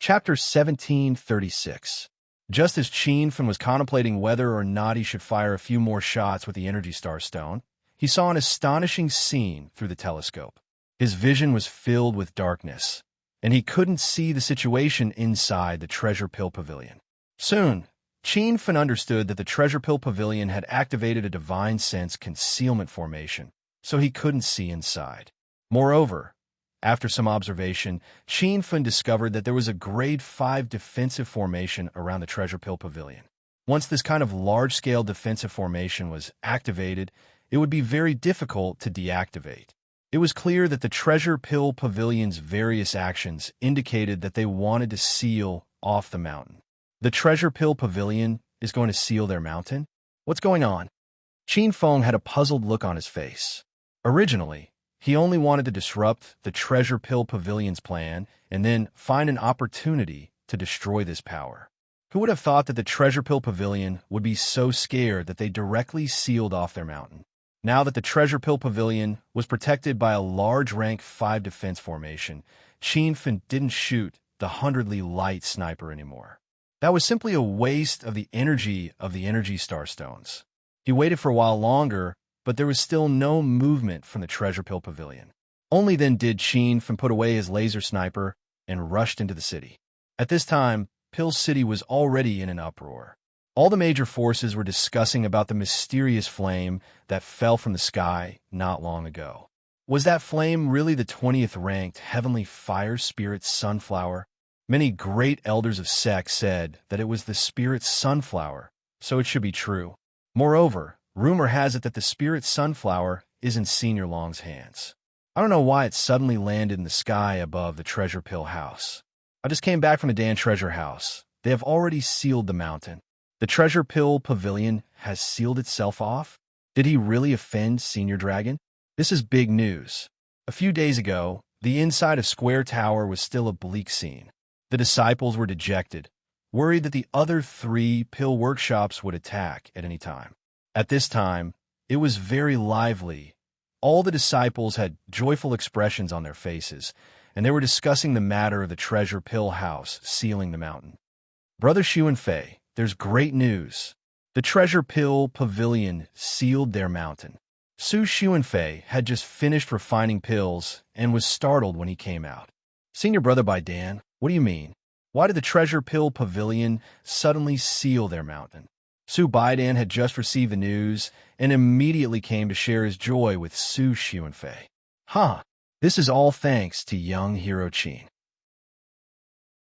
Chapter 1736. Just as Qianfen was contemplating whether or not he should fire a few more shots with the Energy Star Stone, he saw an astonishing scene through the telescope. His vision was filled with darkness, and he couldn't see the situation inside the Treasure Pill Pavilion. Soon, Qianfen understood that the Treasure Pill Pavilion had activated a divine sense concealment formation, so he couldn't see inside. Moreover, after some observation, Qianfen discovered that there was a grade 5 defensive formation around the Treasure Pill Pavilion. Once this kind of large-scale defensive formation was activated, it would be very difficult to deactivate. It was clear that the Treasure Pill Pavilion's various actions indicated that they wanted to seal off the mountain. The Treasure Pill Pavilion is going to seal their mountain? What's going on? Qianfen had a puzzled look on his face. Originally, he only wanted to disrupt the Treasure Pill Pavilion's plan and then find an opportunity to destroy this power. Who would have thought that the Treasure Pill Pavilion would be so scared that they directly sealed off their mountain? Now that the Treasure Pill Pavilion was protected by a large rank 5 defense formation, Qianfen didn't shoot the 100-ly light sniper anymore. That was simply a waste of the Energy Star Stones. He waited for a while longer, but there was still no movement from the Treasure Pill Pavilion. Only then did Qianfen put away his laser sniper and rushed into the city. At this time, Pill City was already in an uproar. All the major forces were discussing about the mysterious flame that fell from the sky not long ago. Was that flame really the 20th ranked heavenly fire spirit sunflower? Many great elders of Sek said that it was the spirit sunflower, so it should be true. Moreover, rumor has it that the spirit sunflower is in Senior Long's hands. I don't know why it suddenly landed in the sky above the Treasure Pill House. I just came back from the Dan Treasure House. They have already sealed the mountain. The Treasure Pill Pavilion has sealed itself off? Did he really offend Senior Dragon? This is big news. A few days ago, the inside of Square Tower was still a bleak scene. The disciples were dejected, worried that the other 3 pill workshops would attack at any time. At this time, it was very lively. All the disciples had joyful expressions on their faces, and they were discussing the matter of the Treasure Pill House sealing the mountain. Brother Xu and Fei, there's great news. The Treasure Pill Pavilion sealed their mountain. Su Xuanfei had just finished refining pills and was startled when he came out. Senior Brother by Dan, what do you mean? Why did the Treasure Pill Pavilion suddenly seal their mountain? Su Baidan had just received the news and immediately came to share his joy with Su Xuanfei. This is all thanks to young Hero Qin.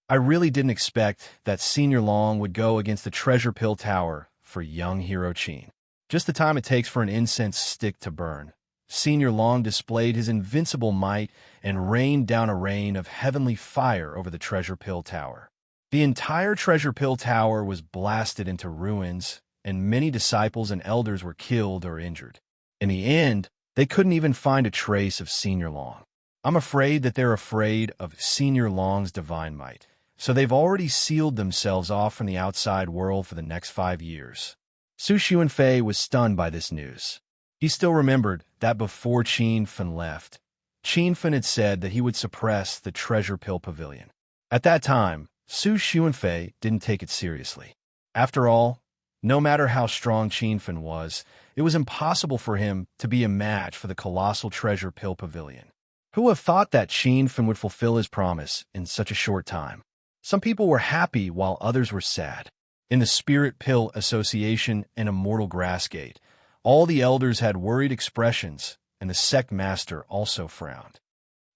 I really didn't expect that Senior Long would go against the Treasure Pill Tower for young Hero Qin. Just the time it takes for an incense stick to burn, Senior Long displayed his invincible might and rained down a rain of heavenly fire over the Treasure Pill Tower. The entire Treasure Pill Tower was blasted into ruins, and many disciples and elders were killed or injured. In the end, they couldn't even find a trace of Senior Long. I'm afraid that they're afraid of Senior Long's divine might, so they've already sealed themselves off from the outside world for the next 5 years. Su Xuanfei was stunned by this news. He still remembered that before Qianfen left, Qianfen had said that he would suppress the Treasure Pill Pavilion. At that time, Su Xuanfei didn't take it seriously. After all, no matter how strong Qianfen was, it was impossible for him to be a match for the colossal Treasure Pill Pavilion. Who would have thought that Qianfen would fulfill his promise in such a short time? Some people were happy while others were sad. In the Spirit Pill Association and Immortal Grassgate, all the elders had worried expressions, and the Sect Master also frowned.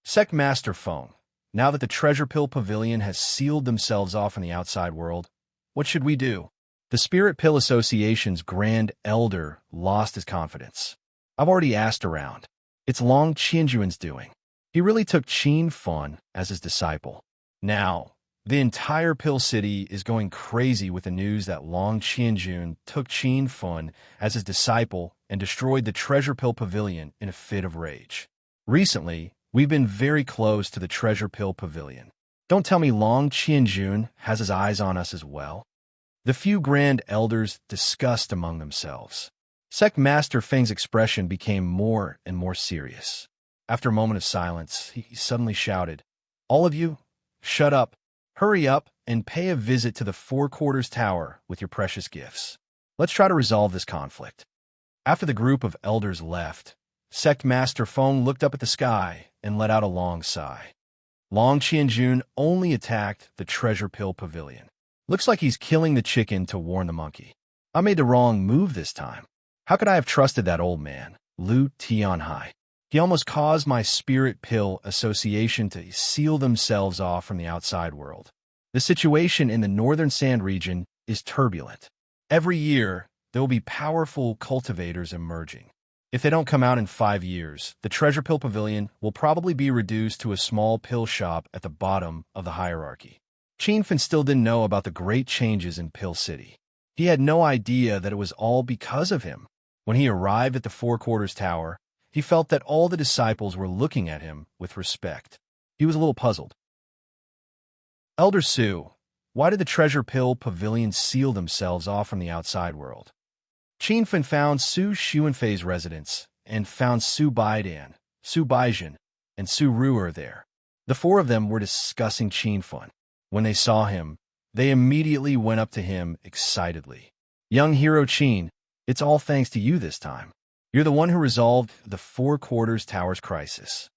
Sect Master Feng, now that the Treasure Pill Pavilion has sealed themselves off in the outside world, what should we do? The Spirit Pill Association's Grand Elder lost his confidence. I've already asked around. It's Long Qianjun's doing. He really took Qianfen as his disciple. Now, the entire Pill City is going crazy with the news that Long Qianjun took Qianfen as his disciple and destroyed the Treasure Pill Pavilion in a fit of rage. Recently, we've been very close to the Treasure Pill Pavilion. Don't tell me Long Qianjun has his eyes on us as well. The few Grand Elders discussed among themselves. Sect Master Feng's expression became more and more serious. After a moment of silence, he suddenly shouted, "All of you, shut up. Hurry up and pay a visit to the Four Quarters Tower with your precious gifts. Let's try to resolve this conflict. After the group of elders left, Sect Master Feng looked up at the sky and let out a long sigh. Long Qianjun only attacked the Treasure Pill Pavilion. Looks like he's killing the chicken to warn the monkey. I made the wrong move this time. How could I have trusted that old man, Lu Tianhai? He almost caused my Spirit Pill Association to seal themselves off from the outside world. The situation in the Northern Sand region is turbulent. Every year, there will be powerful cultivators emerging. If they don't come out in 5 years, the Treasure Pill Pavilion will probably be reduced to a small pill shop at the bottom of the hierarchy. Qinfen still didn't know about the great changes in Pill City. He had no idea that it was all because of him. When he arrived at the Four Quarters Tower, he felt that all the disciples were looking at him with respect. He was a little puzzled. Elder Su, why did the Treasure Pill Pavilion seal themselves off from the outside world? Qinfen found Su Xuanfei's residence and found Su Baidan, Su Baizhen, and Su Ruer there. The four of them were discussing Qinfen. When they saw him, they immediately went up to him excitedly. Young hero Qin, it's all thanks to you this time. You're the one who resolved the Four Quarters Tower's crisis.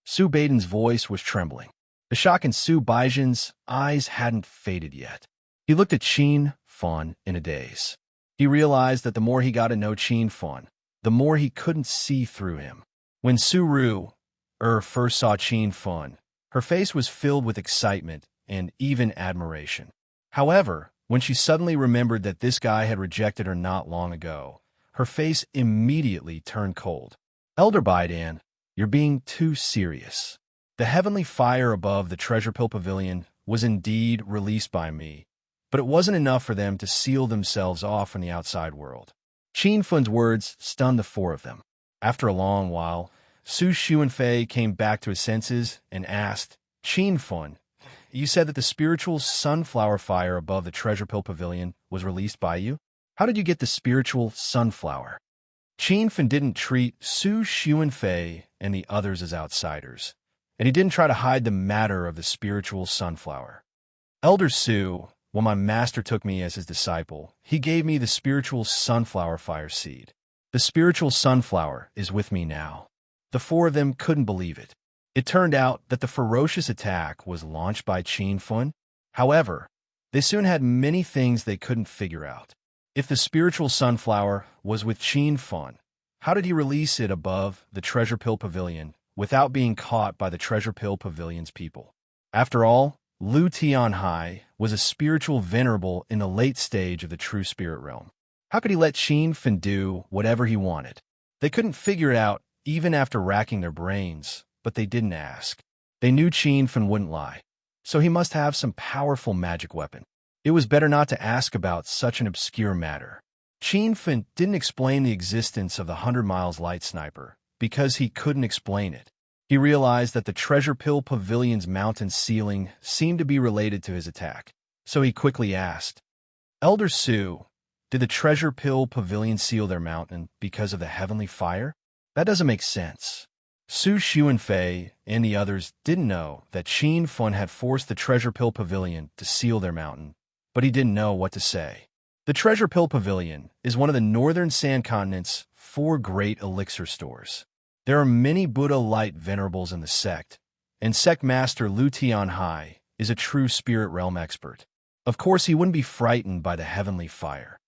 Su Baidan's voice was trembling. The shock in Su Baizhen's eyes hadn't faded yet. He looked at Qinfen in a daze. He realized that the more he got to know Qinfen, the more he couldn't see through him. When Su Ruer first saw Qinfen, her face was filled with excitement and even admiration. However, when she suddenly remembered that this guy had rejected her not long ago, her face immediately turned cold. Elder Baidan, you're being too serious. The heavenly fire above the Treasure Pill Pavilion was indeed released by me, but it wasn't enough for them to seal themselves off from the outside world. Qinfen's words stunned the four of them. After a long while, Su Xuanfei came back to his senses and asked, Qinfen, you said that the spiritual sunflower fire above the Treasure Pill Pavilion was released by you? How did you get the spiritual sunflower? Qinfen didn't treat Su Xuanfei and the others as outsiders, and he didn't try to hide the matter of the spiritual sunflower. Elder Su, when my master took me as his disciple, he gave me the spiritual sunflower fire seed. The spiritual sunflower is with me now. The four of them couldn't believe it. It turned out that the ferocious attack was launched by Qinfen. However, they soon had many things they couldn't figure out. If the spiritual sunflower was with Qinfen, how did he release it above the Treasure Pill Pavilion without being caught by the Treasure Pill Pavilion's people? After all, Lu Tianhai was a spiritual venerable in the late stage of the true spirit realm. How could he let Qinfen do whatever he wanted? They couldn't figure it out even after racking their brains, but they didn't ask. They knew Qinfen wouldn't lie, so he must have some powerful magic weapon. It was better not to ask about such an obscure matter. Qinfen didn't explain the existence of the 100 Miles Light Sniper because he couldn't explain it. He realized that the Treasure Pill Pavilion's mountain ceiling seemed to be related to his attack, so he quickly asked, Elder Su, did the Treasure Pill Pavilion seal their mountain because of the heavenly fire? That doesn't make sense. Su Xuanfei and the others didn't know that Qinfen had forced the Treasure Pill Pavilion to seal their mountain, but he didn't know what to say. The Treasure Pill Pavilion is one of the Northern Sand Continent's 4 great elixir stores. There are many Buddha Light venerables in the sect, and Sect Master Lu Tianhai is a true spirit realm expert. Of course, he wouldn't be frightened by the heavenly fire.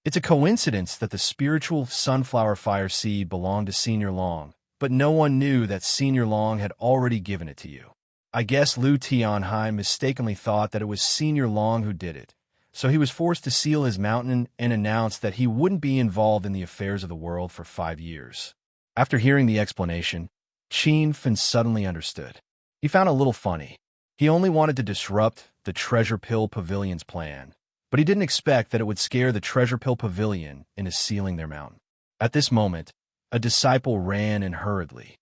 It's a coincidence that the spiritual sunflower fire seed belonged to Senior Long, but no one knew that Senior Long had already given it to you. I guess Lu Tianhai mistakenly thought that it was Senior Long who did it, so he was forced to seal his mountain and announce that he wouldn't be involved in the affairs of the world for 5 years. After hearing the explanation, Qinfen suddenly understood. He found it a little funny. He only wanted to disrupt the Treasure Pill Pavilion's plan, but he didn't expect that it would scare the Treasure Pill Pavilion into sealing their mountain. At this moment, a disciple ran in hurriedly.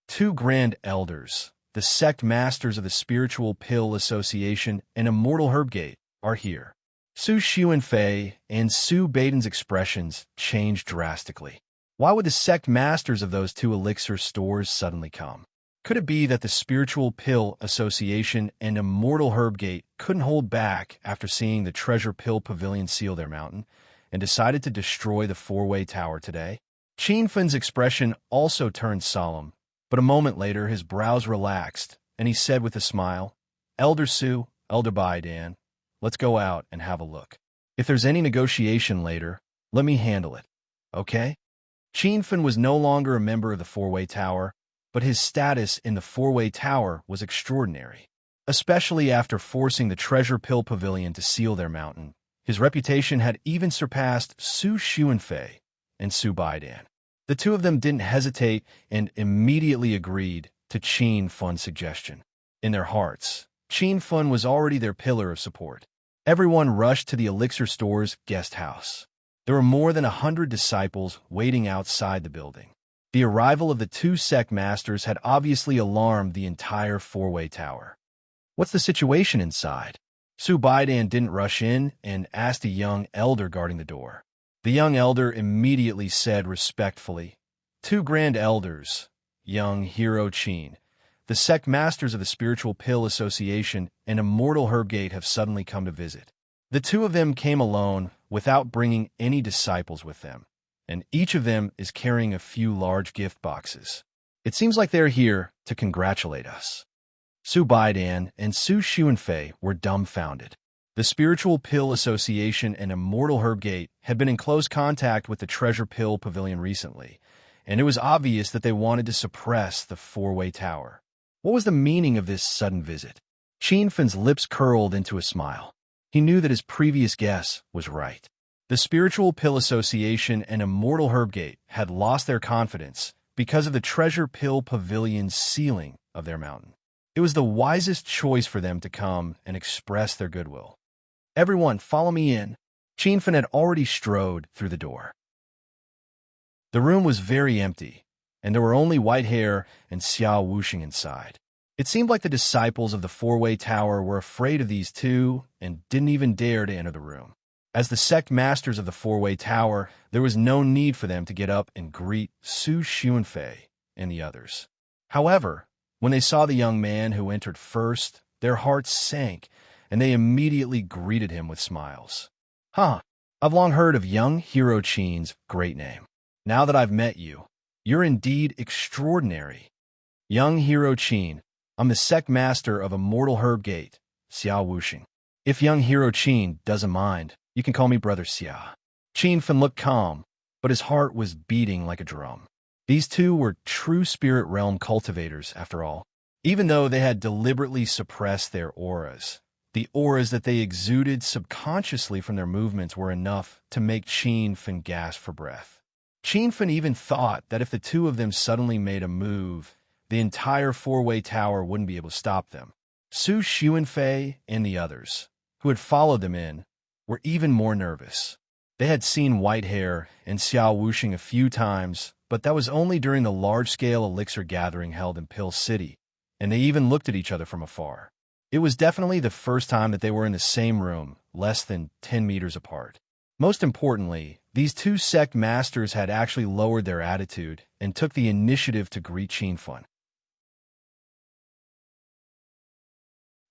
2 grand elders, the sect masters of the Spiritual Pill Association and Immortal Herbgate, are here. Su Xuanfei and Su Baidan's expressions changed drastically. Why would the sect masters of those 2 elixir stores suddenly come? Could it be that the Spiritual Pill Association and Immortal Herbgate couldn't hold back after seeing the Treasure Pill Pavilion seal their mountain and decided to destroy the four-way tower today? Qin Fen's expression also turned solemn, but a moment later his brows relaxed, and he said with a smile, "Elder Su, Elder Baidan, let's go out and have a look. If there's any negotiation later, let me handle it, okay?" Qin Fen was no longer a member of the four-way tower, but his status in the four-way tower was extraordinary. Especially after forcing the Treasure Pill Pavilion to seal their mountain, his reputation had even surpassed Su Xuanfei and Su Baidan. The two of them didn't hesitate and immediately agreed to Qin Fen's suggestion. In their hearts, Qin Fen was already their pillar of support. Everyone rushed to the Elixir Store's guest house. There were more than 100 disciples waiting outside the building. The arrival of the two sect masters had obviously alarmed the entire four-way tower. "What's the situation inside?" Su Baidan didn't rush in and asked a young elder guarding the door. The young elder immediately said respectfully, "Two grand elders, young Hero Qin, the sect masters of the Spiritual Pill Association and Immortal Herbgate have suddenly come to visit. The two of them came alone without bringing any disciples with them, and each of them is carrying a few large gift boxes. It seems like they're here to congratulate us." Su Baidan and Su Xuanfei were dumbfounded. The Spiritual Pill Association and Immortal Herbgate had been in close contact with the Treasure Pill Pavilion recently, and it was obvious that they wanted to suppress the four-way tower. What was the meaning of this sudden visit? Qin Fen's lips curled into a smile. He knew that his previous guess was right. The Spiritual Pill Association and Immortal Herbgate had lost their confidence because of the Treasure Pill Pavilion's sealing of their mountain. It was the wisest choice for them to come and express their goodwill. "Everyone, follow me in." Qin Fen had already strode through the door. The room was very empty, and there were only Whitehair and Xiao Wuxing inside. It seemed like the disciples of the four-way tower were afraid of these two and didn't even dare to enter the room. As the sect masters of the four-way tower, there was no need for them to get up and greet Su Xuanfei and the others. However, when they saw the young man who entered first, their hearts sank, and they immediately greeted him with smiles. "Huh, I've long heard of young Hero Qin's great name. Now that I've met you, you're indeed extraordinary. Young Hero Qin, I'm the sect master of Immortal Herbgate, Xiao Wuxing. If young Hero Qin doesn't mind, you can call me Brother Xia." Qin Fen looked calm, but his heart was beating like a drum. These two were true spirit realm cultivators, after all. Even though they had deliberately suppressed their auras, the auras that they exuded subconsciously from their movements were enough to make Qin Fen gasp for breath. Qin Fen even thought that if the two of them suddenly made a move, the entire four-way tower wouldn't be able to stop them. Su Xuanfei and the others, who had followed them in, were even more nervous. They had seen Whitehair and Xiao Wuxing a few times, but that was only during the large-scale elixir gathering held in Pill City, and they even looked at each other from afar. It was definitely the first time that they were in the same room, less than 10 meters apart. Most importantly, these two sect masters had actually lowered their attitude and took the initiative to greet Qin Fen.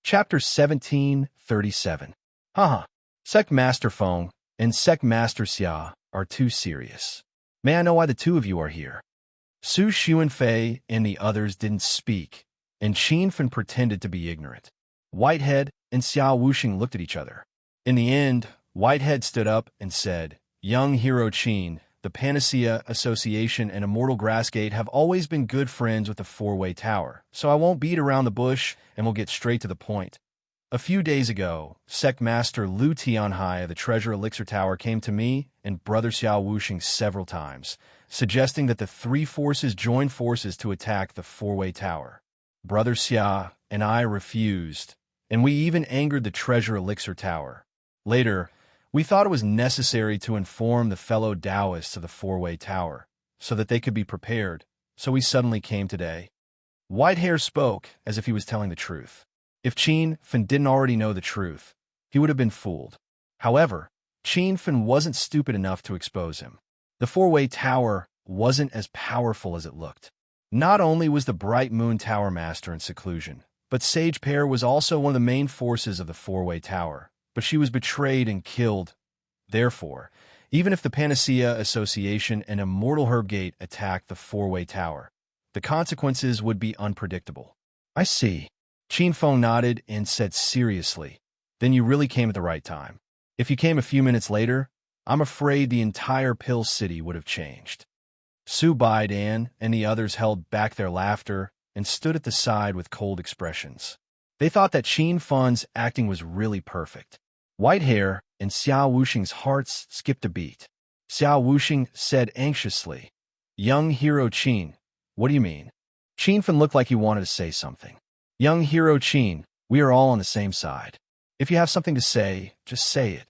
Chapter 1737. Haha. Sect Master Feng and Sect Master Xia are too serious. May I know why the two of you are here? Su Xuanfei and the others didn't speak, and Qin Fen pretended to be ignorant. Whitehead and Xiao Wuxing looked at each other. In the end, Whitehead stood up and said, "Young Hero Qin, the Panacea Association and Immortal Grassgate have always been good friends with the four-way tower, so I won't beat around the bush and we'll get straight to the point. A few days ago, Sect Master Lu Tianhai of the Treasure Elixir Tower came to me and Brother Xiao Wuxing several times, suggesting that the three forces join forces to attack the four-way tower. Brother Xia and I refused, and we even angered the Treasure Elixir Tower. Later, we thought it was necessary to inform the fellow Taoists of the four-way tower, so that they could be prepared, so we suddenly came today." Whitehair spoke as if he was telling the truth. If Qin Fen didn't already know the truth, he would have been fooled. However, Qin Fen wasn't stupid enough to expose him. The four-way tower wasn't as powerful as it looked. Not only was the Bright Moon Tower master in seclusion, but Sage Pear was also one of the main forces of the four-way tower, but she was betrayed and killed. Therefore, even if the Panacea Association and Immortal Herbgate attacked the four-way tower, the consequences would be unpredictable. I see. Qin Feng nodded and said seriously, then you really came at the right time. If you came a few minutes later, I'm afraid the entire Pill City would have changed. Su Baidan and the others held back their laughter and stood at the side with cold expressions. They thought that Qin Feng's acting was really perfect. White Hair and Xiao Wuxing's hearts skipped a beat. Xiao Wuxing said anxiously, Young Hero Qin, what do you mean? Qin Feng looked like he wanted to say something. Young Hero Qin, we are all on the same side. If you have something to say, just say it.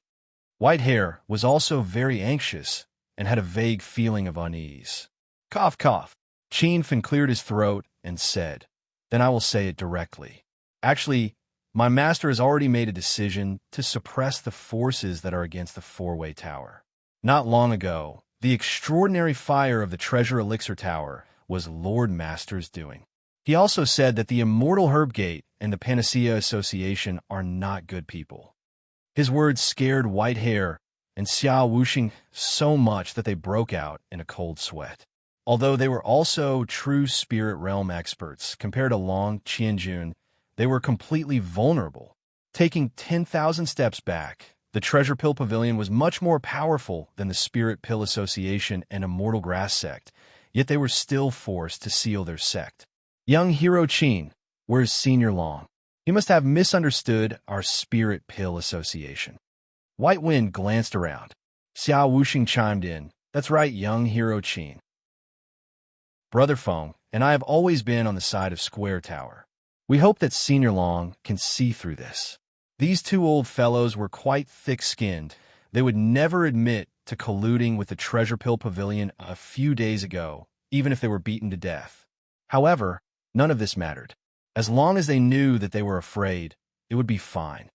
White Hair was also very anxious and had a vague feeling of unease. Cough, cough. Qin Feng cleared his throat and said, then I will say it directly. Actually, my master has already made a decision to suppress the forces that are against the four-way tower. Not long ago, the extraordinary fire of the Treasure Elixir Tower was Lord Master's doing. He also said that the Immortal Herbgate and the Panacea Association are not good people. His words scared White Hair and Xiao Wuxing so much that they broke out in a cold sweat. Although they were also true spirit realm experts, compared to Long Qianjun, they were completely vulnerable. Taking 10,000 steps back, the Treasure Pill Pavilion was much more powerful than the Spirit Pill Association and Immortal Grass Sect, yet they were still forced to seal their sect. Young Hero Qin, where's Senior Long? He must have misunderstood our Spirit Pill Association. White Wind glanced around. Xiao Wuxing chimed in, that's right, Young Hero Qin. Brother Feng and I have always been on the side of Square Tower. We hope that Senior Long can see through this. These two old fellows were quite thick-skinned. They would never admit to colluding with the Treasure Pill Pavilion a few days ago, even if they were beaten to death. However, none of this mattered. As long as they knew that they were afraid, it would be fine.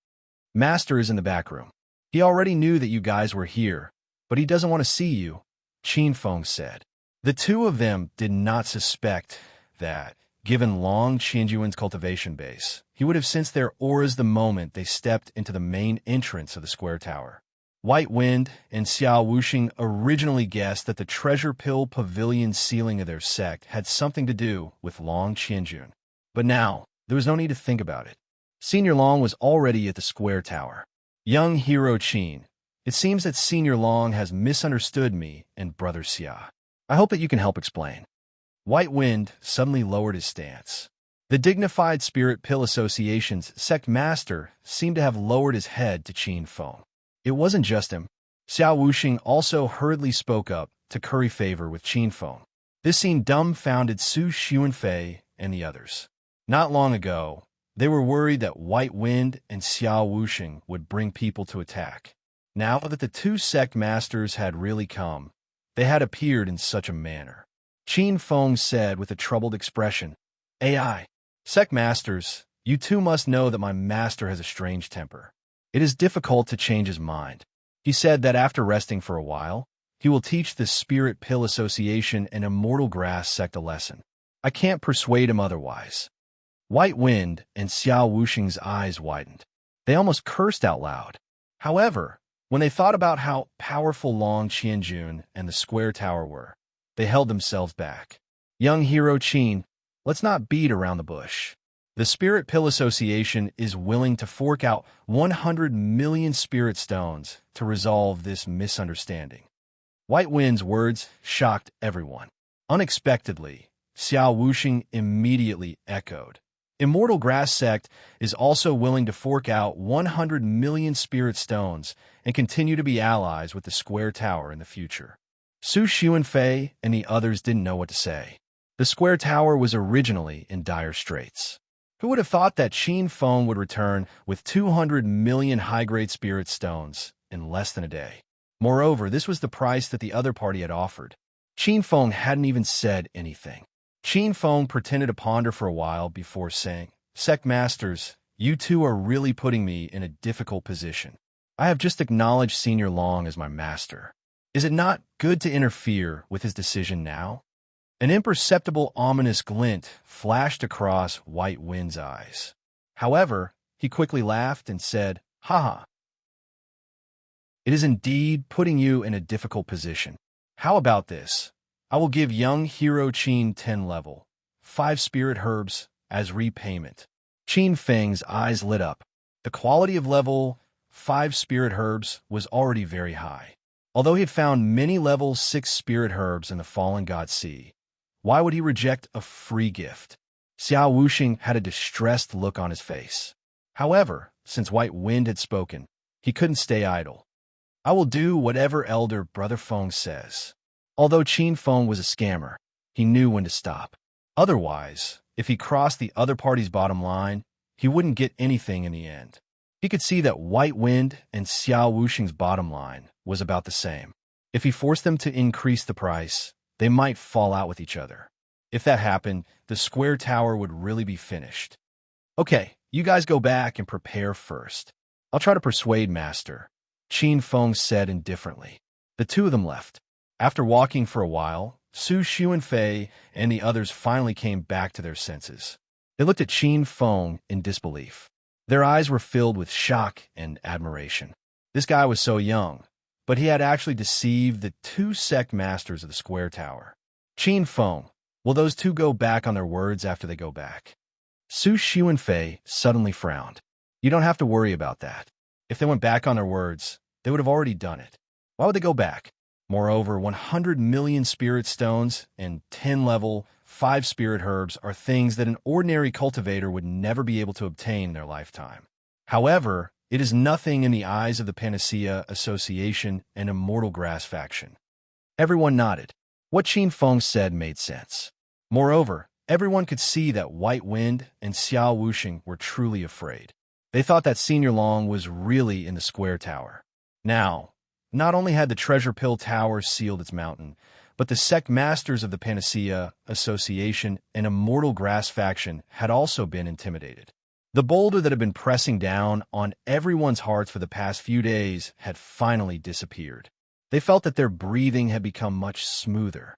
Master is in the back room. He already knew that you guys were here, but he doesn't want to see you, Qin Feng said. The two of them did not suspect that, given Long Qianjuan's cultivation base, he would have sensed their auras the moment they stepped into the main entrance of the Square Tower. White Wind and Xiao Wuxing originally guessed that the Treasure Pill Pavilion sealing of their sect had something to do with Long Qianjun. But now, there was no need to think about it. Senior Long was already at the Square Tower. Young Hero Qin, it seems that Senior Long has misunderstood me and Brother Xia. I hope that you can help explain. White Wind suddenly lowered his stance. The dignified Spirit Pill Association's sect master seemed to have lowered his head to Qin Feng. It wasn't just him. Xiao Wuxing also hurriedly spoke up to curry favor with Qin Feng. This scene dumbfounded Su Xuanfei and the others. Not long ago, they were worried that White Wind and Xiao Wuxing would bring people to attack. Now that the two sect masters had really come, they had appeared in such a manner. Qin Feng said with a troubled expression, AI, sect masters, you two must know that my master has a strange temper. It is difficult to change his mind. He said that after resting for a while, he will teach the Spirit Pill Association and Immortal Grass Sect a lesson. I can't persuade him otherwise. White Wind and Xiao Wuxing's eyes widened. They almost cursed out loud. However, when they thought about how powerful Long Qianjun and the Square Tower were, they held themselves back. Young Hero Qin, let's not beat around the bush. The Spirit Pill Association is willing to fork out 100 million spirit stones to resolve this misunderstanding. White Wind's words shocked everyone. Unexpectedly, Xiao Wuxing immediately echoed. Immortal Grass Sect is also willing to fork out 100 million spirit stones and continue to be allies with the Square Tower in the future. Su Xuanfei and the others didn't know what to say. The Square Tower was originally in dire straits. Who would have thought that Qin Feng would return with 200 million high-grade spirit stones in less than a day? Moreover, this was the price that the other party had offered. Qin Feng hadn't even said anything. Qin Feng pretended to ponder for a while before saying, Sect Masters, you two are really putting me in a difficult position. I have just acknowledged Senior Long as my master. Is it not good to interfere with his decision now? An imperceptible ominous glint flashed across White Wind's eyes. However, he quickly laughed and said, "Haha. It is indeed putting you in a difficult position. How about this? I will give young hero Qin 10 level, 5 spirit herbs as repayment." Qin Feng's eyes lit up. The quality of level 5 spirit herbs was already very high. Although he had found many level 6 spirit herbs in the Fallen God Sea, why would he reject a free gift? Xiao Wuxing had a distressed look on his face. However, since White Wind had spoken, he couldn't stay idle. "I will do whatever Elder Brother Feng says." Although Qin Feng was a scammer, he knew when to stop. Otherwise, if he crossed the other party's bottom line, he wouldn't get anything in the end. He could see that White Wind and Xiao Wuxing's bottom line was about the same. If he forced them to increase the price, they might fall out with each other. If that happened, the square tower would really be finished. "Okay, you guys go back and prepare first. I'll try to persuade Master," Qin Feng said indifferently. The two of them left. After walking for a while, Su Xuanfei and the others finally came back to their senses. They looked at Qin Feng in disbelief. Their eyes were filled with shock and admiration. This guy was so young, but he had actually deceived the 2 sect masters of the square tower. "Qin Feng, will those 2 go back on their words after they go back?" Su Xuanfei suddenly frowned. "You don't have to worry about that. If they went back on their words, they would have already done it. Why would they go back? Moreover, 100 million spirit stones and 10 level 5 spirit herbs are things that an ordinary cultivator would never be able to obtain in their lifetime. However, it is nothing in the eyes of the Panacea Association and Immortal Grass faction." Everyone nodded. What Qin Feng said made sense. Moreover, everyone could see that White Wind and Xiao Wuxing were truly afraid. They thought that Senior Long was really in the square tower. Now, not only had the Treasure Pill Tower sealed its mountain, but the sect masters of the Panacea Association and Immortal Grass faction had also been intimidated. The boulder that had been pressing down on everyone's hearts for the past few days had finally disappeared. They felt that their breathing had become much smoother.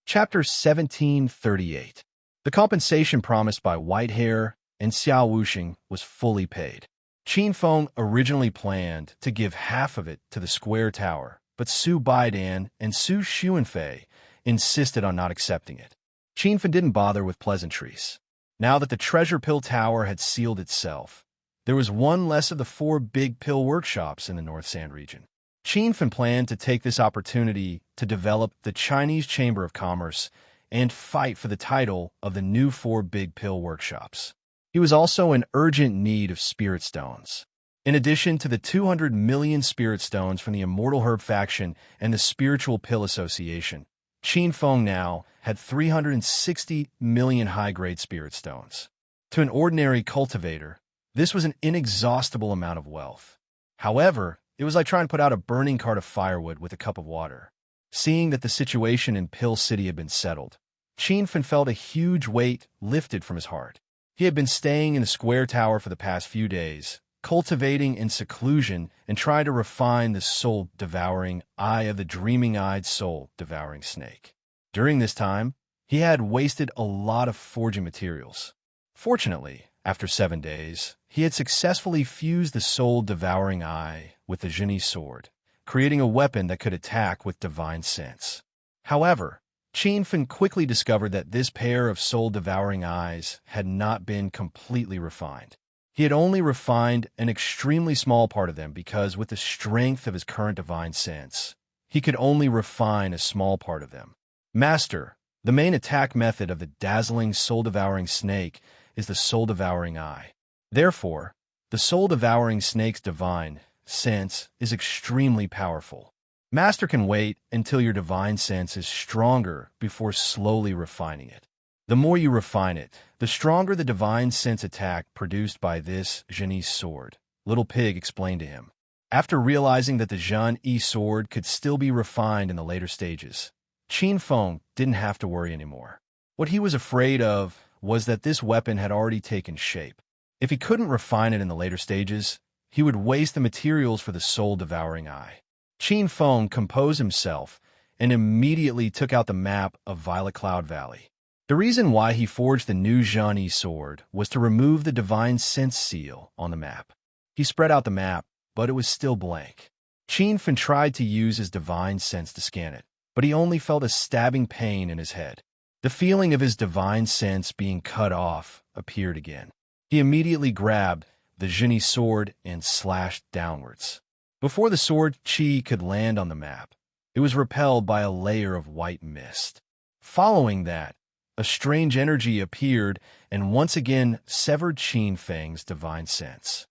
Chapter 1738. The compensation promised by Whitehair and Xiao Wuxing was fully paid. Qin Feng originally planned to give half of it to the square tower, but Su Baidan and Su Xuanfei insisted on not accepting it. Qin Feng didn't bother with pleasantries. Now that the Treasure Pill Tower had sealed itself, there was one less of the 4 big pill workshops in the North Sand region. Qin Feng planned to take this opportunity to develop the Chinese Chamber of Commerce and fight for the title of the new 4 big pill workshops. He was also in urgent need of spirit stones. In addition to the 200 million spirit stones from the Immortal Herb faction and the Spiritual Pill Association, Qin Feng now had 360 million high-grade spirit stones. To an ordinary cultivator, this was an inexhaustible amount of wealth. However, it was like trying to put out a burning cart of firewood with a cup of water. Seeing that the situation in Pill City had been settled, Qin Feng felt a huge weight lifted from his heart. He had been staying in the square tower for the past few days, cultivating in seclusion and trying to refine the soul-devouring eye of the dreaming-eyed soul-devouring snake. During this time, he had wasted a lot of forging materials. Fortunately, after 7 days, he had successfully fused the soul-devouring eye with the Genie sword, creating a weapon that could attack with divine sense. However, Qin Feng quickly discovered that this pair of soul-devouring eyes had not been completely refined. He had only refined an extremely small part of them because, with the strength of his current divine sense, he could only refine a small part of them. "Master, the main attack method of the dazzling soul-devouring snake is the soul-devouring eye. Therefore, the soul-devouring snake's divine sense is extremely powerful. Master can wait until your divine sense is stronger before slowly refining it. The more you refine it, the stronger the divine sense attack produced by this Genie sword," Little Pig explained to him. After realizing that the Zhan-E sword could still be refined in the later stages, Qin Feng didn't have to worry anymore. What he was afraid of was that this weapon had already taken shape. If he couldn't refine it in the later stages, he would waste the materials for the soul-devouring eye. Qin Feng composed himself and immediately took out the map of Violet Cloud Valley. The reason why he forged the new Zhani sword was to remove the divine sense seal on the map. He spread out the map, but it was still blank. Qin Feng tried to use his divine sense to scan it, but he only felt a stabbing pain in his head. The feeling of his divine sense being cut off appeared again. He immediately grabbed the Zhani sword and slashed downwards. Before the sword Qi could land on the map, it was repelled by a layer of white mist. Following that, a strange energy appeared and once again severed Qin Feng's divine sense.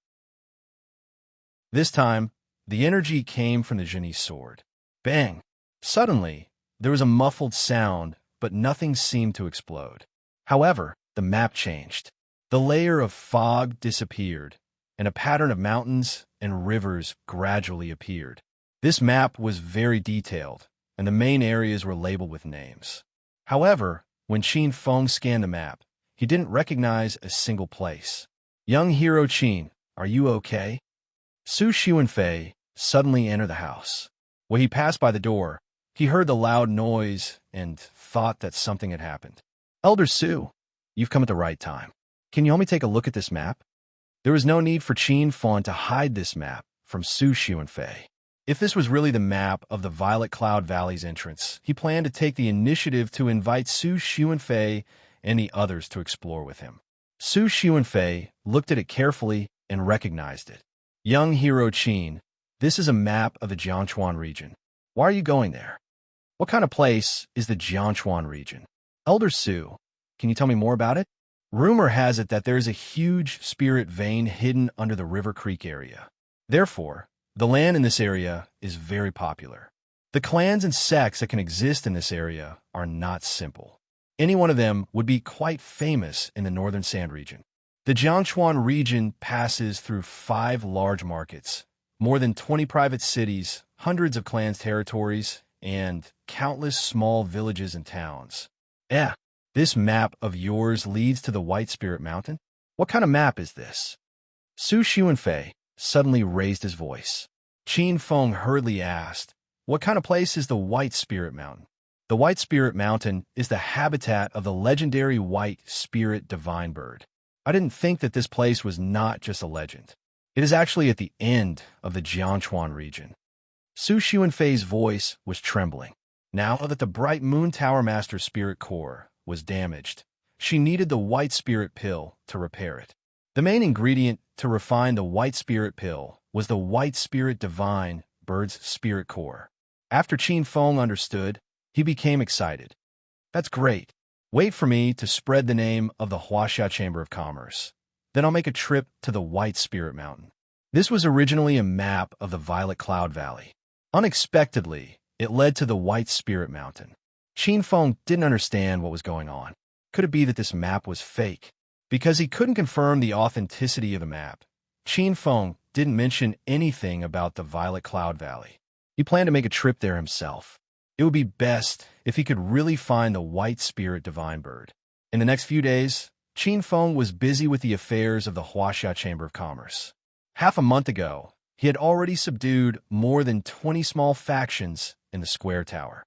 This time, the energy came from the Zhani sword. Bang! Suddenly, there was a muffled sound, but nothing seemed to explode. However, the map changed. The layer of fog disappeared, and a pattern of mountains and rivers gradually appeared. This map was very detailed, and the main areas were labeled with names. However, when Qin Feng scanned the map, he didn't recognize a single place. Young hero Qin, are you okay? Su Xuanfei suddenly entered the house. When he passed by the door, he heard the loud noise and thought that something had happened. Elder Su, you've come at the right time. Can you help me take a look at this map? There was no need for Qin Feng to hide this map from Su Xuanfei. If this was really the map of the Violet Cloud Valley's entrance, he planned to take the initiative to invite Su Xuanfei and the others to explore with him. Su Xuanfei looked at it carefully and recognized it. Young hero Qin, this is a map of the Jiangchuan region. Why are you going there? What kind of place is the Jiangchuan region? Elder Su, can you tell me more about it? Rumor has it that there is a huge spirit vein hidden under the River Creek area. Therefore, the land in this area is very popular. The clans and sects that can exist in this area are not simple. Any one of them would be quite famous in the Northern Sand region. The Jiangchuan region passes through 5 large markets, more than 20 private cities, hundreds of clans' territories, and countless small villages and towns. This map of yours leads to the White Spirit Mountain? What kind of map is this? Su Xuanfei suddenly raised his voice. Qin Feng hurriedly asked, what kind of place is the White Spirit Mountain? The White Spirit Mountain is the habitat of the legendary White Spirit Divine Bird. I didn't think that this place was not just a legend. It is actually at the end of the Jiangchuan region. Su Xuanfei's voice was trembling. Now that the Bright Moon Tower Master Spirit Core was damaged, she needed the White Spirit Pill to repair it. The main ingredient to refine the White Spirit Pill was the White Spirit Divine Bird's Spirit Core. After Qin Feng understood, he became excited. That's great. Wait for me to spread the name of the Huaxia Chamber of Commerce. Then I'll make a trip to the White Spirit Mountain. This was originally a map of the Violet Cloud Valley. Unexpectedly, it led to the White Spirit Mountain. Qin Feng didn't understand what was going on. Could it be that this map was fake? Because he couldn't confirm the authenticity of the map, Qin Feng didn't mention anything about the Violet Cloud Valley. He planned to make a trip there himself. It would be best if he could really find the White Spirit Divine Bird. In the next few days, Qin Feng was busy with the affairs of the Huaxia Chamber of Commerce. Half a month ago, he had already subdued more than 20 small factions in the Square Tower.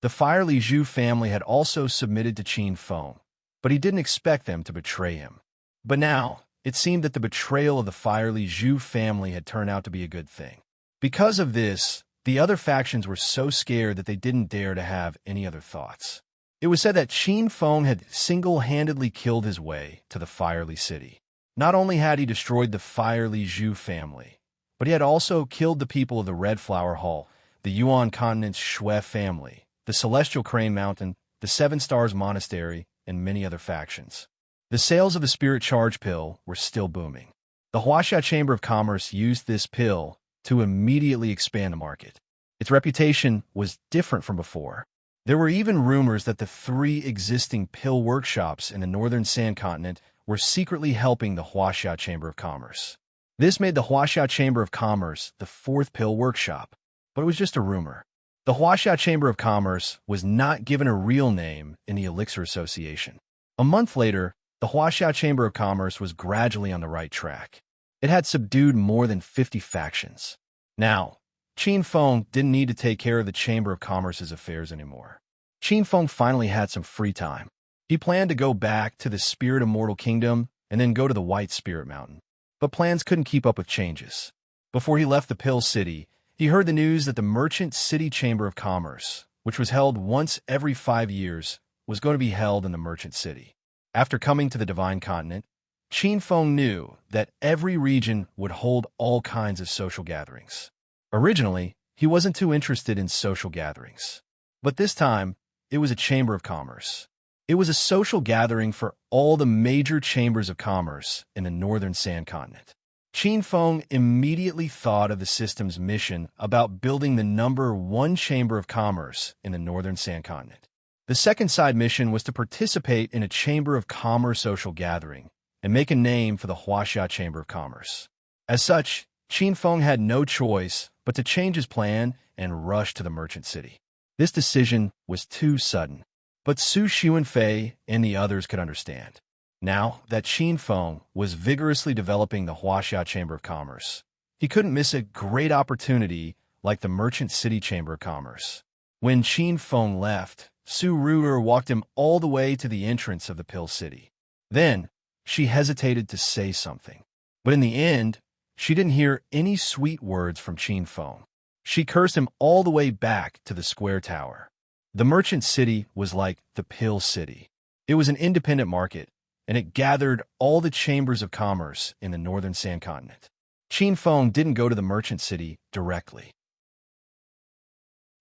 The Fire Li Zhu family had also submitted to Qin Feng, but he didn't expect them to betray him. But now, it seemed that the betrayal of the Fire Li Zhu family had turned out to be a good thing. Because of this, the other factions were so scared that they didn't dare to have any other thoughts. It was said that Qin Feng had single-handedly killed his way to the Fire Li City. Not only had he destroyed the Fire Li Zhu family, but he had also killed the people of the Red Flower Hall, the Yuan Continent's Shui family, the Celestial Crane Mountain, the Seven Stars Monastery, and many other factions. The sales of the Spirit Charge Pill were still booming. The Huaxia Chamber of Commerce used this pill to immediately expand the market. Its reputation was different from before. There were even rumors that the 3 existing pill workshops in the Northern Sand Continent were secretly helping the Huaxia Chamber of Commerce. This made the Huaxia Chamber of Commerce the 4th pill workshop, but it was just a rumor. The Huaxia Chamber of Commerce was not given a real name in the Elixir Association. A month later, the Huaxia Chamber of Commerce was gradually on the right track. It had subdued more than 50 factions. Now, Qin Feng didn't need to take care of the Chamber of Commerce's affairs anymore. Qin Feng finally had some free time. He planned to go back to the Spirit Immortal Kingdom and then go to the White Spirit Mountain. But plans couldn't keep up with changes. Before he left the Pill City, he heard the news that the Merchant City Chamber of Commerce, which was held once every 5 years, was going to be held in the Merchant City. After coming to the Divine Continent, Qin Feng knew that every region would hold all kinds of social gatherings. Originally, he wasn't too interested in social gatherings. But this time, it was a Chamber of Commerce. It was a social gathering for all the major chambers of commerce in the Northern Sand Continent. Qin Feng immediately thought of the system's mission about building the #1 Chamber of Commerce in the Northern Sand Continent. The second side mission was to participate in a Chamber of Commerce social gathering and make a name for the Huaxia Chamber of Commerce. As such, Qin Feng had no choice but to change his plan and rush to the Merchant City. This decision was too sudden, but Su Xuanfei and the others could understand. Now that Qin Feng was vigorously developing the Huaxia Chamber of Commerce, he couldn't miss a great opportunity like the Merchant City Chamber of Commerce. When Qin Feng left, Su Ruder walked him all the way to the entrance of the Pill City. Then, she hesitated to say something. But in the end, she didn't hear any sweet words from Qin Feng. She cursed him all the way back to the square tower. The Merchant City was like the Pill City. It was an independent market, and it gathered all the chambers of commerce in the Northern Sand Continent. Qin Feng didn't go to the Merchant City directly.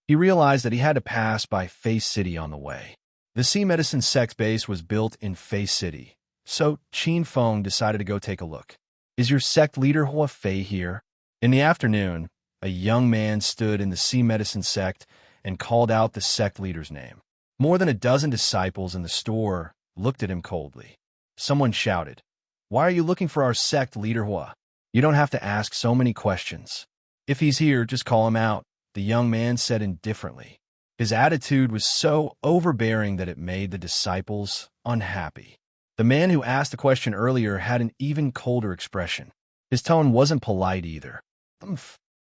He realized that he had to pass by Face City on the way. The Sea Medicine Sect base was built in Face City, so Qin Feng decided to go take a look. "Is your sect leader Hua Fei here?" In the afternoon, a young man stood in the Sea Medicine Sect and called out the sect leader's name. More than a dozen disciples in the store looked at him coldly. Someone shouted, "Why are you looking for our sect leader Hua? You don't have to ask so many questions. If he's here, just call him out," the young man said indifferently. His attitude was so overbearing that it made the disciples unhappy. The man who asked the question earlier had an even colder expression. His tone wasn't polite either.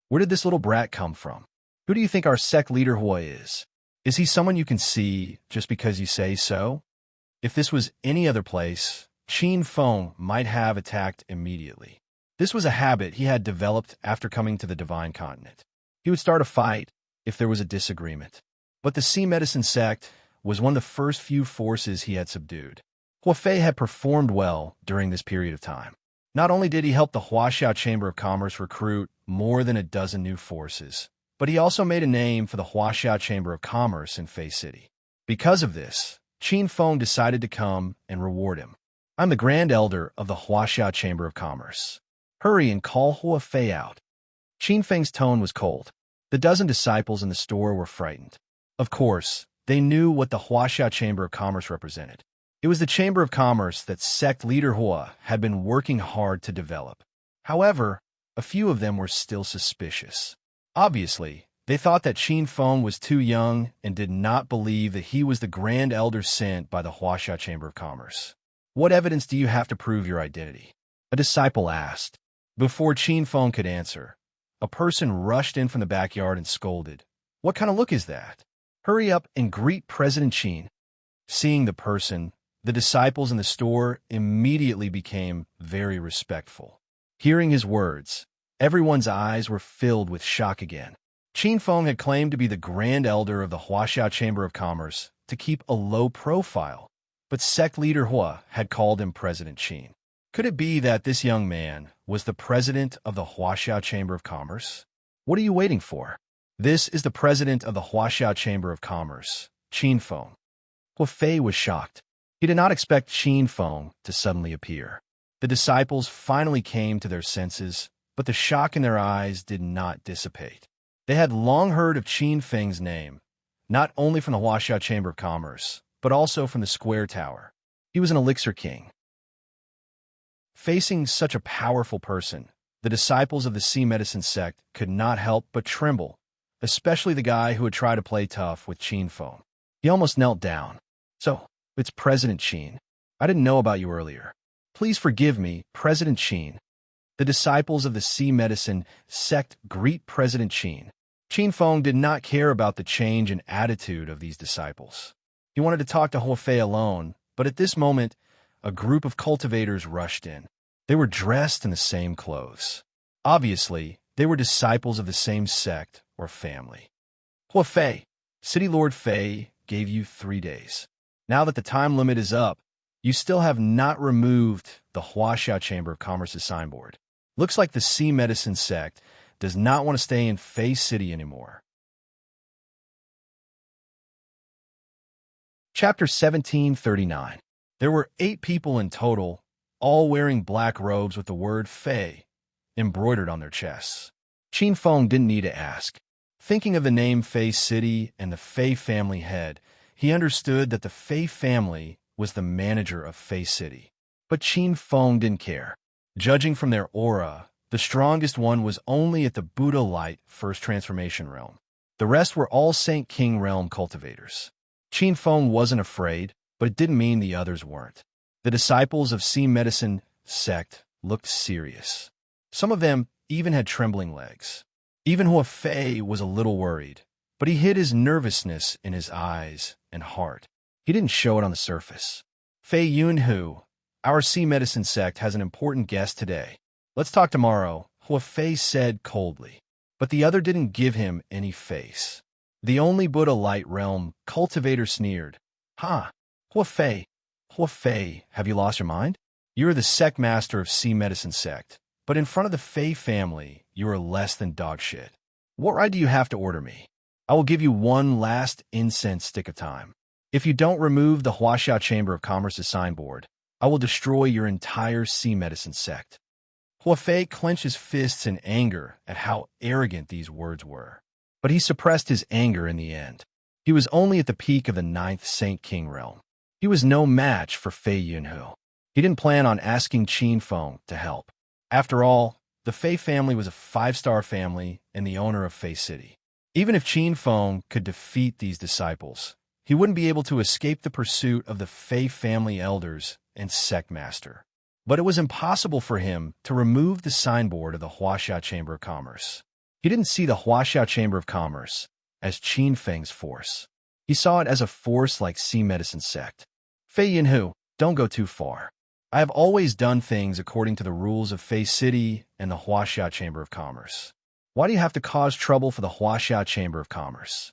Where did this little brat come from? Who do you think our sect leader Hua is? Is he someone you can see just because you say so?" If this was any other place, Qin Feng might have attacked immediately. This was a habit he had developed after coming to the Divine Continent. He would start a fight if there was a disagreement. But the Sea Medicine Sect was one of the first few forces he had subdued. Hua Fei had performed well during this period of time. Not only did he help the Huaxia Chamber of Commerce recruit more than a dozen new forces, but he also made a name for the Huaxia Chamber of Commerce in Fei City. Because of this, Qin Feng decided to come and reward him. "I'm the Grand Elder of the Huaxia Chamber of Commerce. Hurry and call Hua Fei out." Qin Feng's tone was cold. The dozen disciples in the store were frightened. Of course, they knew what the Huaxia Chamber of Commerce represented. It was the Chamber of Commerce that sect leader Hua had been working hard to develop. However, a few of them were still suspicious. Obviously, they thought that Qin Feng was too young and did not believe that he was the Grand Elder sent by the Huaxia Chamber of Commerce. "What evidence do you have to prove your identity?" a disciple asked. Before Qin Feng could answer, a person rushed in from the backyard and scolded, "What kind of look is that? Hurry up and greet President Qin." Seeing the person, the disciples in the store immediately became very respectful. Hearing his words, everyone's eyes were filled with shock again. Qin Feng had claimed to be the Grand Elder of the Huaxia Chamber of Commerce to keep a low profile, but sect leader Hua had called him President Qin. Could it be that this young man was the president of the Huaxia Chamber of Commerce? What are you waiting for? This is the president of the Huaxia Chamber of Commerce, Qin Feng. Hua Fei was shocked. He did not expect Qin Feng to suddenly appear. The disciples finally came to their senses, but the shock in their eyes did not dissipate. They had long heard of Qin Feng's name, not only from the Huaxia Chamber of Commerce, but also from the Square Tower. He was an elixir king. Facing such a powerful person, the disciples of the Sea Medicine Sect could not help but tremble, especially the guy who had tried to play tough with Qin Feng. He almost knelt down. "So, it's President Qin. I didn't know about you earlier. Please forgive me, President Qin." The disciples of the sea medicine sect greet President Qin. Qin Feng did not care about the change in attitude of these disciples. He wanted to talk to Huofei alone, but at this moment, a group of cultivators rushed in. They were dressed in the same clothes. Obviously, they were disciples of the same sect or family. Huofei, City Lord Fei gave you 3 days. Now that the time limit is up, you still have not removed the Huaxiao Chamber of Commerce's signboard. Looks like the Sea Medicine sect does not want to stay in Fei City anymore. Chapter 1739. There were 8 people in total, all wearing black robes with the word Fei embroidered on their chests. Qin Feng didn't need to ask. Thinking of the name Fei City and the Fei family head, he understood that the Fei family was the manager of Fei City. But Qin Feng didn't care. Judging from their aura, the strongest one was only at the Buddha Light First Transformation Realm. The rest were all Saint King Realm cultivators. Qin Feng wasn't afraid, but it didn't mean the others weren't. The disciples of Sea Medicine sect looked serious. Some of them even had trembling legs. Even Huofei was a little worried, but he hid his nervousness in his eyes and heart. He didn't show it on the surface. Fei Yunhu, our Sea Medicine sect has an important guest today. Let's talk tomorrow, Huofei said coldly. But the other didn't give him any face. The only Buddha Light Realm cultivator sneered. Ha! Huofei, have you lost your mind? You are the sect master of Sea Medicine sect, but in front of the Fei family, you are less than dog shit. What right do you have to order me? I will give you one last incense stick of time. If you don't remove the Huaxiao Chamber of Commerce's signboard, I will destroy your entire Sea Medicine sect. Huofei clenched his fists in anger at how arrogant these words were. But he suppressed his anger in the end. He was only at the peak of the 9th Saint King realm. He was no match for Fei Yunhu. He didn't plan on asking Qin Feng to help. After all, the Fei family was a 5-star family and the owner of Fei City. Even if Qin Feng could defeat these disciples, he wouldn't be able to escape the pursuit of the Fei family elders and sect master. But it was impossible for him to remove the signboard of the Huaxiao Chamber of Commerce. He didn't see the Huaxiao Chamber of Commerce as Qin Feng's force. He saw it as a force like Sea Medicine sect. Fei Yunhu, don't go too far. I have always done things according to the rules of Fei City and the Huaxiao Chamber of Commerce. Why do you have to cause trouble for the Huaxiao Chamber of Commerce?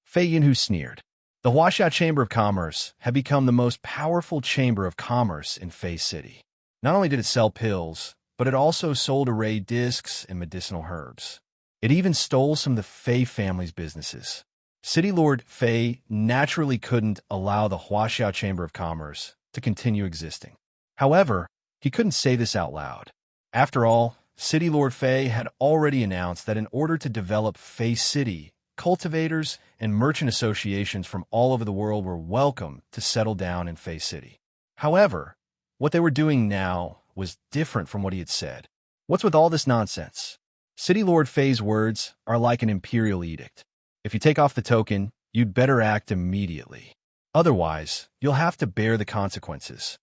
Fei Yunhu sneered. The Huaxiao Chamber of Commerce had become the most powerful chamber of commerce in Fei City. Not only did it sell pills, but it also sold array discs and medicinal herbs. It even stole some of the Fei family's businesses. City Lord Fei naturally couldn't allow the Huaxiao Chamber of Commerce to continue existing. However, he couldn't say this out loud. After all, City Lord Fei had already announced that in order to develop Fei City, cultivators and merchant associations from all over the world were welcome to settle down in Fei City. However, what they were doing now was different from what he had said. What's with all this nonsense? City Lord Fei's words are like an imperial edict. If you take off the token, you'd better act immediately. Otherwise, you'll have to bear the consequences.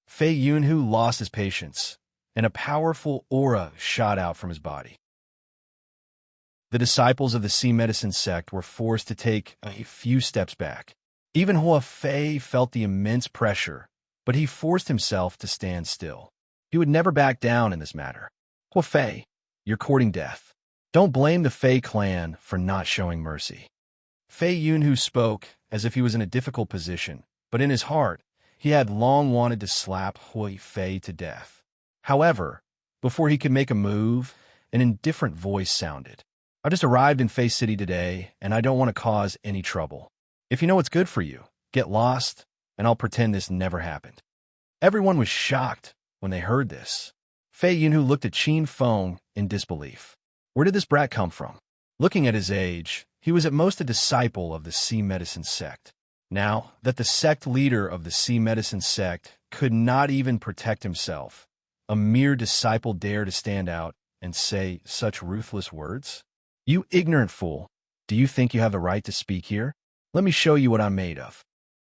Fei Yunhu lost his patience, and a powerful aura shot out from his body. The disciples of the Sea Medicine sect were forced to take a few steps back. Even Huofei felt the immense pressure, but he forced himself to stand still. He would never back down in this matter. Huofei, you're courting death. Don't blame the Fei clan for not showing mercy. Fei Yunhu spoke as if he was in a difficult position, but in his heart, he had long wanted to slap Huofei to death. However, before he could make a move, an indifferent voice sounded. I just arrived in Fei City today, and I don't want to cause any trouble. If you know what's good for you, get lost, and I'll pretend this never happened. Everyone was shocked when they heard this. Fei Yunhu looked at Qin Feng in disbelief. Where did this brat come from? Looking at his age, he was at most a disciple of the Sea Medicine sect. Now that the sect leader of the Sea Medicine sect could not even protect himself, a mere disciple dared to stand out and say such ruthless words? You ignorant fool, do you think you have the right to speak here? Let me show you what I'm made of.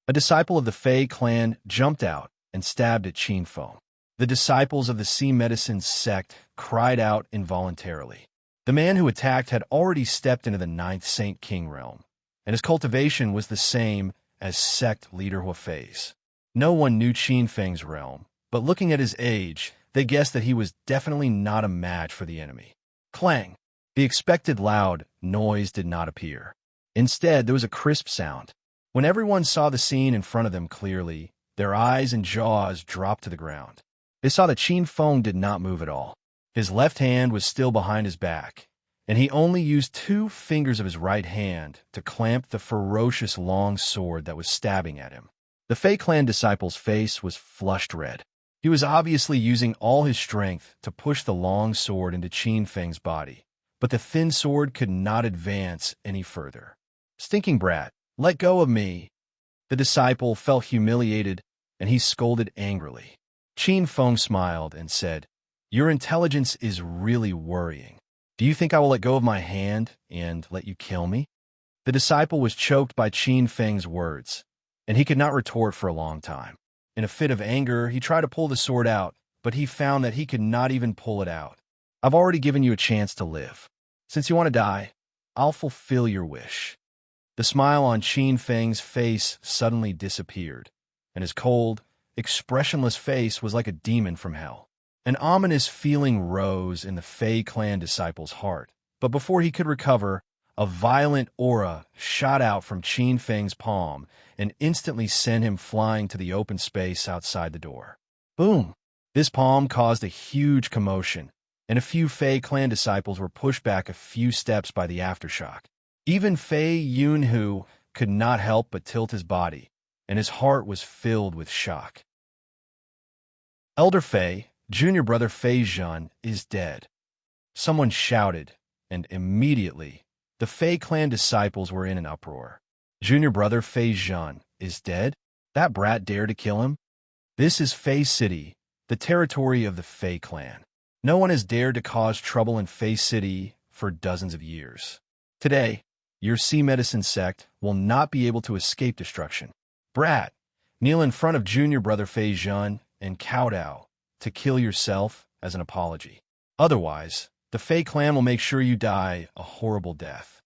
A disciple of the Fei clan jumped out and stabbed at Qin Feng. The disciples of the sea medicine sect cried out involuntarily. The man who attacked had already stepped into the ninth Saint King realm, and his cultivation was the same as sect leader Huafei's. No one knew Qin Feng's realm, but looking at his age, they guessed that he was definitely not a match for the enemy. Clang! The expected loud noise did not appear. Instead, there was a crisp sound. When everyone saw the scene in front of them clearly, their eyes and jaws dropped to the ground. They saw that Qin Feng did not move at all. His left hand was still behind his back, and he only used 2 fingers of his right hand to clamp the ferocious long sword that was stabbing at him. The Fei Clan disciple's face was flushed red. He was obviously using all his strength to push the long sword into Qin Feng's body, but the thin sword could not advance any further. "Stinking brat, let go of me!" The disciple felt humiliated, and he scolded angrily. Qin Feng smiled and said, "Your intelligence is really worrying. Do you think I will let go of my hand and let you kill me?" The disciple was choked by Qin Feng's words, and he could not retort for a long time. In a fit of anger, he tried to pull the sword out, but he found that he could not even pull it out. "I've already given you a chance to live. Since you want to die, I'll fulfill your wish." The smile on Qin Feng's face suddenly disappeared, and his cold, expressionless face was like a demon from hell. An ominous feeling rose in the Fei Clan disciple's heart, but before he could recover, a violent aura shot out from Qin Feng's palm and instantly sent him flying to the open space outside the door. Boom! This palm caused a huge commotion, and a few Fei Clan disciples were pushed back a few steps by the aftershock. Even Fei Yunhu could not help but tilt his body, and his heart was filled with shock. Elder Fei, junior brother Fei Zhen, is dead. Someone shouted, and immediately, the Fei Clan disciples were in an uproar. Junior brother Fei Zhen is dead? That brat dared to kill him? This is Fei City, the territory of the Fei Clan. No one has dared to cause trouble in Fei City for dozens of years. Today, your sea medicine sect will not be able to escape destruction. Brat, kneel in front of junior brother Fei Zhen and kowtow to kill yourself as an apology. Otherwise, the Fei Clan will make sure you die a horrible death.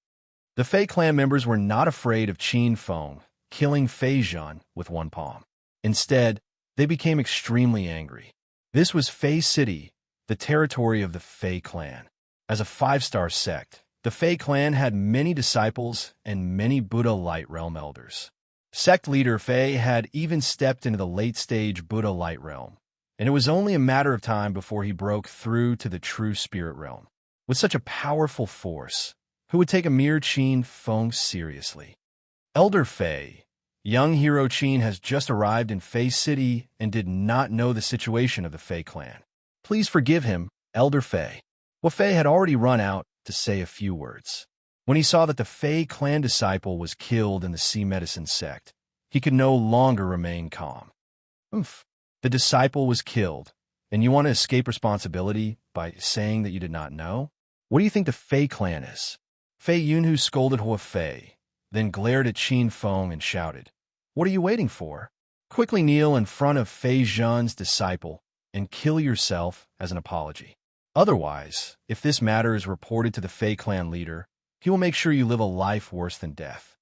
The Fei Clan members were not afraid of Qin Feng killing Fei Zhen with one palm. Instead, they became extremely angry. This was Fei City, the territory of the Fei Clan. As a 5-star sect, the Fei Clan had many disciples and many Buddha Light Realm elders. Sect leader Fei had even stepped into the late-stage Buddha Light Realm, and it was only a matter of time before he broke through to the true Spirit Realm. With such a powerful force, who would take a mere Qin Feng seriously? Elder Fei, young hero Qin has just arrived in Fei City and did not know the situation of the Fei Clan. Please forgive him, Elder Fei. Fei had already run out to say a few words. When he saw that the Fei Clan disciple was killed in the sea medicine sect, he could no longer remain calm. Oof. The disciple was killed, and you want to escape responsibility by saying that you did not know? What do you think the Fei Clan is? Fei Yunhu scolded Huafei, then glared at Qin Feng and shouted, "What are you waiting for? Quickly kneel in front of Fei Zhen's disciple and kill yourself as an apology. Otherwise, if this matter is reported to the Fei Clan leader, he will make sure you live a life worse than death."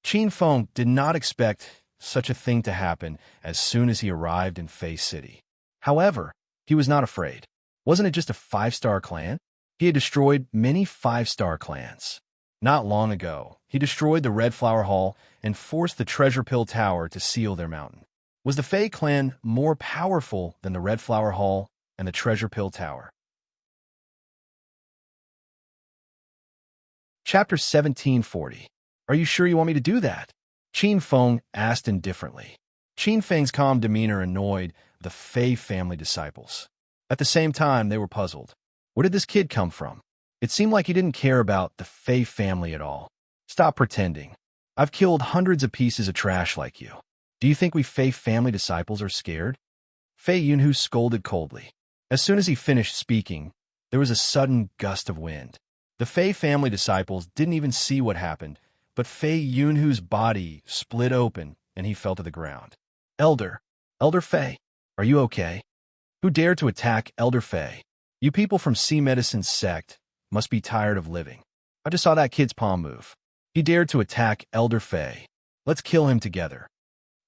Qin Feng did not expect such a thing to happen as soon as he arrived in Fei City. However, he was not afraid. Wasn't it just a 5-star clan? He had destroyed many 5-star clans. Not long ago, he destroyed the Red Flower Hall and forced the Treasure Pill Tower to seal their mountain. Was the Fei Clan more powerful than the Red Flower Hall and the Treasure Pill Tower? Chapter 1740. Are you sure you want me to do that? Qin Feng asked indifferently. Qin Feng's calm demeanor annoyed the Fei family disciples. At the same time, they were puzzled. Where did this kid come from? It seemed like he didn't care about the Fei family at all. Stop pretending. I've killed hundreds of pieces of trash like you. Do you think we Fei family disciples are scared? Fei Yunhu scolded coldly. As soon as he finished speaking, there was a sudden gust of wind. The Fei family disciples didn't even see what happened, but Fei Yunhu's body split open and he fell to the ground. Elder Fei, are you okay? Who dared to attack Elder Fei? You people from Sea Medicine sect must be tired of living. I just saw that kid's palm move. He dared to attack Elder Fei. Let's kill him together.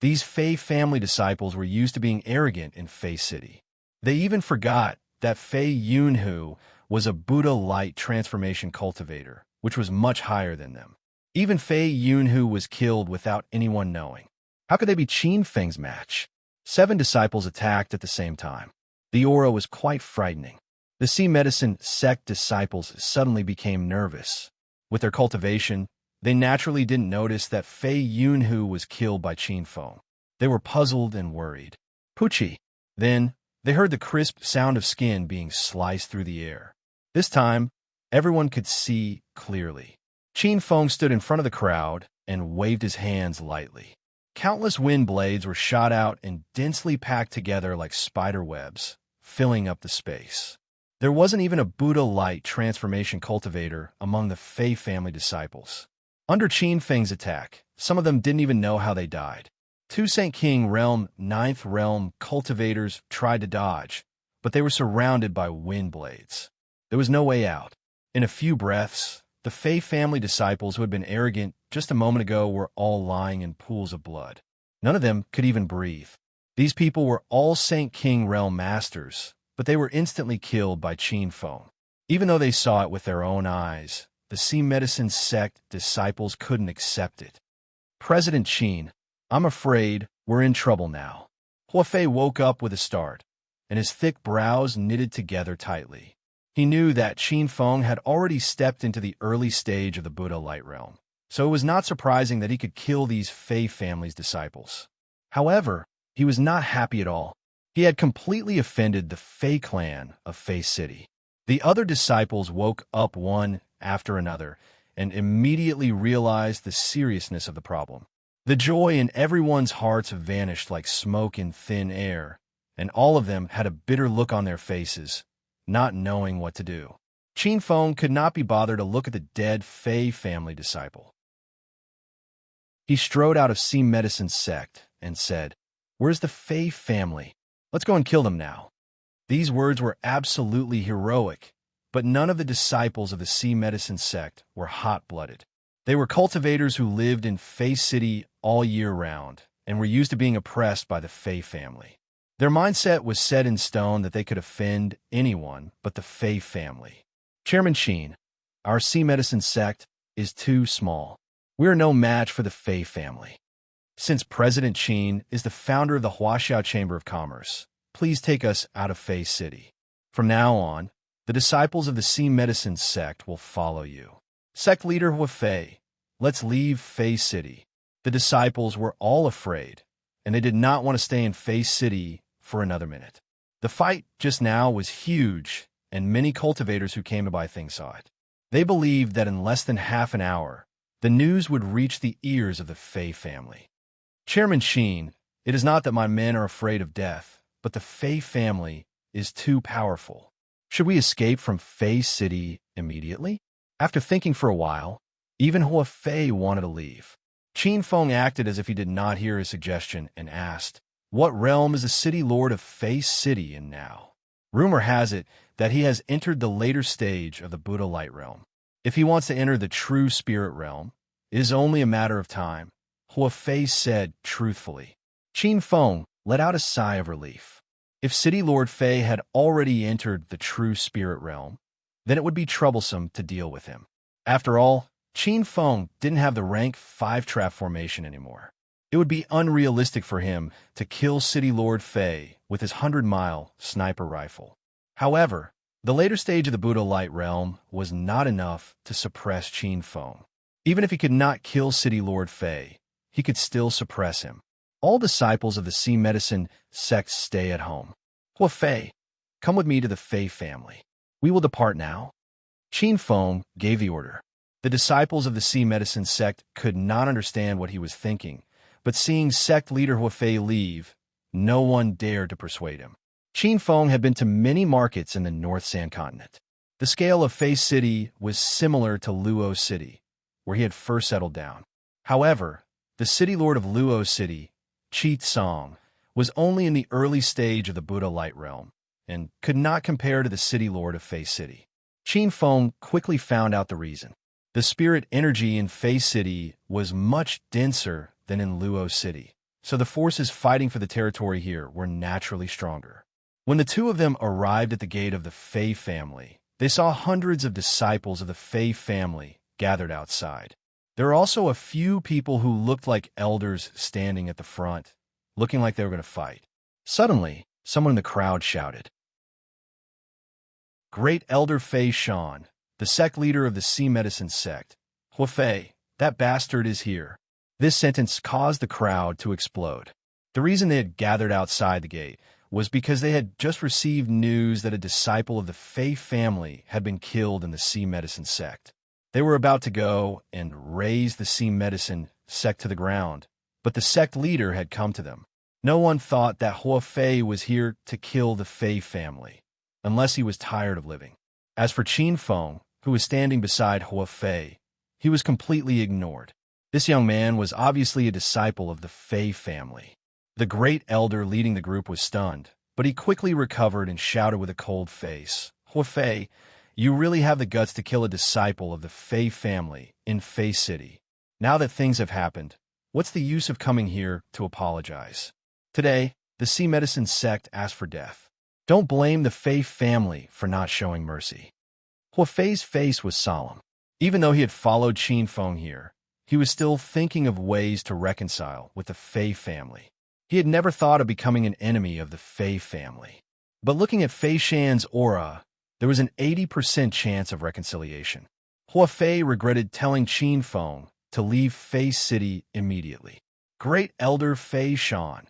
These Fei family disciples were used to being arrogant in Fei City. They even forgot that Fei Yunhu was a Buddha light transformation cultivator, which was much higher than them. Even Fei Yunhu was killed without anyone knowing. How could they be Qin Feng's match? 7 disciples attacked at the same time. The aura was quite frightening. The Sea Medicine sect disciples suddenly became nervous. With their cultivation, they naturally didn't notice that Fei Yunhu was killed by Qin Feng. They were puzzled and worried. Pucci. Then, they heard the crisp sound of skin being sliced through the air. This time, everyone could see clearly. Qin Feng stood in front of the crowd and waved his hands lightly. Countless wind blades were shot out and densely packed together like spider webs, filling up the space. There wasn't even a Buddha light transformation cultivator among the Fei family disciples. Under Qin Feng's attack, some of them didn't even know how they died. 2 St. King Realm, 9th Realm cultivators tried to dodge, but they were surrounded by wind blades. There was no way out. In a few breaths, the Fei family disciples who had been arrogant just a moment ago were all lying in pools of blood. None of them could even breathe. These people were all St. King Realm masters, but they were instantly killed by Qin Feng. Even though they saw it with their own eyes, the Sea Medicine sect disciples couldn't accept it. President Qin, I'm afraid we're in trouble now. Huafei woke up with a start, and his thick brows knitted together tightly. He knew that Qin Feng had already stepped into the early stage of the Buddha Light Realm, so it was not surprising that he could kill these Fei family's disciples. However, he was not happy at all. He had completely offended the Fei clan of Fei City. The other disciples woke up one after another and immediately realized the seriousness of the problem. The joy in everyone's hearts vanished like smoke in thin air, and all of them had a bitter look on their faces, not knowing what to do. Qin Feng could not be bothered to look at the dead Fei family disciple. He strode out of Sea Medicine sect and said, "Where's the Fei family? Let's go and kill them now." These words were absolutely heroic, but none of the disciples of the Sea Medicine sect were hot-blooded. They were cultivators who lived in Fei City all year round and were used to being oppressed by the Fei family. Their mindset was set in stone that they could offend anyone but the Fei family. Chairman Qin, our Sea Medicine sect is too small. We are no match for the Fei family. Since President Qin is the founder of the Huaxiao Chamber of Commerce, please take us out of Fei City. From now on, the disciples of the Sea Medicine sect will follow you. Sect leader Huafei, let's leave Fei City. The disciples were all afraid, and they did not want to stay in Fei City for another minute. The fight just now was huge, and many cultivators who came to buy things saw it. They believed that in less than half an hour, the news would reach the ears of the Fei family. Chairman Qin, it is not that my men are afraid of death, but the Fei family is too powerful. Should we escape from Fei City immediately? After thinking for a while, even Huafei wanted to leave. Qin Feng acted as if he did not hear his suggestion and asked, "What realm is the city lord of Fei City in now?" Rumor has it that he has entered the later stage of the Buddha Light Realm. If he wants to enter the true spirit realm, it is only a matter of time, Huafei said truthfully. Qin Feng let out a sigh of relief. If City Lord Fei had already entered the true spirit realm, then it would be troublesome to deal with him. After all, Qin Feng didn't have the rank 5 trap formation anymore. It would be unrealistic for him to kill City Lord Fei with his 100-mile sniper rifle. However, the later stage of the Buddha Light Realm was not enough to suppress Qin Feng. Even if he could not kill City Lord Fei, he could still suppress him. All disciples of the Sea Medicine sect stay at home. Huafei, come with me to the Fei family. We will depart now. Qin Feng gave the order. The disciples of the Sea Medicine sect could not understand what he was thinking, but seeing sect leader Huafei leave, no one dared to persuade him. Qin Feng had been to many markets in the North Sand Continent. The scale of Fei City was similar to Luo City, where he had first settled down. However, the city lord of Luo City, Qi Tsong, was only in the early stage of the Buddha Light Realm, and could not compare to the city lord of Fey City. Qin Feng quickly found out the reason. The spirit energy in Fey City was much denser than in Luo City, so the forces fighting for the territory here were naturally stronger. When the two of them arrived at the gate of the Fey family, they saw hundreds of disciples of the Fey family gathered outside. There were also a few people who looked like elders standing at the front, looking like they were going to fight. Suddenly, someone in the crowd shouted, "Great Elder Fei Shan, the sect leader of the Sea Medicine sect. Hua Fei, that bastard is here." This sentence caused the crowd to explode. The reason they had gathered outside the gate was because they had just received news that a disciple of the Fei family had been killed in the Sea Medicine sect. They were about to go and raze the Sea Medicine sect to the ground, but the sect leader had come to them. No one thought that Hua Fei was here to kill the Fei family, unless he was tired of living. As for Qin Feng, who was standing beside Hua Fei, he was completely ignored. This young man was obviously a disciple of the Fei family. The great elder leading the group was stunned, but he quickly recovered and shouted with a cold face, "Hua Fei, you really have the guts to kill a disciple of the Fei family in Fei City. Now that things have happened, what's the use of coming here to apologize?" Today, the Sea Medicine sect asked for death. Don't blame the Fei family for not showing mercy. Hua Fei's face was solemn. Even though he had followed Qin Feng here, he was still thinking of ways to reconcile with the Fei family. He had never thought of becoming an enemy of the Fei family. But looking at Fei Shan's aura, there was an 80% chance of reconciliation. Hua Fei regretted telling Qin Feng to leave Fei City immediately. Great Elder Fei Shan.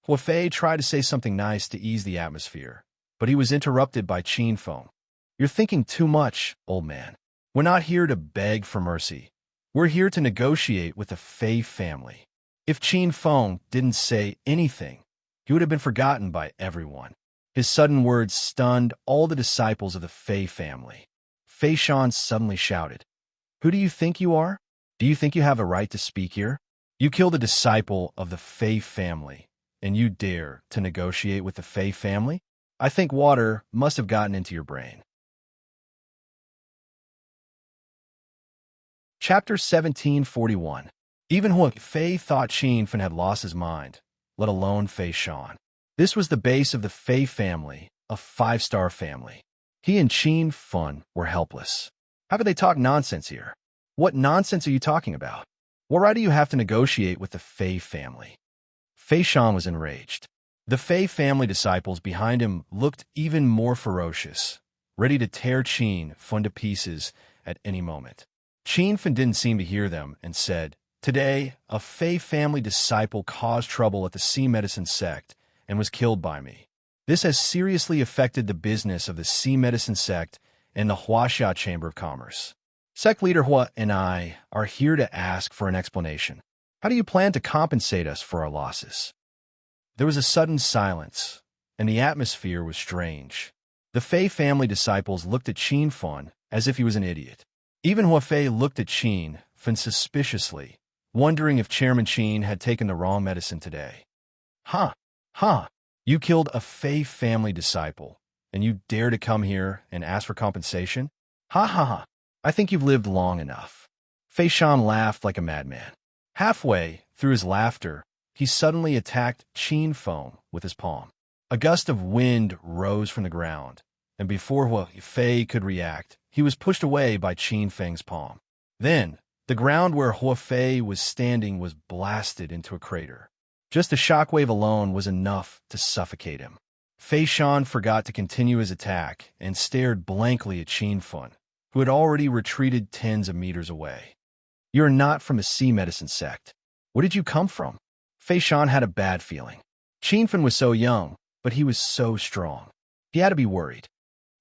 Hua Fei tried to say something nice to ease the atmosphere, but he was interrupted by Qin Feng. "You're thinking too much, old man. We're not here to beg for mercy. We're here to negotiate with the Fei family." If Qin Feng didn't say anything, he would have been forgotten by everyone. His sudden words stunned all the disciples of the Fei family. Fei Shan suddenly shouted, "Who do you think you are? Do you think you have a right to speak here? You killed a disciple of the Fei family, and you dare to negotiate with the Fei family? I think water must have gotten into your brain." Chapter 1741. Even Hua Fei thought Qin Feng had lost his mind, let alone Fei Shan. This was the base of the Fei family, a five-star family. He and Qin Feng were helpless. How could they talk nonsense here? What nonsense are you talking about? Why do you have to negotiate with the Fei family? Fei Shan was enraged. The Fei family disciples behind him looked even more ferocious, ready to tear Qin Feng to pieces at any moment. Qin Feng didn't seem to hear them and said, "Today, a Fei family disciple caused trouble at the Sea Medicine sect and was killed by me. This has seriously affected the business of the Sea Medicine sect and the Huaxia Chamber of Commerce. Sect leader Hua and I are here to ask for an explanation. How do you plan to compensate us for our losses?" There was a sudden silence, and the atmosphere was strange. The Fei family disciples looked at Qin Feng as if he was an idiot. Even Hua Fei looked at Qin Feng suspiciously, wondering if Chairman Qin had taken the wrong medicine today. "Huh, you killed a Fei family disciple, and you dare to come here and ask for compensation? Ha. I think you've lived long enough." Fei Shan laughed like a madman. Halfway through his laughter, he suddenly attacked Qin Feng with his palm. A gust of wind rose from the ground, and before Hua Fei could react, he was pushed away by Qin Feng's palm. Then, the ground where Hua Fei was standing was blasted into a crater. Just the shockwave alone was enough to suffocate him. Fei Shan forgot to continue his attack and stared blankly at Qin Feng, who had already retreated tens of meters away. "You're not from the Sea Medicine sect. Where did you come from?" Fei Shan had a bad feeling. Qin Feng was so young, but he was so strong. He had to be worried.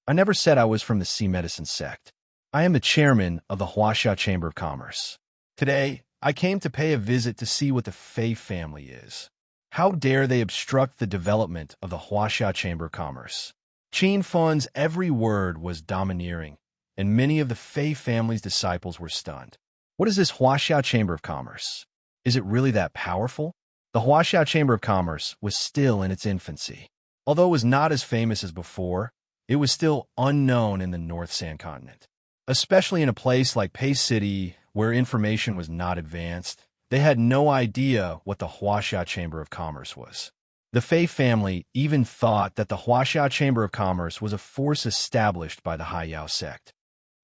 "I never said I was from the Sea Medicine sect. I am the chairman of the Huaxia Chamber of Commerce. Today, I came to pay a visit to see what the Fei family is. How dare they obstruct the development of the Huaxia Chamber of Commerce?" Qin Feng's every word was domineering, and many of the Fei family's disciples were stunned. What is this Huaxia Chamber of Commerce? Is it really that powerful? The Huaxia Chamber of Commerce was still in its infancy. Although it was not as famous as before, it was still unknown in the North Sand Continent. Especially in a place like Pei City, where information was not advanced, they had no idea what the Huaxia Chamber of Commerce was. The Fei family even thought that the Huaxia Chamber of Commerce was a force established by the Haiyao sect.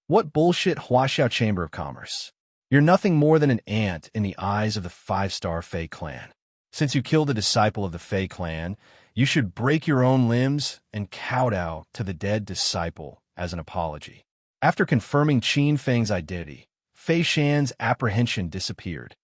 What bullshit Huaxia Chamber of Commerce? You're nothing more than an ant in the eyes of the five-star Fei clan. Since you killed a disciple of the Fei clan, you should break your own limbs and kowtow to the dead disciple as an apology. After confirming Qin Feng's identity, Fei Shan's apprehension disappeared.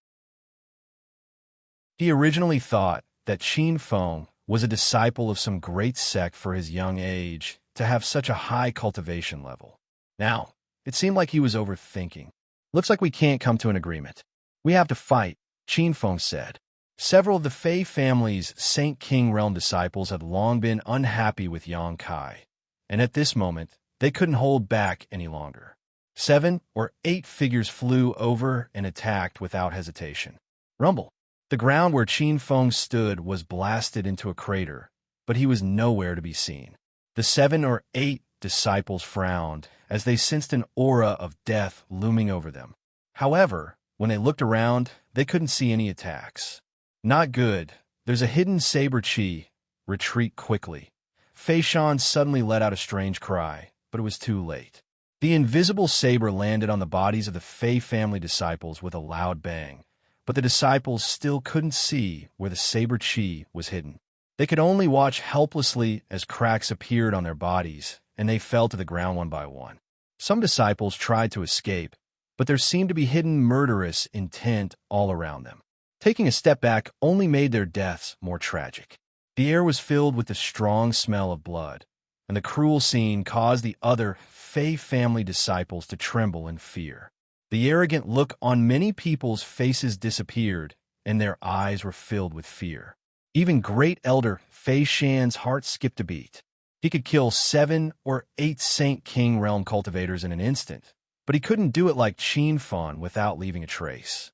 He originally thought that Qin Feng was a disciple of some great sect for his young age to have such a high cultivation level. Now, it seemed like he was overthinking. Looks like we can't come to an agreement. We have to fight, Qin Feng said. Several of the Fei family's Saint King Realm disciples had long been unhappy with Yang Kai, and at this moment, they couldn't hold back any longer. 7 or 8 figures flew over and attacked without hesitation. Rumble. The ground where Qin Feng stood was blasted into a crater, but he was nowhere to be seen. The 7 or 8 disciples frowned as they sensed an aura of death looming over them. However, when they looked around, they couldn't see any attacks. Not good. There's a hidden saber chi. Retreat quickly. Fei Shan suddenly let out a strange cry, but it was too late. The invisible saber landed on the bodies of the Fei family disciples with a loud bang, but the disciples still couldn't see where the saber chi was hidden. They could only watch helplessly as cracks appeared on their bodies, and they fell to the ground one by one. Some disciples tried to escape, but there seemed to be hidden murderous intent all around them. Taking a step back only made their deaths more tragic. The air was filled with the strong smell of blood, and the cruel scene caused the other Fei family disciples to tremble in fear. The arrogant look on many people's faces disappeared, and their eyes were filled with fear. Even great elder Fei Shan's heart skipped a beat. He could kill 7 or 8 Saint King Realm cultivators in an instant, but he couldn't do it like Qin Feng without leaving a trace.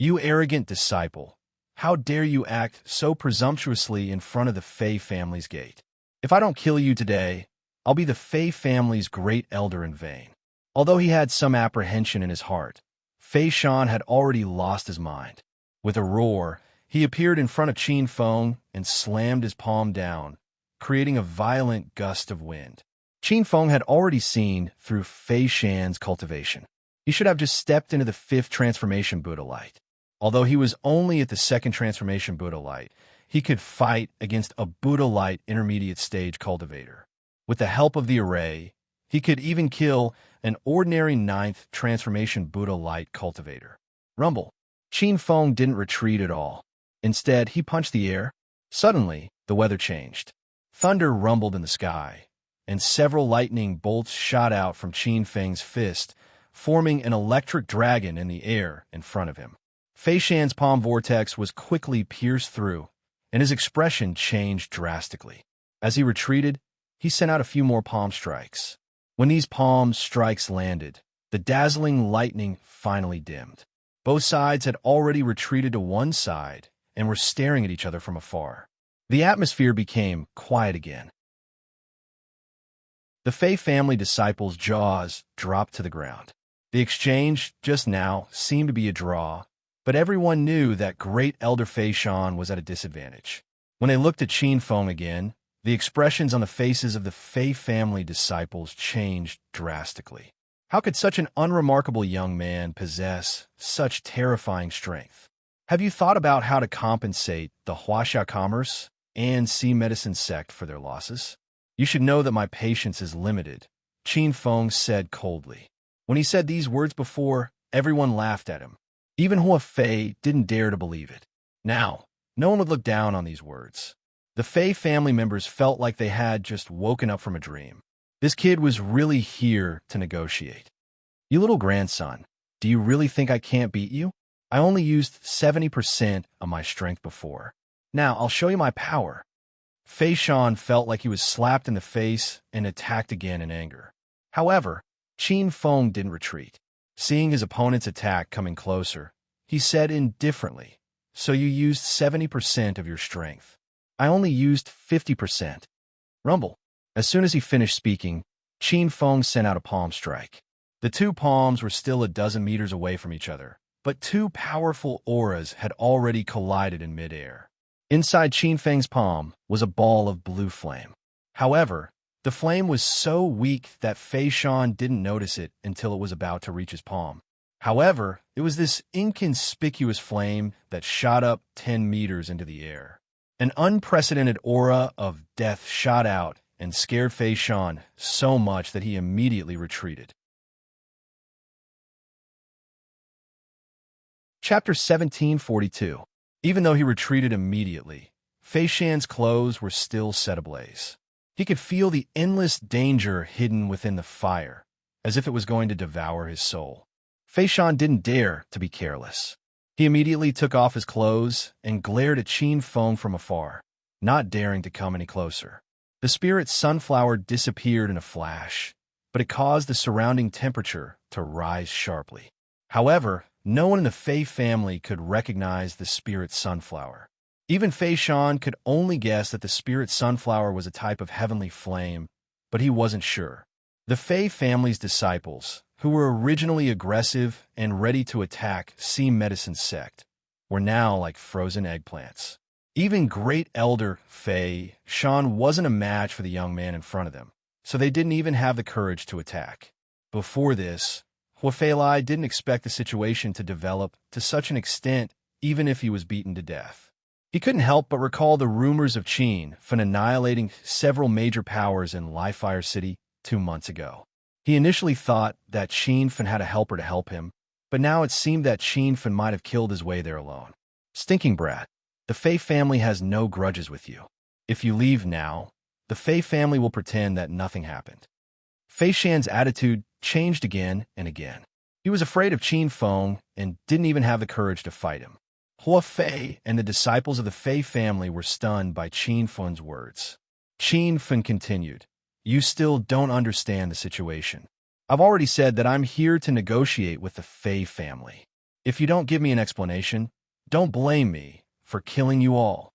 You arrogant disciple, how dare you act so presumptuously in front of the Fei family's gate? If I don't kill you today, I'll be the Fei family's great elder in vain. Although he had some apprehension in his heart, Fei Shan had already lost his mind. With a roar, he appeared in front of Qin Feng and slammed his palm down, creating a violent gust of wind. Qin Feng had already seen through Fei Shan's cultivation. He should have just stepped into the 5th transformation Buddha light. Although he was only at the 2nd transformation Buddha light, he could fight against a Buddha light intermediate stage cultivator. With the help of the array, he could even kill an ordinary 9th transformation Buddha light cultivator. Rumble. Qin Feng didn't retreat at all. Instead, he punched the air. Suddenly, the weather changed. Thunder rumbled in the sky, and several lightning bolts shot out from Qin Feng's fist, forming an electric dragon in the air in front of him. Fei Shan's palm vortex was quickly pierced through, and his expression changed drastically. As he retreated, he sent out a few more palm strikes. When these palm strikes landed, the dazzling lightning finally dimmed. Both sides had already retreated to one side and were staring at each other from afar. The atmosphere became quiet again. The Fei family disciples' jaws dropped to the ground. The exchange just now seemed to be a draw, but everyone knew that great elder Fei Shan was at a disadvantage. When they looked at Qin Feng again, the expressions on the faces of the Fei family disciples changed drastically. How could such an unremarkable young man possess such terrifying strength? Have you thought about how to compensate the Huaxia Commerce and Sea Medicine sect for their losses? You should know that my patience is limited, Qin Feng said coldly. When he said these words before, everyone laughed at him. Even Hua Fei didn't dare to believe it. Now, no one would look down on these words. The Fei family members felt like they had just woken up from a dream. This kid was really here to negotiate. You little grandson, do you really think I can't beat you? I only used 70% of my strength before. Now, I'll show you my power. Fei Shan felt like he was slapped in the face and attacked again in anger. However, Qin Feng didn't retreat. Seeing his opponent's attack coming closer, he said indifferently, "So you used 70% of your strength. I only used 50%. Rumble. As soon as he finished speaking, Qin Feng sent out a palm strike. The two palms were still a dozen meters away from each other, but two powerful auras had already collided in midair. Inside Qin Feng's palm was a ball of blue flame. However, the flame was so weak that Fei Shan didn't notice it until it was about to reach his palm. However, it was this inconspicuous flame that shot up 10 meters into the air. An unprecedented aura of death shot out and scared Fei Shan so much that he immediately retreated. Chapter 1742. Even though he retreated immediately, Fei Shan's clothes were still set ablaze. He could feel the endless danger hidden within the fire, as if it was going to devour his soul. Fei Shan didn't dare to be careless. He immediately took off his clothes and glared at Qin Feng from afar, not daring to come any closer. The spirit sunflower disappeared in a flash, but it caused the surrounding temperature to rise sharply. However, no one in the Fei family could recognize the spirit sunflower. Even Fei Shan could only guess that the spirit sunflower was a type of heavenly flame, but he wasn't sure. The Fei family's disciples, who were originally aggressive and ready to attack Sea Medicine sect, were now like frozen eggplants. Even Great Elder Fei Shan wasn't a match for the young man in front of them, so they didn't even have the courage to attack. Before this, Hua Feilai didn't expect the situation to develop to such an extent even if he was beaten to death. He couldn't help but recall the rumors of Qin Fen annihilating several major powers in Lifefire City 2 months ago. He initially thought that Qin Fen had a helper to help him, but now it seemed that Qin Fen might have killed his way there alone. Stinking brat. The Fei family has no grudges with you. If you leave now, the Fei family will pretend that nothing happened. Fei Shan's attitude changed again and again. He was afraid of Qin Feng and didn't even have the courage to fight him. Hua Fei and the disciples of the Fei family were stunned by Qin Feng's words. Qin Feng continued, "You still don't understand the situation. I've already said that I'm here to negotiate with the Fei family. If you don't give me an explanation, don't blame me for killing you all."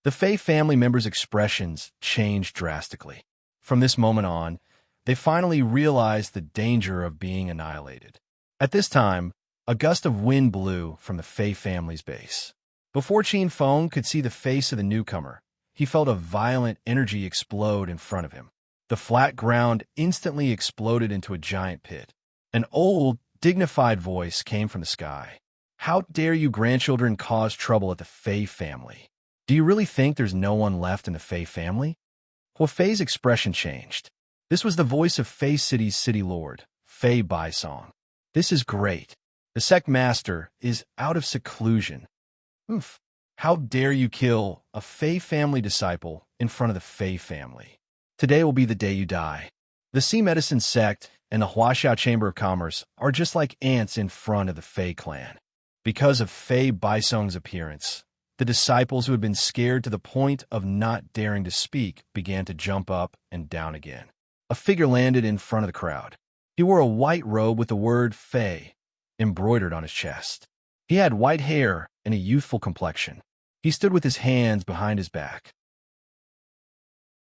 The Fei family members' expressions changed drastically. From this moment on, they finally realized the danger of being annihilated. At this time, a gust of wind blew from the Fei family's base. Before Qin Feng could see the face of the newcomer, he felt a violent energy explode in front of him. The flat ground instantly exploded into a giant pit. An old, dignified voice came from the sky. "How dare you grandchildren cause trouble at the Fei family? Do you really think there's no one left in the Fei family?" Hua Fei's expression changed. This was the voice of Fei City's city lord, Fei Baisong. "This is great. The sect master is out of seclusion. Oof. How dare you kill a Fei family disciple in front of the Fei family? Today will be the day you die." The Sea Medicine sect and the Huaxiao Chamber of Commerce are just like ants in front of the Fei clan. Because of Fei Baisong's appearance, the disciples who had been scared to the point of not daring to speak began to jump up and down again. A figure landed in front of the crowd. He wore a white robe with the word Fei embroidered on his chest. He had white hair and a youthful complexion. He stood with his hands behind his back.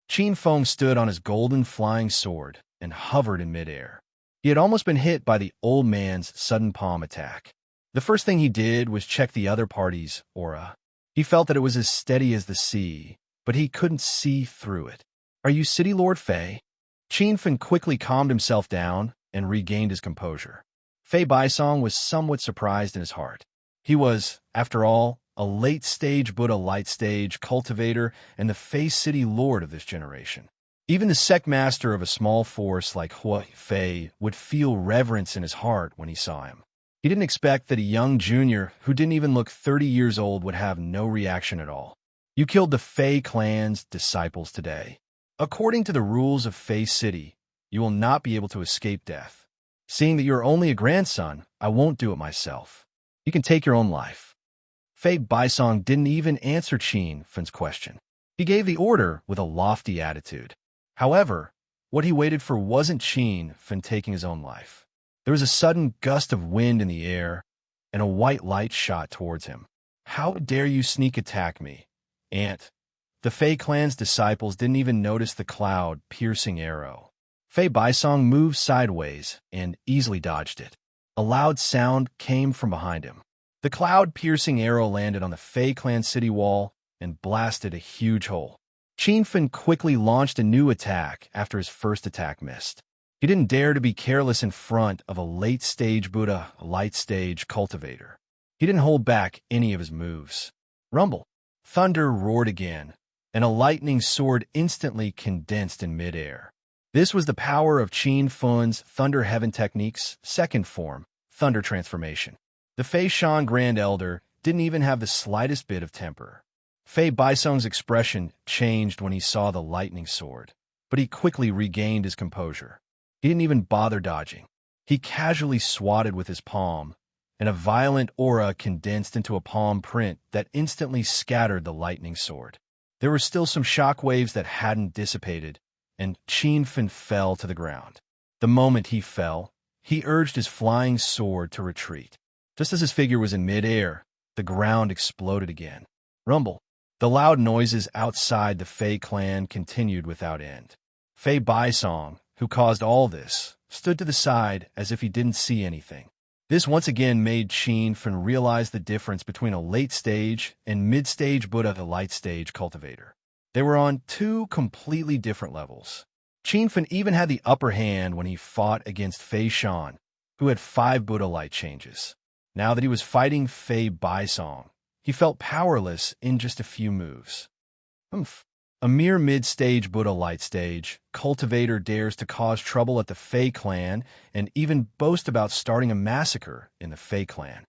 Qin Feng stood on his golden flying sword and hovered in midair. He had almost been hit by the old man's sudden palm attack. The first thing he did was check the other party's aura. He felt that it was as steady as the sea, but he couldn't see through it. "Are you City Lord Fei?" Qin Feng quickly calmed himself down and regained his composure. Fei Baisong was somewhat surprised in his heart. He was, after all, a late-stage Buddha light-stage cultivator and the Fei City Lord of this generation. Even the sect master of a small force like Hua Fei would feel reverence in his heart when he saw him. He didn't expect that a young junior who didn't even look 30 years old would have no reaction at all. "You killed the Fei clan's disciples today. According to the rules of Fei City, you will not be able to escape death. Seeing that you're only a grandson, I won't do it myself. You can take your own life." Fei Baisong didn't even answer Qin Fen's question. He gave the order with a lofty attitude. However, what he waited for wasn't Qin Fen taking his own life. There was a sudden gust of wind in the air, and a white light shot towards him. "How dare you sneak attack me, Ant?" The Fei clan's disciples didn't even notice the cloud-piercing arrow. Fei Baisong moved sideways and easily dodged it. A loud sound came from behind him. The cloud-piercing arrow landed on the Fei clan city wall and blasted a huge hole. Qin Fen quickly launched a new attack after his first attack missed. He didn't dare to be careless in front of a late-stage Buddha, a light-stage cultivator. He didn't hold back any of his moves. Rumble. Thunder roared again, and a lightning sword instantly condensed in midair. This was the power of Qin Fen's Thunder Heaven technique's second form, Thunder Transformation. The Fei Shan Grand Elder didn't even have the slightest bit of temper. Fei Baisong's expression changed when he saw the lightning sword, but he quickly regained his composure. He didn't even bother dodging. He casually swatted with his palm, and a violent aura condensed into a palm print that instantly scattered the lightning sword. There were still some shock waves that hadn't dissipated, and Qin Fen fell to the ground. The moment he fell, he urged his flying sword to retreat. Just as his figure was in midair, the ground exploded again. Rumble. The loud noises outside the Fei clan continued without end. Fei Baisong, who caused all this, stood to the side as if he didn't see anything. This once again made Qin Fen realize the difference between a late-stage and mid-stage Buddha, the light-stage cultivator. They were on two completely different levels. Qin Fen even had the upper hand when he fought against Fei Shan, who had 5 Buddha light changes. Now that he was fighting Fei Baisong, he felt powerless in just a few moves. A mere mid-stage Buddha light stage, cultivator dares to cause trouble at the Fei clan and even boast about starting a massacre in the Fei clan.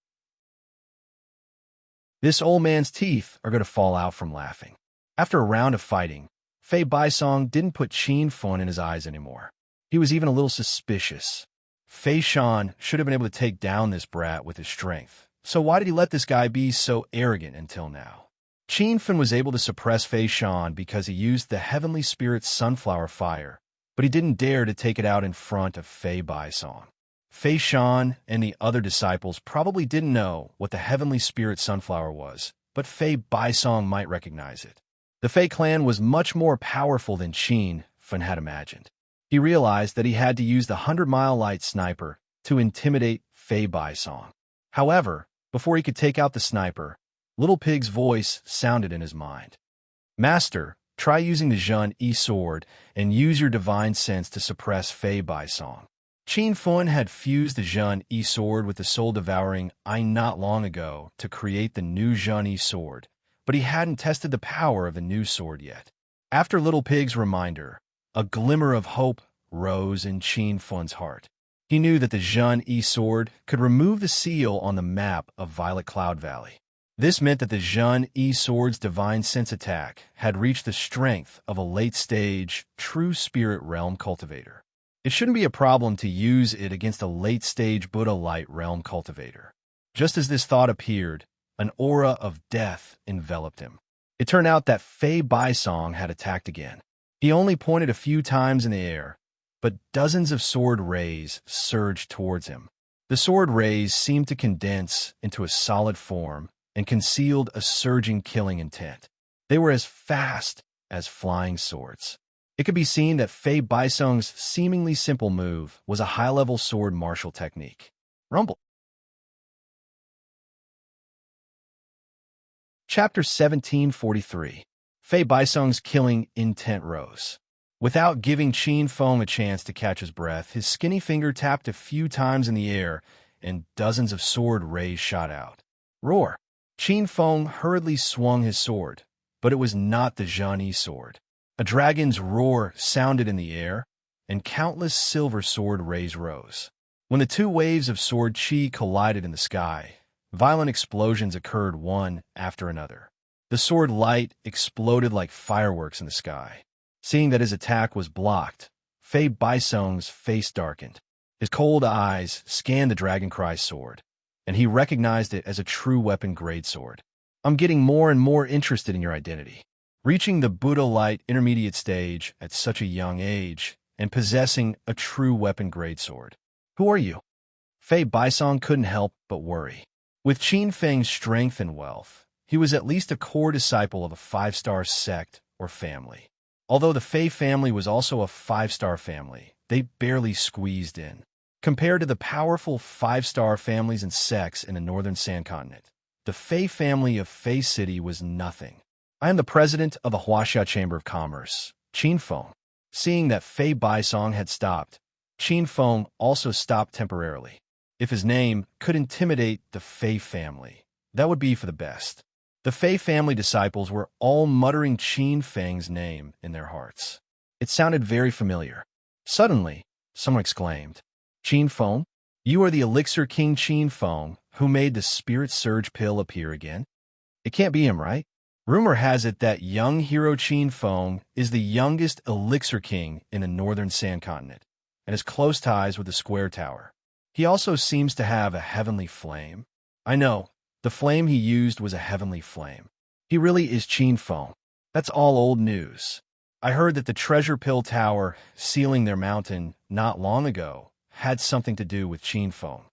This old man's teeth are going to fall out from laughing. After a round of fighting, Fei Baisong didn't put Qin Fen in his eyes anymore. He was even a little suspicious. Fei Shan should have been able to take down this brat with his strength. So why did he let this guy be so arrogant until now? Qin Fen was able to suppress Fei Shan because he used the Heavenly Spirit's sunflower fire, but he didn't dare to take it out in front of Fei Baisong. Fei Shan and the other disciples probably didn't know what the Heavenly Spirit sunflower was, but Fei Baisong might recognize it. The Fei clan was much more powerful than Qin Fen had imagined. He realized that he had to use the 100-mile light sniper to intimidate Fei Baisong. However, before he could take out the sniper, Little Pig's voice sounded in his mind. Master, try using the Zhen Yi sword and use your divine sense to suppress Fei Baisong. Qin Fen had fused the Zhen Yi sword with the soul-devouring Eye not long ago to create the new Zhen Yi sword, but he hadn't tested the power of the new sword yet. After Little Pig's reminder, a glimmer of hope rose in Qin Fen's heart. He knew that the Zhen Yi sword could remove the seal on the map of Violet Cloud Valley. This meant that the Zhen Yi sword's divine sense attack had reached the strength of a late-stage, true spirit realm cultivator. It shouldn't be a problem to use it against a late-stage Buddha light realm cultivator. Just as this thought appeared, an aura of death enveloped him. It turned out that Fei Baisong had attacked again. He only pointed a few times in the air, but dozens of sword rays surged towards him. The sword rays seemed to condense into a solid form and concealed a surging killing intent. They were as fast as flying swords. It could be seen that Fei Baisong's seemingly simple move was a high-level sword martial technique. Rumble. Chapter 1743. Fei Baisong's killing intent rose. Without giving Qin Fen a chance to catch his breath, his skinny finger tapped a few times in the air, and dozens of sword rays shot out. Roar! Qin Fen hurriedly swung his sword, but it was not the Zhen Yi sword. A dragon's roar sounded in the air, and countless silver sword rays rose. When the two waves of sword chi collided in the sky, violent explosions occurred one after another. The sword light exploded like fireworks in the sky. Seeing that his attack was blocked, Fei Baisong's face darkened. His cold eyes scanned the Dragoncry sword, and he recognized it as a true weapon-grade sword. I'm getting more and more interested in your identity. Reaching the Buddha Light intermediate stage at such a young age and possessing a true weapon-grade sword. Who are you? Fei Baisong couldn't help but worry. With Qin Feng's strength and wealth, he was at least a core disciple of a 5-star sect or family. Although the Fey family was also a five-star family, they barely squeezed in. Compared to the powerful five-star families and sects in the northern Sand Continent, the Fey family of Fey City was nothing. I am the president of the Huaxia Chamber of Commerce, Qin Feng. Seeing that Fei Baisong had stopped, Qin Feng also stopped temporarily. If his name could intimidate the Fei family, that would be for the best. The Fei family disciples were all muttering Qin Feng's name in their hearts. It sounded very familiar. Suddenly, someone exclaimed, "Qin Feng? You are the Elixir King Qin Feng who made the Spirit Surge pill appear again? It can't be him, right? Rumor has it that young hero Qin Feng is the youngest Elixir King in the northern Sand Continent and has close ties with the Square Tower. He also seems to have a heavenly flame." I know, the flame he used was a heavenly flame. He really is Qin Feng. That's all old news. I heard that the Treasure Pill Tower sealing their mountain not long ago had something to do with Qin Feng.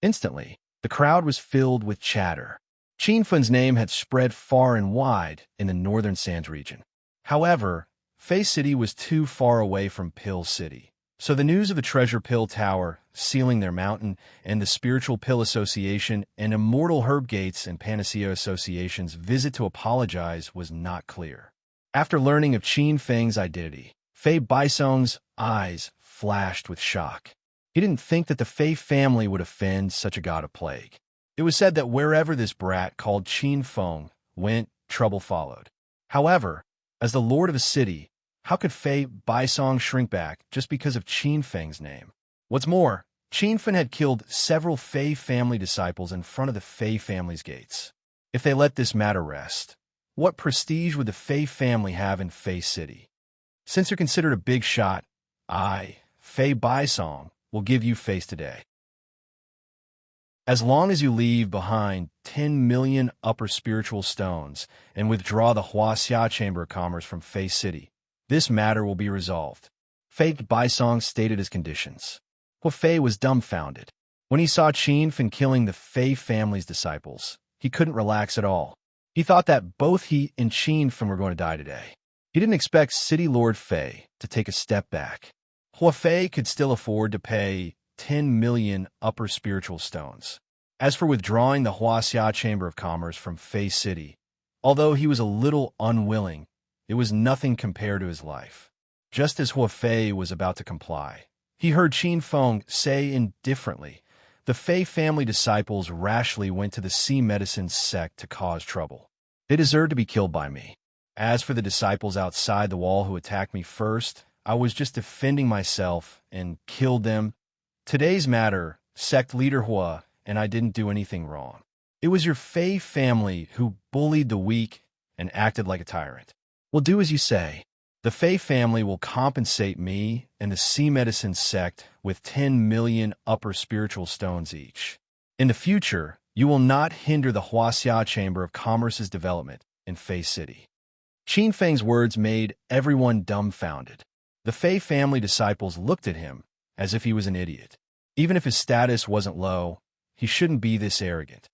Instantly, the crowd was filled with chatter. Qin Feng's name had spread far and wide in the northern Sands region. However, Fei City was too far away from Pill City, so the news of the Treasure Pill Tower sealing their mountain and the Spiritual Pill Association and Immortal Herb Gates and Panacea Association's visit to apologize was not clear. After learning of Qin Feng's identity, Fei Baisong's eyes flashed with shock. He didn't think that the Fei family would offend such a god of plague. It was said that wherever this brat called Qin Feng went, trouble followed. However, as the lord of a city, how could Fei Baisong shrink back just because of Qin Feng's name? What's more, Qin Feng had killed several Fei family disciples in front of the Fei family's gates. If they let this matter rest, what prestige would the Fei family have in Fei City? Since you're considered a big shot, I, Fei Baisong, will give you face today. As long as you leave behind 10 million upper spiritual stones and withdraw the Huaxia Chamber of Commerce from Fei City, this matter will be resolved. Fei Baisong stated his conditions. Fei was dumbfounded. When he saw Qin Feng killing the Fei family's disciples, he couldn't relax at all. He thought that both he and Qin Feng were going to die today. He didn't expect City Lord Fei to take a step back. Fei could still afford to pay 10 million upper spiritual stones. As for withdrawing the Huaxia Chamber of Commerce from Fei City, although he was a little unwilling, it was nothing compared to his life. Just as Fei was about to comply, he heard Qin Feng say indifferently, "The Fei family disciples rashly went to the Sea Medicine sect to cause trouble. They deserve to be killed by me. As for the disciples outside the wall who attacked me first, I was just defending myself and killed them. Today's matter, sect leader Hua, and I didn't do anything wrong. It was your Fei family who bullied the weak and acted like a tyrant. Well, do as you say. The Fei family will compensate me and the Sea Medicine sect with 10 million upper spiritual stones each. In the future, you will not hinder the Huaxia Chamber of Commerce's development in Fei City." Qin Feng's words made everyone dumbfounded. The Fei family disciples looked at him as if he was an idiot. Even if his status wasn't low, he shouldn't be this arrogant.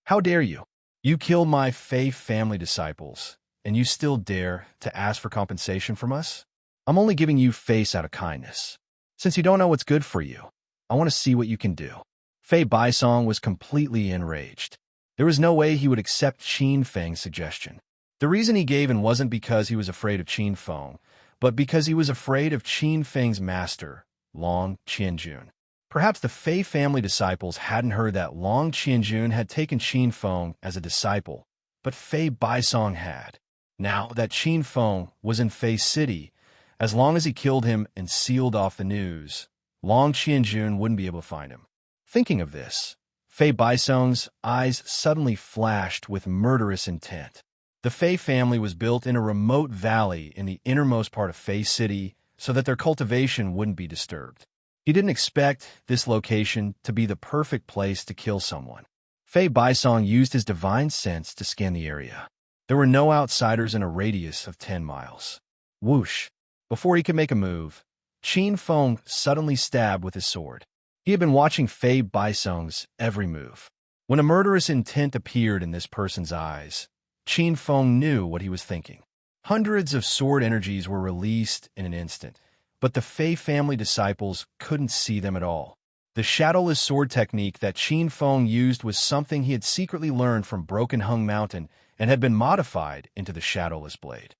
"How dare you? You killed my Fei family disciples, and you still dare to ask for compensation from us? I'm only giving you face out of kindness. Since you don't know what's good for you, I want to see what you can do." Fei Baisong was completely enraged. There was no way he would accept Qin Feng's suggestion. The reason he gave in wasn't because he was afraid of Qin Feng, but because he was afraid of Qin Feng's master, Long Qianjun. Perhaps the Fei family disciples hadn't heard that Long Qianjun had taken Qin Feng as a disciple, but Fei Baisong had. Now that Qin Feng was in Fei City, as long as he killed him and sealed off the news, Long Qianjun wouldn't be able to find him. Thinking of this, Fei Baisong's eyes suddenly flashed with murderous intent. The Fei family was built in a remote valley in the innermost part of Fei City so that their cultivation wouldn't be disturbed. He didn't expect this location to be the perfect place to kill someone. Fei Baisong used his divine sense to scan the area. There were no outsiders in a radius of 10 miles. Whoosh! Before he could make a move, Qin Feng suddenly stabbed with his sword. He had been watching Fei Baisong's every move. When a murderous intent appeared in this person's eyes, Qin Feng knew what he was thinking. Hundreds of sword energies were released in an instant, but the Fei family disciples couldn't see them at all. The shadowless sword technique that Qin Feng used was something he had secretly learned from Broken Hung Mountain and had been modified into the shadowless blade.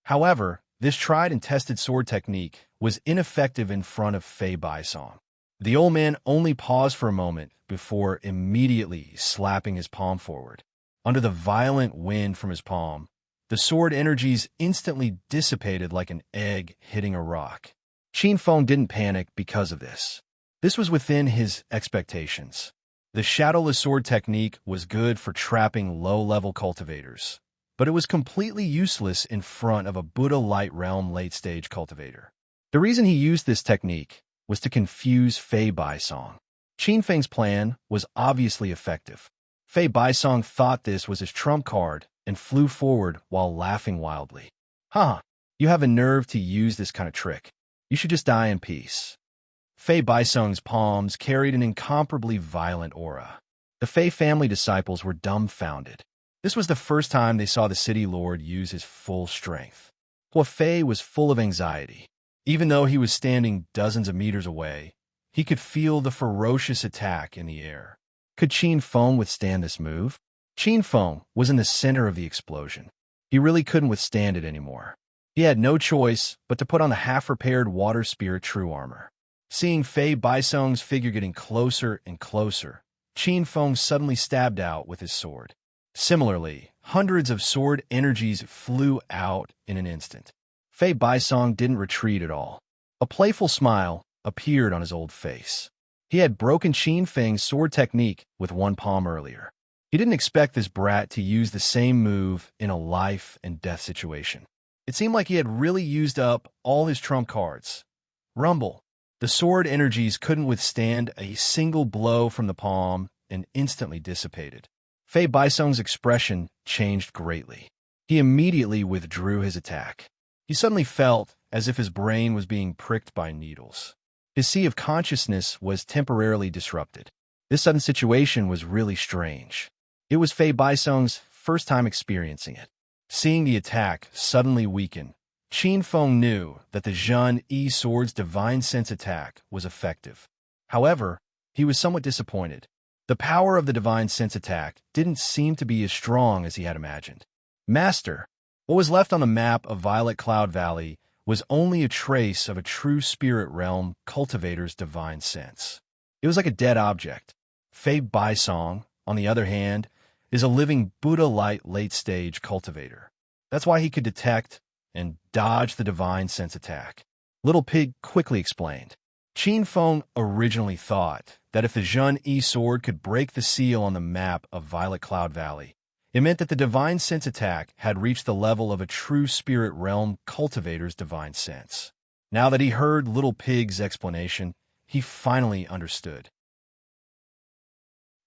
However, this tried and tested sword technique was ineffective in front of Fei Baisong. The old man only paused for a moment before immediately slapping his palm forward. Under the violent wind from his palm, the sword energies instantly dissipated like an egg hitting a rock. Qin Feng didn't panic because of this. This was within his expectations. The shadowless sword technique was good for trapping low-level cultivators, but it was completely useless in front of a Buddha Light Realm late-stage cultivator. The reason he used this technique was to confuse Fei Baisong. Qin Feng's plan was obviously effective. Fei Baisong thought this was his trump card and flew forward while laughing wildly. "Huh, you have a nerve to use this kind of trick. You should just die in peace." Fei Baisong's palms carried an incomparably violent aura. The Fei family disciples were dumbfounded. This was the first time they saw the city lord use his full strength. Hua Fei was full of anxiety. Even though he was standing dozens of meters away, he could feel the ferocious attack in the air. Could Qin Feng withstand this move? Qin Feng was in the center of the explosion. He really couldn't withstand it anymore. He had no choice but to put on the half-repaired water spirit true armor. Seeing Fei Baisong's figure getting closer and closer, Qin Feng suddenly stabbed out with his sword. Similarly, hundreds of sword energies flew out in an instant. Fei Baisong didn't retreat at all. A playful smile appeared on his old face. He had broken Qin Feng's sword technique with one palm earlier. He didn't expect this brat to use the same move in a life-and-death situation. It seemed like he had really used up all his trump cards. Rumble. The sword energies couldn't withstand a single blow from the palm and instantly dissipated. Fei Baisong's expression changed greatly. He immediately withdrew his attack. He suddenly felt as if his brain was being pricked by needles. His sea of consciousness was temporarily disrupted. This sudden situation was really strange. It was Fei Baisong's first time experiencing it. Seeing the attack suddenly weaken, Qin Feng knew that the Zhen Yi Sword's Divine Sense attack was effective. However, he was somewhat disappointed. The power of the Divine Sense attack didn't seem to be as strong as he had imagined. Master, what was left on the map of Violet Cloud Valley was only a trace of a true spirit realm cultivator's divine sense. It was like a dead object. Fei Baisong, on the other hand, is a living Buddha Light late-stage cultivator. That's why he could detect and dodge the divine sense attack. Little Pig quickly explained. Qin Feng originally thought that if the Zhen Yi sword could break the seal on the map of Violet Cloud Valley, it meant that the divine sense attack had reached the level of a true spirit realm cultivator's divine sense. Now that he heard Little Pig's explanation, he finally understood.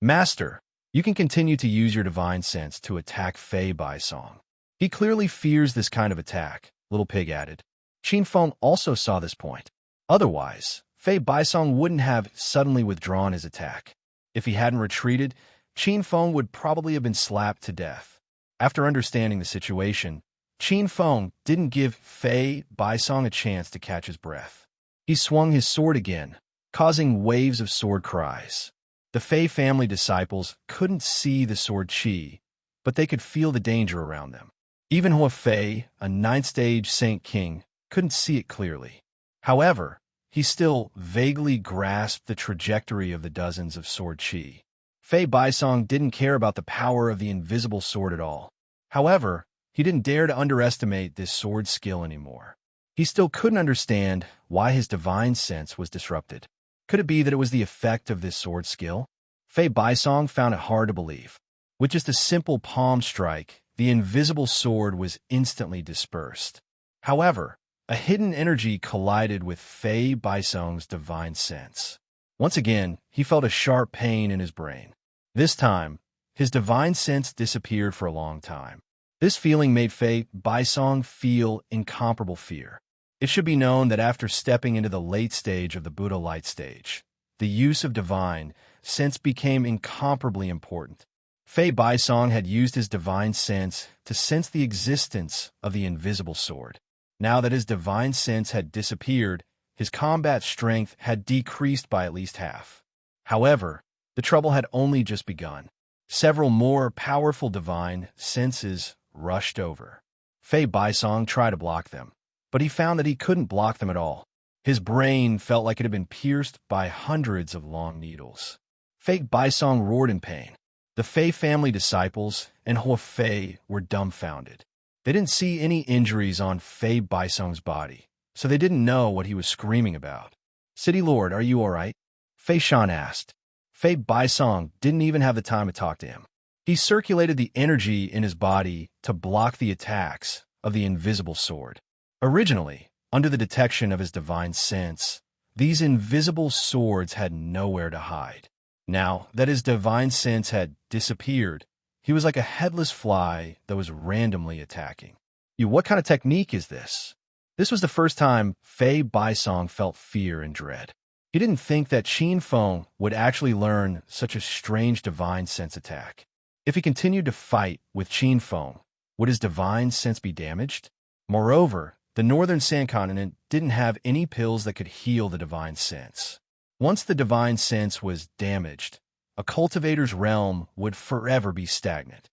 Master, you can continue to use your divine sense to attack Fei Baisong. He clearly fears this kind of attack, Little Pig added. Qin Feng also saw this point. Otherwise, Fei Baisong wouldn't have suddenly withdrawn his attack. If he hadn't retreated, Qin Feng would probably have been slapped to death. After understanding the situation, Qin Feng didn't give Fei Baisong a chance to catch his breath. He swung his sword again, causing waves of sword cries. The Fei family disciples couldn't see the sword chi, but they could feel the danger around them. Even Hua Fei, a ninth-stage Saint King, couldn't see it clearly. However, he still vaguely grasped the trajectory of the dozens of sword chi. Fei Baisong didn't care about the power of the invisible sword at all. However, he didn't dare to underestimate this sword skill anymore. He still couldn't understand why his divine sense was disrupted. Could it be that it was the effect of this sword skill? Fei Baisong found it hard to believe. With just a simple palm strike, the invisible sword was instantly dispersed. However, a hidden energy collided with Fei Baisong's divine sense. Once again, he felt a sharp pain in his brain. This time, his divine sense disappeared for a long time. This feeling made Fei Baisong feel incomparable fear. It should be known that after stepping into the late stage of the Buddha Light stage, the use of divine sense became incomparably important. Fei Baisong had used his divine sense to sense the existence of the invisible sword. Now that his divine sense had disappeared, his combat strength had decreased by at least half. However, the trouble had only just begun. Several more powerful divine senses rushed over. Fei Baisong tried to block them, but he found that he couldn't block them at all. His brain felt like it had been pierced by hundreds of long needles. Fei Baisong roared in pain. The Fei family disciples and Hua Fei were dumbfounded. They didn't see any injuries on Fei Baisong's body, so they didn't know what he was screaming about. "City Lord, are you all right?" Fei Shan asked. Fei Baisong didn't even have the time to talk to him. He circulated the energy in his body to block the attacks of the invisible sword. Originally, under the detection of his divine sense, these invisible swords had nowhere to hide. Now that his divine sense had disappeared, he was like a headless fly that was randomly attacking. What kind of technique is this? This was the first time Fei Baisong felt fear and dread. He didn't think that Qin Feng would actually learn such a strange divine sense attack. If he continued to fight with Qin Feng, would his divine sense be damaged? Moreover, the northern sand continent didn't have any pills that could heal the divine sense. Once the divine sense was damaged, a cultivator's realm would forever be stagnant.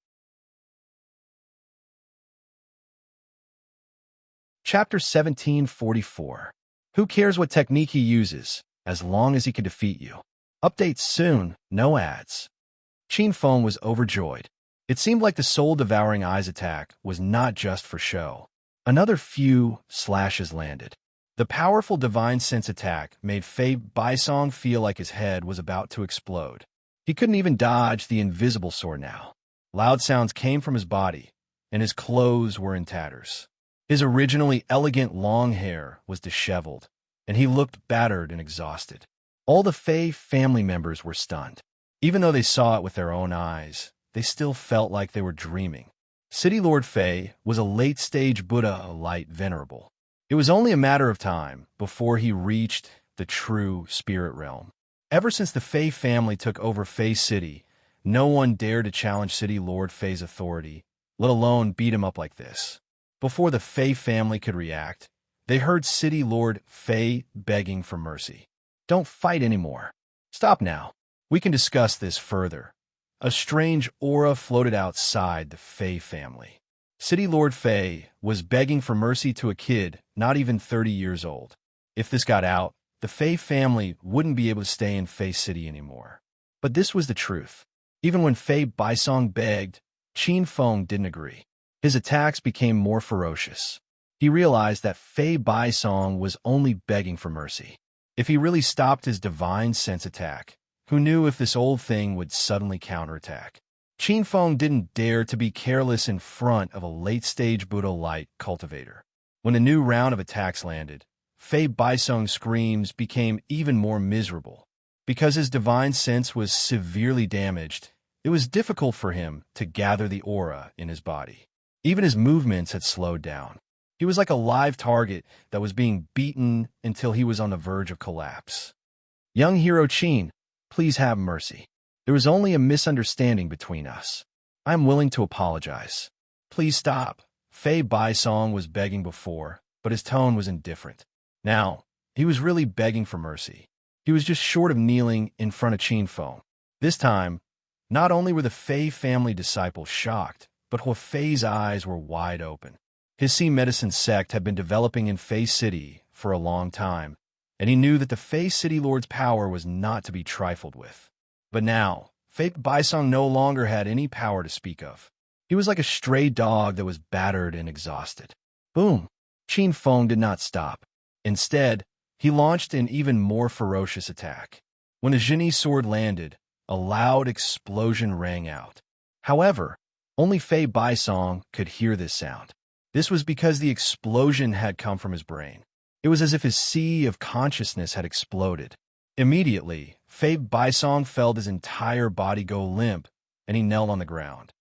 Chapter 1744. Who cares what technique he uses, as long as he can defeat you? Updates soon, no ads. Qin Feng was overjoyed. It seemed like the soul-devouring eyes attack was not just for show. Another few slashes landed. The powerful divine sense attack made Fei Baisong feel like his head was about to explode. He couldn't even dodge the invisible sword now. Loud sounds came from his body, and his clothes were in tatters. His originally elegant long hair was disheveled, and he looked battered and exhausted. All the Fei family members were stunned. Even though they saw it with their own eyes, they still felt like they were dreaming. City Lord Fei was a late-stage Buddha light venerable. It was only a matter of time before he reached the true spirit realm. Ever since the Fei family took over Fei City, no one dared to challenge City Lord Fei's authority, let alone beat him up like this. Before the Fei family could react, they heard City Lord Fei begging for mercy. "Don't fight anymore. Stop now. We can discuss this further." A strange aura floated outside the Fei family. City Lord Fei was begging for mercy to a kid not even 30 years old. If this got out, the Fei family wouldn't be able to stay in Fei City anymore. But this was the truth. Even when Fei Baisong begged, Qin Feng didn't agree. His attacks became more ferocious. He realized that Fei Baisong was only begging for mercy. If he really stopped his divine sense attack, who knew if this old thing would suddenly counterattack? Qin Feng didn't dare to be careless in front of a late-stage Buddha light cultivator. When a new round of attacks landed, Fei Baisong's screams became even more miserable. Because his divine sense was severely damaged, it was difficult for him to gather the aura in his body. Even his movements had slowed down. He was like a live target that was being beaten until he was on the verge of collapse. "Young hero Qin, please have mercy. There was only a misunderstanding between us. I am willing to apologize. Please stop." Fei Baisong was begging before, but his tone was indifferent. Now, he was really begging for mercy. He was just short of kneeling in front of Qin Feng. This time, not only were the Fei family disciples shocked, but Hua Fei's eyes were wide open. His sea medicine sect had been developing in Fei City for a long time, and he knew that the Fei City Lord's power was not to be trifled with. But now, Fei Baisong no longer had any power to speak of. He was like a stray dog that was battered and exhausted. Boom! Qin Feng did not stop. Instead, he launched an even more ferocious attack. When the Genie sword landed, a loud explosion rang out. However, only Fei Baisong could hear this sound. This was because the explosion had come from his brain. It was as if his sea of consciousness had exploded. Immediately, Fei Baisong felt his entire body go limp, and he knelt on the ground.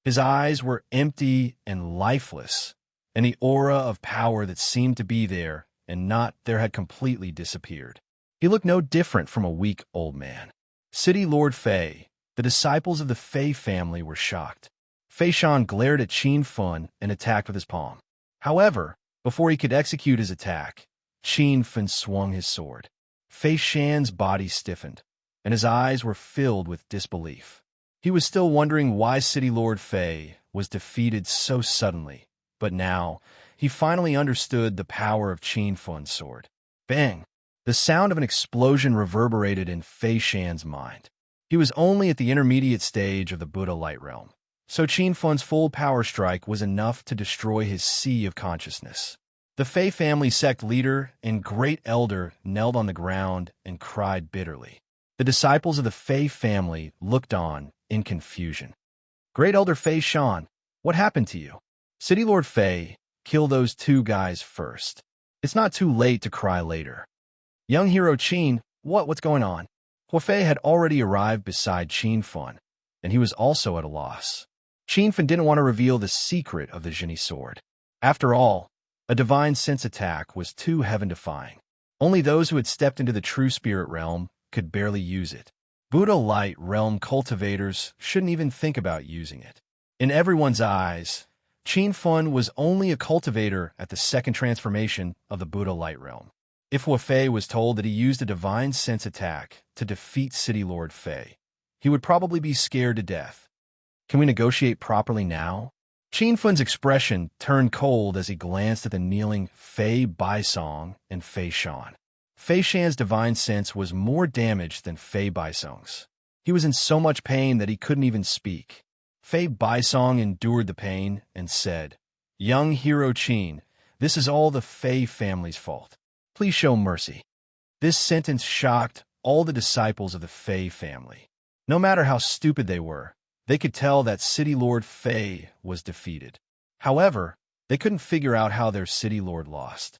His eyes were empty and lifeless, and the aura of power that seemed to be there and not there had completely disappeared. He looked no different from a weak old man. City Lord Fei, The disciples of the Fei family were shocked. Fei Shan glared at Qin Fun and attacked with his palm. However, before he could execute his attack, Qin Fun swung his sword. Fei Shan's body stiffened, and his eyes were filled with disbelief. He was still wondering why City Lord Fei was defeated so suddenly, but now he finally understood the power of Qin Fun's sword. Bang! The sound of an explosion reverberated in Fei Shan's mind. He was only at the intermediate stage of the Buddha light realm, so Qin Fun's full power strike was enough to destroy his sea of consciousness. The Fei family sect leader and great elder knelt on the ground and cried bitterly. The disciples of the Fei family looked on in confusion. Great Elder Fei Shan, what happened to you? City Lord Fei, kill those two guys first. It's not too late to cry later. Young hero Qin, what's going on? Hua Fei had already arrived beside Qin Fun, and he was also at a loss. Qin Fun didn't want to reveal the secret of the Genie sword. After all, a divine sense attack was too heaven-defying. Only those who had stepped into the true spirit realm could barely use it. Buddha light realm cultivators shouldn't even think about using it. In everyone's eyes, Qin Fun was only a cultivator at the second transformation of the Buddha light realm. If Hua Fei was told that he used a divine sense attack to defeat City Lord Fei, he would probably be scared to death. Can we negotiate properly now? Qin Fun's expression turned cold as he glanced at the kneeling Fei Baisong and Fei Shan. Fei Shan's divine sense was more damaged than Fei Baisong's. He was in so much pain that he couldn't even speak. Fei Baisong endured the pain and said, "Young hero Qin, this is all the Fei family's fault. Please show mercy." This sentence shocked all the disciples of the Fei family. No matter how stupid they were, they could tell that City Lord Fei was defeated. However, they couldn't figure out how their City Lord lost.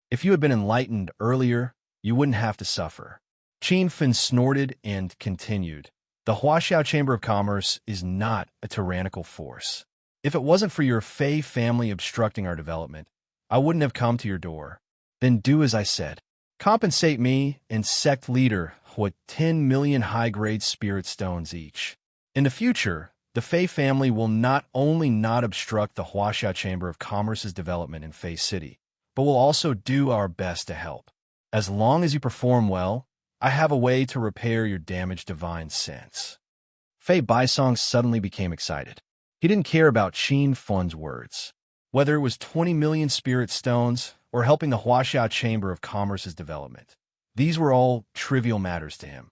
If you had been enlightened earlier, you wouldn't have to suffer. Qin Fun snorted and continued. The Huaxiao Chamber of Commerce is not a tyrannical force. If it wasn't for your Fei family obstructing our development, I wouldn't have come to your door. Then do as I said. Compensate me and sect leader with 10 million high-grade spirit stones each. In the future, the Fei family will not only not obstruct the Huaxiao Chamber of Commerce's development in Fei City, but will also do our best to help. As long as you perform well, I have a way to repair your damaged divine sense. Fei Baisong suddenly became excited. He didn't care about Qin Fun's words. Whether it was 20 million spirit stones or helping the Huaxiao Chamber of Commerce's development, these were all trivial matters to him.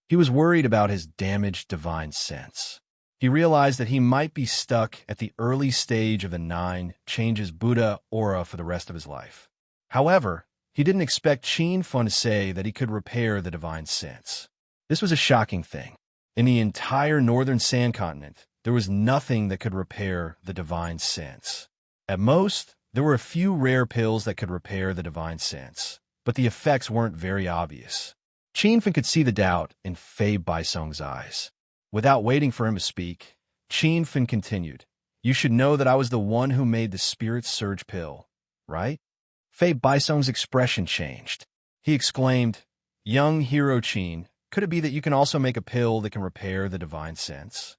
He was worried about his damaged divine sense. He realized that he might be stuck at the early stage of the 9 changes Buddha aura for the rest of his life. However, he didn't expect Qin Fun to say that he could repair the divine sense. This was a shocking thing. In the entire northern sand continent, there was nothing that could repair the divine sense. At most, there were a few rare pills that could repair the divine sense, but the effects weren't very obvious. Qin Fun could see the doubt in Fei Baisong's eyes. Without waiting for him to speak, Qin Fun continued, "You should know that I was the one who made the Spirit Surge pill, right?" Fei Baisong's expression changed. He exclaimed, "Young hero Qin, could it be that you can also make a pill that can repair the divine sense?"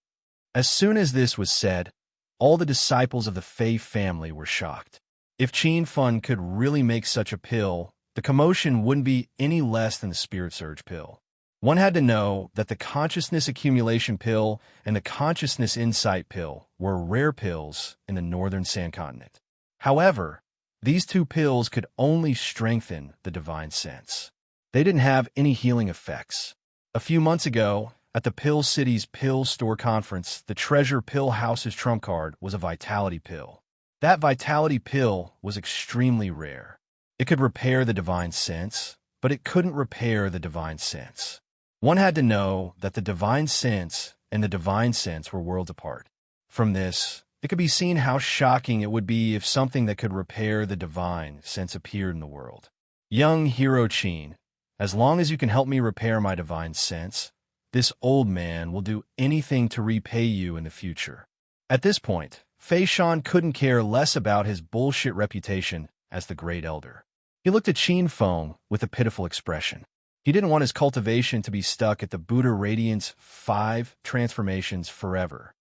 As soon as this was said, all the disciples of the Fei family were shocked. If Qin Fun could really make such a pill, the commotion wouldn't be any less than the Spirit Surge pill. One had to know that the Consciousness Accumulation pill and the Consciousness Insight pill were rare pills in the northern sand continent. However, these two pills could only strengthen the divine sense. They didn't have any healing effects. A few months ago, at the Pill City's Pill Store Conference, the Treasure Pill House's trump card was a Vitality pill. That Vitality pill was extremely rare. It could repair the divine sense, but it couldn't repair the divine sense. One had to know that the divine sense and the divine sense were worlds apart. From this, it could be seen how shocking it would be if something that could repair the divine sense appeared in the world. Young hero Qin, as long as you can help me repair my divine sense, this old man will do anything to repay you in the future. At this point, Fei Shan couldn't care less about his bullshit reputation as the Great Elder. He looked at Qin Feng with a pitiful expression. He didn't want his cultivation to be stuck at the Buddha Radiance 5 transformations forever.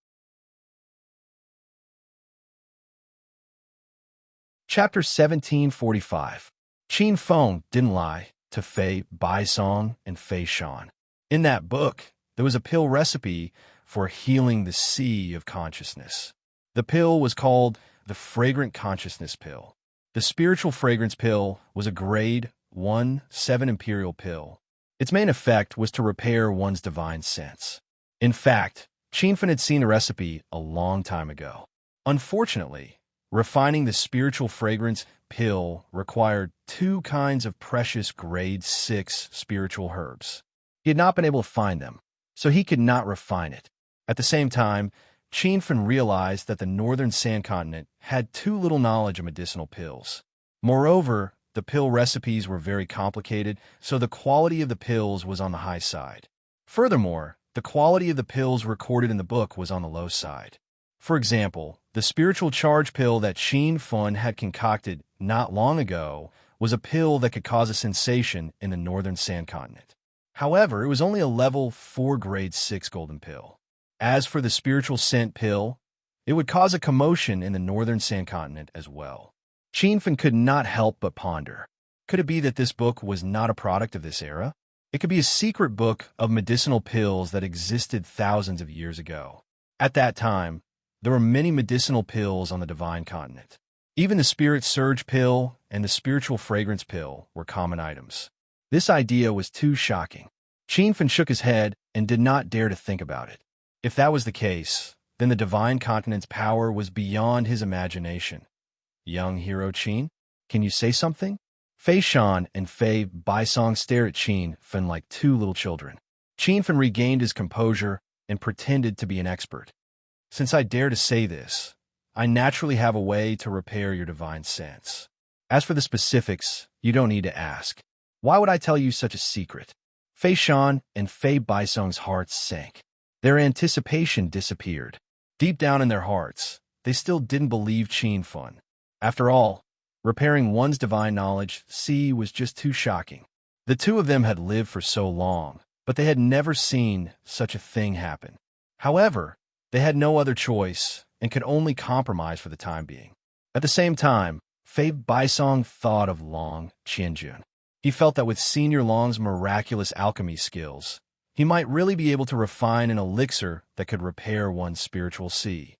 Chapter 1745. Qin Feng didn't lie to Fei Baisong and Fei Shan. In that book, there was a pill recipe for healing the sea of consciousness. The pill was called the Fragrant Consciousness Pill. The Spiritual Fragrance Pill was a grade 1, 7 imperial pill. Its main effect was to repair one's divine sense. In fact, Qin Feng had seen the recipe a long time ago. Unfortunately, refining the Spiritual Fragrance Pill required 2 kinds of precious grade 6 spiritual herbs. He had not been able to find them, so he could not refine it. At the same time, Qin Feng realized that the northern sand continent had too little knowledge of medicinal pills. Moreover, the pill recipes were very complicated, so the quality of the pills was on the high side. Furthermore, the quality of the pills recorded in the book was on the low side. For example, the spiritual charge pill that Qin Feng had concocted not long ago was a pill that could cause a sensation in the northern sand continent. However, it was only a level 4 grade 6 golden pill. As for the spiritual scent pill, it would cause a commotion in the northern sand continent as well. Qin Feng could not help but ponder. Could it be that this book was not a product of this era? It could be a secret book of medicinal pills that existed thousands of years ago. At that time, there were many medicinal pills on the divine continent. Even the spirit surge pill and the spiritual fragrance pill were common items. This idea was too shocking. Qin Feng shook his head and did not dare to think about it. If that was the case, then the divine continent's power was beyond his imagination. Young hero Qin, can you say something? Fei Shan and Fei Baisong stared at Qin Feng like 2 little children. Qin Feng regained his composure and pretended to be an expert. Since I dare to say this, I naturally have a way to repair your divine sense. As for the specifics, you don't need to ask. Why would I tell you such a secret? Fei Shan and Fei Baisong's hearts sank. Their anticipation disappeared. Deep down in their hearts, they still didn't believe Qin Feng. After all, repairing one's divine knowledge, was just too shocking. The 2 of them had lived for so long, but they had never seen such a thing happen. However, they had no other choice and could only compromise for the time being. At the same time, Fei Baisong thought of Long Qianjun. He felt that with Senior Long's miraculous alchemy skills, he might really be able to refine an elixir that could repair one's spiritual sea.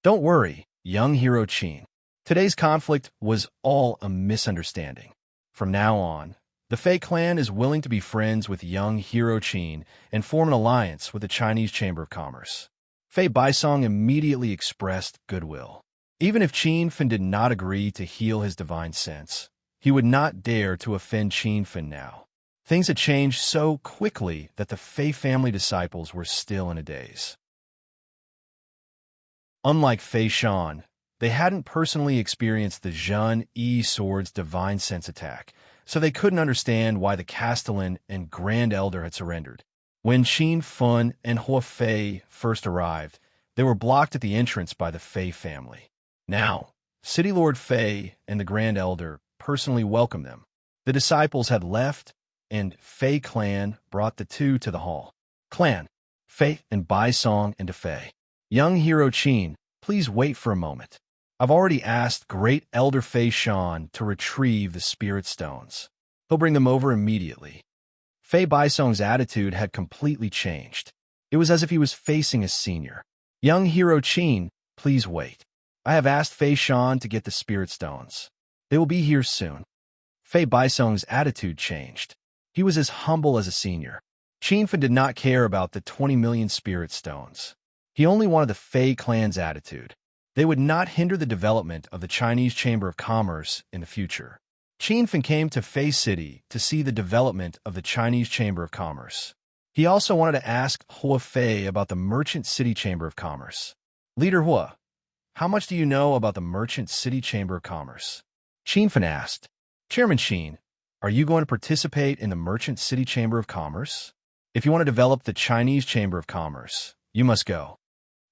Don't worry, young hero Qin. Today's conflict was all a misunderstanding. From now on, the Fei clan is willing to be friends with young hero Qin and form an alliance with the Chinese Chamber of Commerce. Fei Baisong immediately expressed goodwill. Even if Qin Feng did not agree to heal his divine sense, he would not dare to offend Qin Feng now. Things had changed so quickly that the Fei family disciples were still in a daze. Unlike Fei Shan, they hadn't personally experienced the Zhen Yi Sword's divine sense attack, so they couldn't understand why the Castellan and Grand Elder had surrendered. When Qin Feng and Hua Fei first arrived, they were blocked at the entrance by the Fei family. Now, City Lord Fei and the Grand Elder personally welcomed them. The disciples had left, and Fei clan brought the 2 to the hall. Clan, Fei and Baisong into Fei. Young hero Qin, please wait for a moment. I've already asked Great Elder Fei Shan to retrieve the spirit stones. He'll bring them over immediately. Fei Baisong's attitude had completely changed. It was as if he was facing a senior. Young hero Qin, please wait. I have asked Fei Shan to get the spirit stones. They will be here soon. Fei Baisong's attitude changed. He was as humble as a senior. Qin Feng did not care about the 20 million spirit stones. He only wanted the Fei clan's attitude. They would not hinder the development of the Chinese Chamber of Commerce in the future. Qin Feng came to Fei City to see the development of the Chinese Chamber of Commerce. He also wanted to ask Hua Fei about the Merchant City Chamber of Commerce. Leader Hua, how much do you know about the Merchant City Chamber of Commerce? Qin Feng asked. Chairman Qin, are you going to participate in the Merchant City Chamber of Commerce? If you want to develop the Chinese Chamber of Commerce, you must go.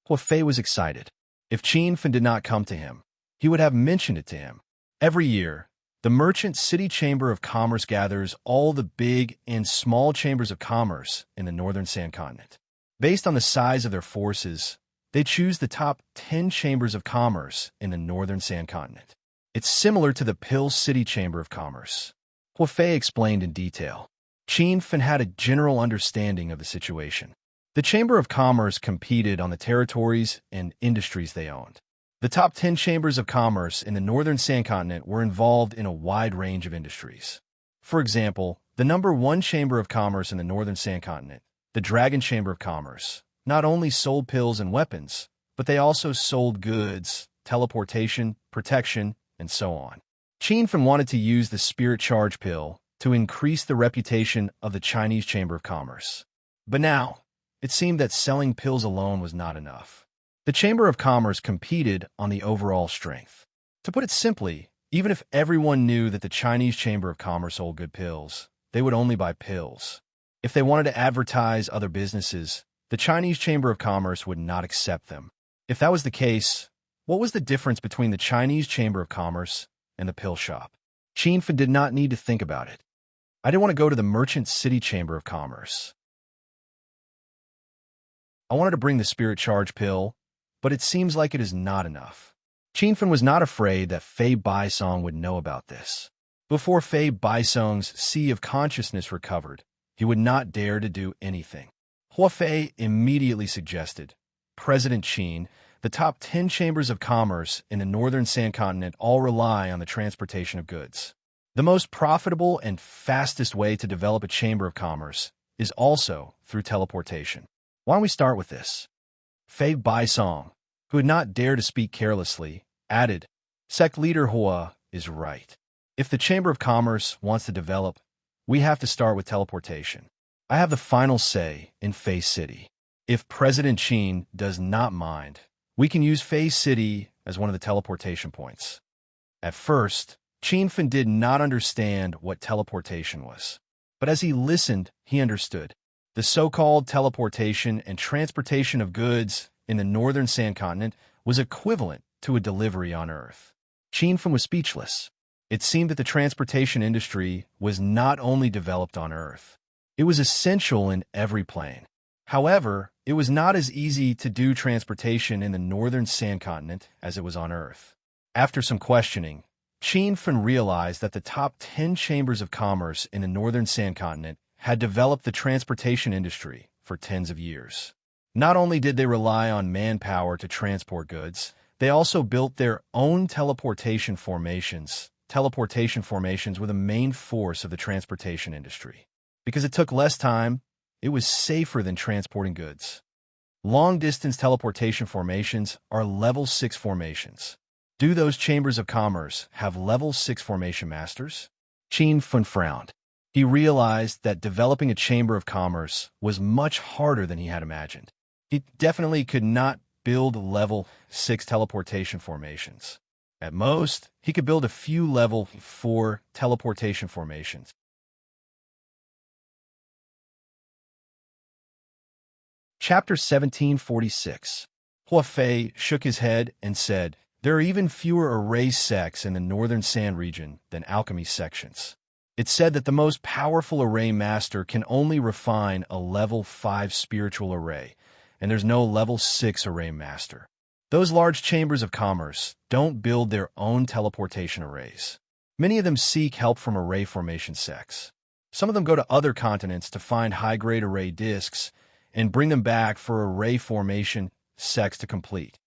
Hua Fei was excited. If Qin Feng did not come to him, he would have mentioned it to him. Every year, The Merchant City Chamber of Commerce gathers all the big and small chambers of commerce in the northern sand continent. Based on the size of their forces, they choose the top 10 chambers of commerce in the northern sand continent. It's similar to the Pill City Chamber of Commerce. Huafei explained in detail. Qin Fan had a general understanding of the situation. The Chamber of Commerce competed on the territories and industries they owned. The top 10 chambers of commerce in the northern sand continent were involved in a wide range of industries. For example, the number 1 chamber of commerce in the northern sand continent, the Dragon Chamber of Commerce, not only sold pills and weapons, but they also sold goods, teleportation, protection, and so on. Qin Fan wanted to use the Spirit Charge Pill to increase the reputation of the Chinese Chamber of Commerce. But now, it seemed that selling pills alone was not enough. The Chamber of Commerce competed on the overall strength. To put it simply, even if everyone knew that the Chinese Chamber of Commerce sold good pills, they would only buy pills. If they wanted to advertise other businesses, the Chinese Chamber of Commerce would not accept them. If that was the case, what was the difference between the Chinese Chamber of Commerce and the pill shop? Qin Fan did not need to think about it. I didn't want to go to the Merchant City Chamber of Commerce. I wanted to bring the Spirit Charge Pill, but it seems like it is not enough. Qin Fan was not afraid that Fei Baisong would know about this. Before Fei Baisong's Sea of Consciousness recovered, he would not dare to do anything. Huafei immediately suggested, President Qin, the top 10 chambers of commerce in the northern sand continent all rely on the transportation of goods. The most profitable and fastest way to develop a chamber of commerce is also through teleportation. Why don't we start with this? Fei Baisong, who had not dared to speak carelessly, added, Sect Leader Hua is right. If the Chamber of Commerce wants to develop, we have to start with teleportation. I have the final say in Fei City. If President Qin does not mind, we can use Fei City as one of the teleportation points. At first, Qin Fan did not understand what teleportation was. But as he listened, he understood. The so-called teleportation and transportation of goods in the northern sand continent was equivalent to a delivery on Earth. Qin Fan was speechless. It seemed that the transportation industry was not only developed on Earth. It was essential in every plane. However, it was not as easy to do transportation in the northern sand continent as it was on Earth. After some questioning, Qin Fan realized that the top 10 chambers of commerce in the northern sand continent had developed the transportation industry for tens of years. Not only did they rely on manpower to transport goods, they also built their own teleportation formations. Teleportation formations were the main force of the transportation industry. Because it took less time, it was safer than transporting goods. Long-distance teleportation formations are level 6 formations. Do those chambers of commerce have level 6 formation masters? Qin Fan frowned. He realized that developing a chamber of commerce was much harder than he had imagined. He definitely could not build level 6 teleportation formations. At most, he could build a few level 4 teleportation formations. Chapter 1746. Huafei shook his head and said, There are even fewer array sects in the northern sand region than alchemy sections. It's said that the most powerful array master can only refine a level 5 spiritual array, and there's no level 6 array master. Those large chambers of commerce don't build their own teleportation arrays. Many of them seek help from array formation sects. Some of them go to other continents to find high-grade array disks and bring them back for array formation sects to complete.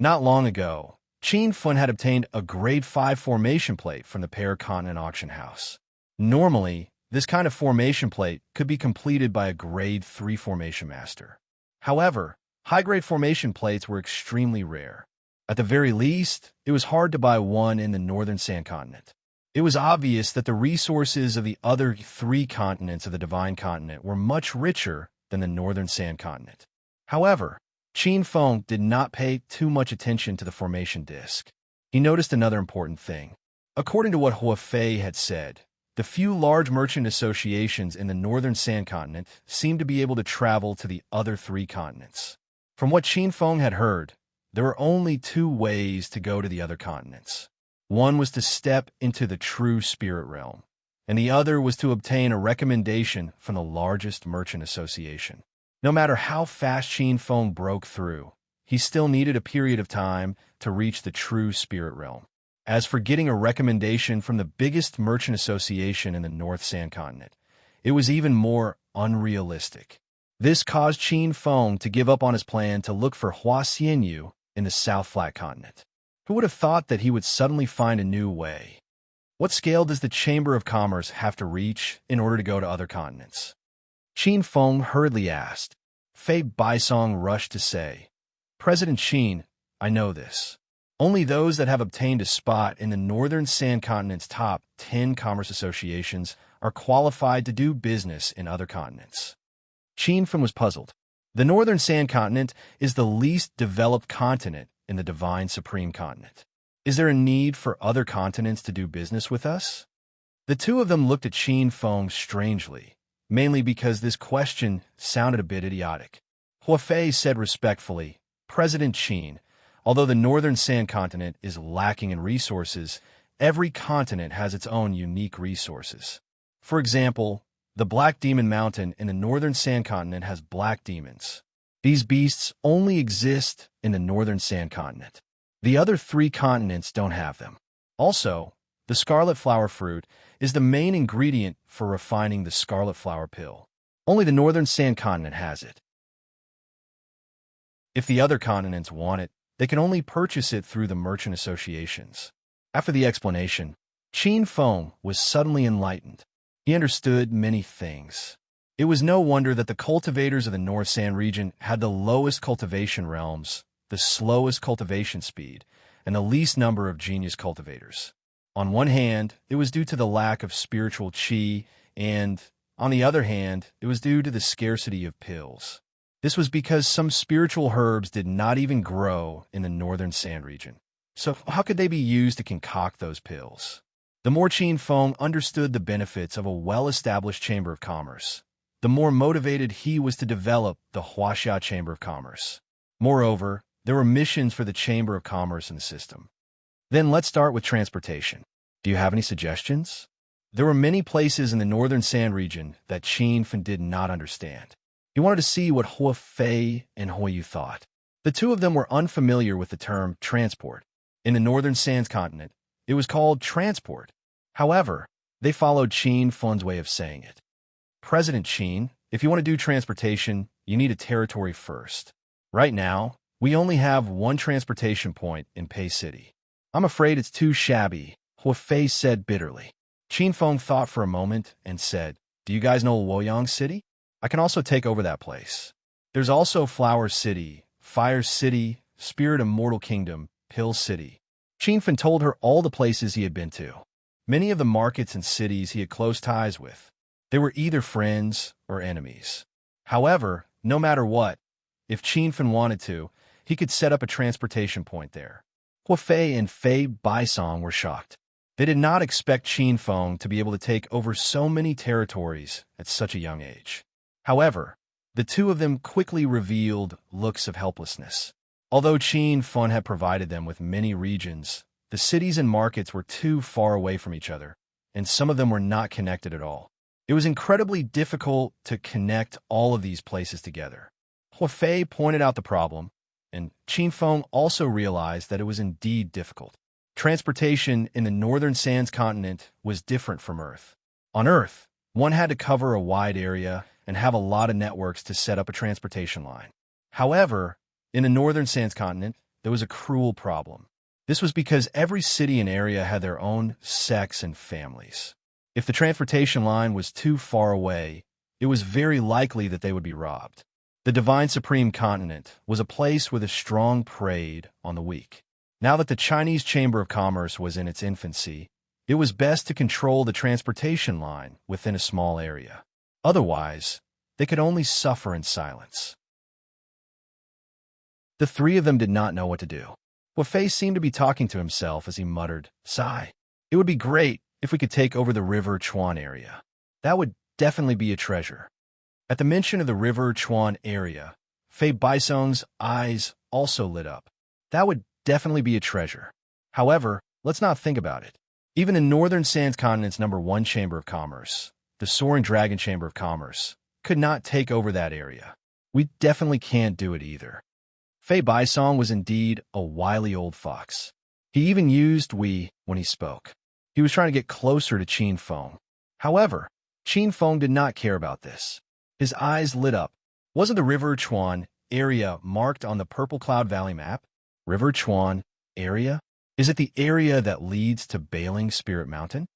Not long ago, Qin Fan had obtained a grade 5 formation plate from the Paracontinent Auction House. Normally, this kind of formation plate could be completed by a grade 3 formation master. However, high-grade formation plates were extremely rare. At the very least, it was hard to buy one in the northern sand continent. It was obvious that the resources of the other 3 continents of the Divine Continent were much richer than the northern sand continent. However, Qin Fan did not pay too much attention to the formation disk. He noticed another important thing. According to what Huafei had said, the few large merchant associations in the northern sand continent seemed to be able to travel to the other 3 continents. From what Qin Fan had heard, there were only 2 ways to go to the other continents. One was to step into the true spirit realm, and the other was to obtain a recommendation from the largest merchant association. No matter how fast Qin Feng broke through, he still needed a period of time to reach the true spirit realm. As for getting a recommendation from the biggest merchant association in the North Sand Continent, it was even more unrealistic. This caused Qin Feng to give up on his plan to look for Hua Xianyu in the South Flat Continent. Who would have thought that he would suddenly find a new way? What scale does the Chamber of Commerce have to reach in order to go to other continents? Qin Feng hurriedly asked. Fei Baisong rushed to say, President Qin, I know this. Only those that have obtained a spot in the Northern Sand Continent's top 10 commerce associations are qualified to do business in other continents. Qin Feng was puzzled. The Northern Sand Continent is the least developed continent in the Divine Supreme Continent. Is there a need for other continents to do business with us? The two of them looked at Qin Feng strangely, mainly because this question sounded a bit idiotic. Hua Fei said respectfully, President Qin, although the Northern Sand Continent is lacking in resources, every continent has its own unique resources. For example, the Black Demon Mountain in the Northern Sand Continent has black demons. These beasts only exist in the Northern Sand Continent. The other 3 continents don't have them. Also, the scarlet flower fruit is the main ingredient for refining the scarlet flower pill. Only the Northern Sand Continent has it. If the other continents want it, they can only purchase it through the merchant associations. After the explanation, Qin Feng was suddenly enlightened. He understood many things. It was no wonder that the cultivators of the North Sand region had the lowest cultivation realms, the slowest cultivation speed, and the least number of genius cultivators. On one hand, it was due to the lack of spiritual qi, and, on the other hand, it was due to the scarcity of pills. This was because some spiritual herbs did not even grow in the Northern Sand region. So how could they be used to concoct those pills? The more Qin Feng understood the benefits of a well-established Chamber of Commerce, the more motivated he was to develop the Huaxia Chamber of Commerce. Moreover, there were missions for the Chamber of Commerce in the system. Then let's start with transportation. Do you have any suggestions? There were many places in the Northern Sand region that Qin Feng did not understand. He wanted to see what Hua Fei and Hua Yu thought. The two of them were unfamiliar with the term transport. In the Northern Sands continent, it was called transport. However, they followed Qin Feng's way of saying it. President Qin, if you want to do transportation, you need a territory first. Right now, we only have one transportation point in Pei City. I'm afraid it's too shabby, Hua Fei said bitterly. Qin Feng thought for a moment and said, Do you guys know Luoyang City? I can also take over that place. There's also Flower City, Fire City, Spirit Immortal Kingdom, Pill City. Qin Feng told her all the places he had been to. Many of the markets and cities he had close ties with. They were either friends or enemies. However, no matter what, if Qin Feng wanted to, he could set up a transportation point there. Hua Fei and Fei Baisong were shocked. They did not expect Qin Feng to be able to take over so many territories at such a young age. However, the two of them quickly revealed looks of helplessness. Although Qin Feng had provided them with many regions, the cities and markets were too far away from each other, and some of them were not connected at all. It was incredibly difficult to connect all of these places together. Hua Fei pointed out the problem, and Qin Feng also realized that it was indeed difficult. Transportation in the Northern Sands continent was different from Earth. On Earth, one had to cover a wide area and have a lot of networks to set up a transportation line. However, in the Northern Sands continent, there was a cruel problem. This was because every city and area had their own sects and families. If the transportation line was too far away, it was very likely that they would be robbed. The Divine Supreme Continent was a place where the strong preyed on the weak. Now that the Chinese Chamber of Commerce was in its infancy, it was best to control the transportation line within a small area. Otherwise, they could only suffer in silence. The three of them did not know what to do. Hua Fei seemed to be talking to himself as he muttered, Sigh. It would be great if we could take over the River Chuan area. That would definitely be a treasure. At the mention of the River Chuan area, Fei Baisong's eyes also lit up. That would definitely be a treasure. However, Let's not think about it. Even in Northern Sands Continent's #1 Chamber of Commerce, the Soaring Dragon Chamber of Commerce, could not take over that area. We definitely can't do it either. Fei Baisong was indeed a wily old fox. He even used we when he spoke. He was trying to get closer to Qin Feng. However, Qin Feng did not care about this. His eyes lit up. Wasn't the River Chuan area marked on the Purple Cloud Valley map? River Chuan area? Is it the area that leads to Bailing Spirit Mountain?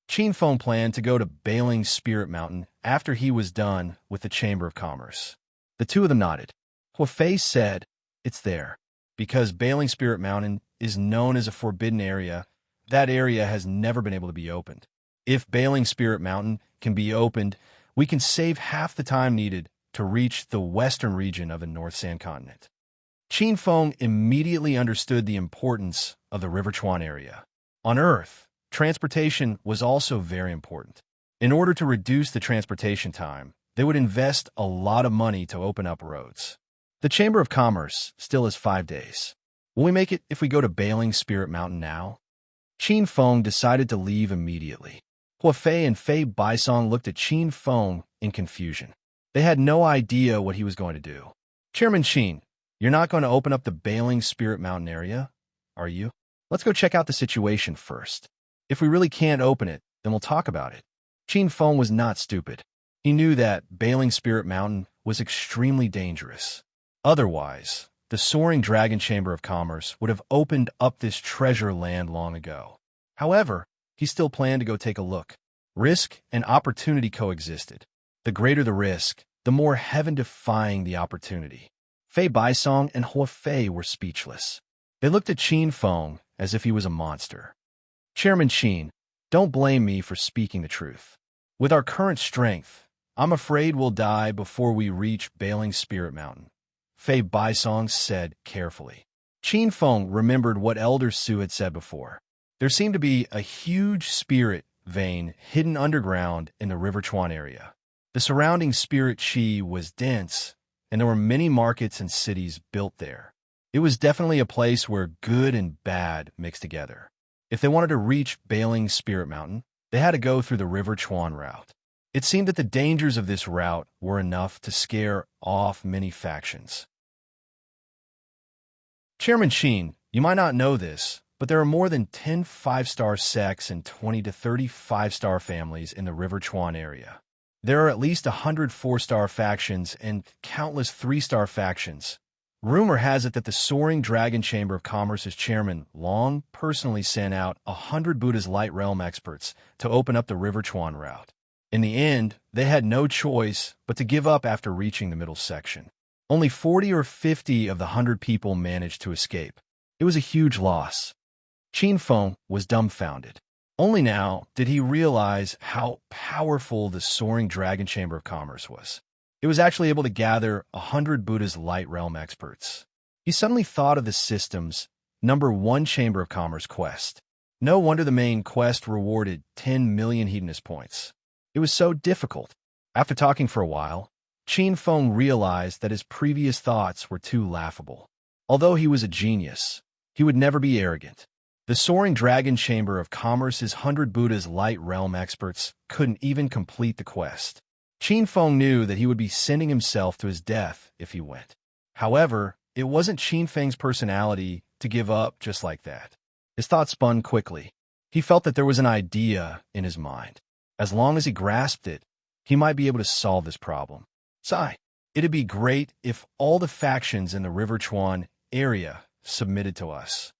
Qin Feng planned to go to Bailing Spirit Mountain after he was done with the Chamber of Commerce. The two of them nodded. Hua Fei said, "It's there. Because Bailing Spirit Mountain is known as a forbidden area, that area has never been able to be opened. If Bailing Spirit Mountain can be opened, we can save half the time needed to reach the western region of the North Sand Continent." Qin Feng immediately understood the importance of the River Chuan area. On Earth, transportation was also very important. In order to reduce the transportation time, they would invest a lot of money to open up roads. The Chamber of Commerce still has 5 days. Will we make it if we go to Bailing Spirit Mountain now? Qin Feng decided to leave immediately. Hua Fei and Fei Baisong looked at Qin Feng in confusion. They had no idea what he was going to do. "Chairman Qin, you're not going to open up the Bailing Spirit Mountain area, are you? Let's go check out the situation first. If we really can't open it, then we'll talk about it." Qin Feng was not stupid. He knew that Bailing Spirit Mountain was extremely dangerous. Otherwise, the Soaring Dragon Chamber of Commerce would have opened up this treasure land long ago. However, he still planned to go take a look. Risk and opportunity coexisted. The greater the risk, the more heaven-defying the opportunity. Fei Baisong and Hua Fei were speechless. They looked at Qin Feng as if he was a monster. "Chairman Qin, don't blame me for speaking the truth. With our current strength, I'm afraid we'll die before we reach Bailing Spirit Mountain," Fei Baisong said carefully. Qin Feng remembered what Elder Su had said before. There seemed to be a huge spirit vein hidden underground in the River Chuan area. The surrounding spirit chi was dense, and there were many markets and cities built there. It was definitely a place where good and bad mixed together. If they wanted to reach Bailing Spirit Mountain, they had to go through the River Chuan route. It seemed that the dangers of this route were enough to scare off many factions. Chairman Qin, you might not know this, but there are more than 10 5-star sects and 20 to 30 5-star families in the River Chuan area. There are at least 100 4-star factions and countless 3-star factions. Rumor has it that the Soaring Dragon Chamber of Commerce's chairman Long personally sent out 100 Buddha's Light Realm experts to open up the River Chuan route. In the end, they had no choice but to give up after reaching the middle section. Only 40 or 50 of the 100 people managed to escape. It was a huge loss. Qin Feng was dumbfounded. Only now did he realize how powerful the Soaring Dragon Chamber of Commerce was. It was actually able to gather 100 Buddha's Light Realm experts. He suddenly thought of the system's #1 Chamber of Commerce quest. No wonder the main quest rewarded 10 million hedonist points. It was so difficult. After talking for a while, Qin Feng realized that his previous thoughts were too laughable. Although he was a genius, he would never be arrogant. The Soaring Dragon Chamber of Commerce's 100 Buddha's Light Realm experts couldn't even complete the quest. Qin Feng knew that he would be sending himself to his death if he went. However, it wasn't Qin Feng's personality to give up just like that. His thoughts spun quickly. He felt that there was an idea in his mind. As long as he grasped it, he might be able to solve this problem. Sigh, it'd be great if all the factions in the River Chuan area submitted to us.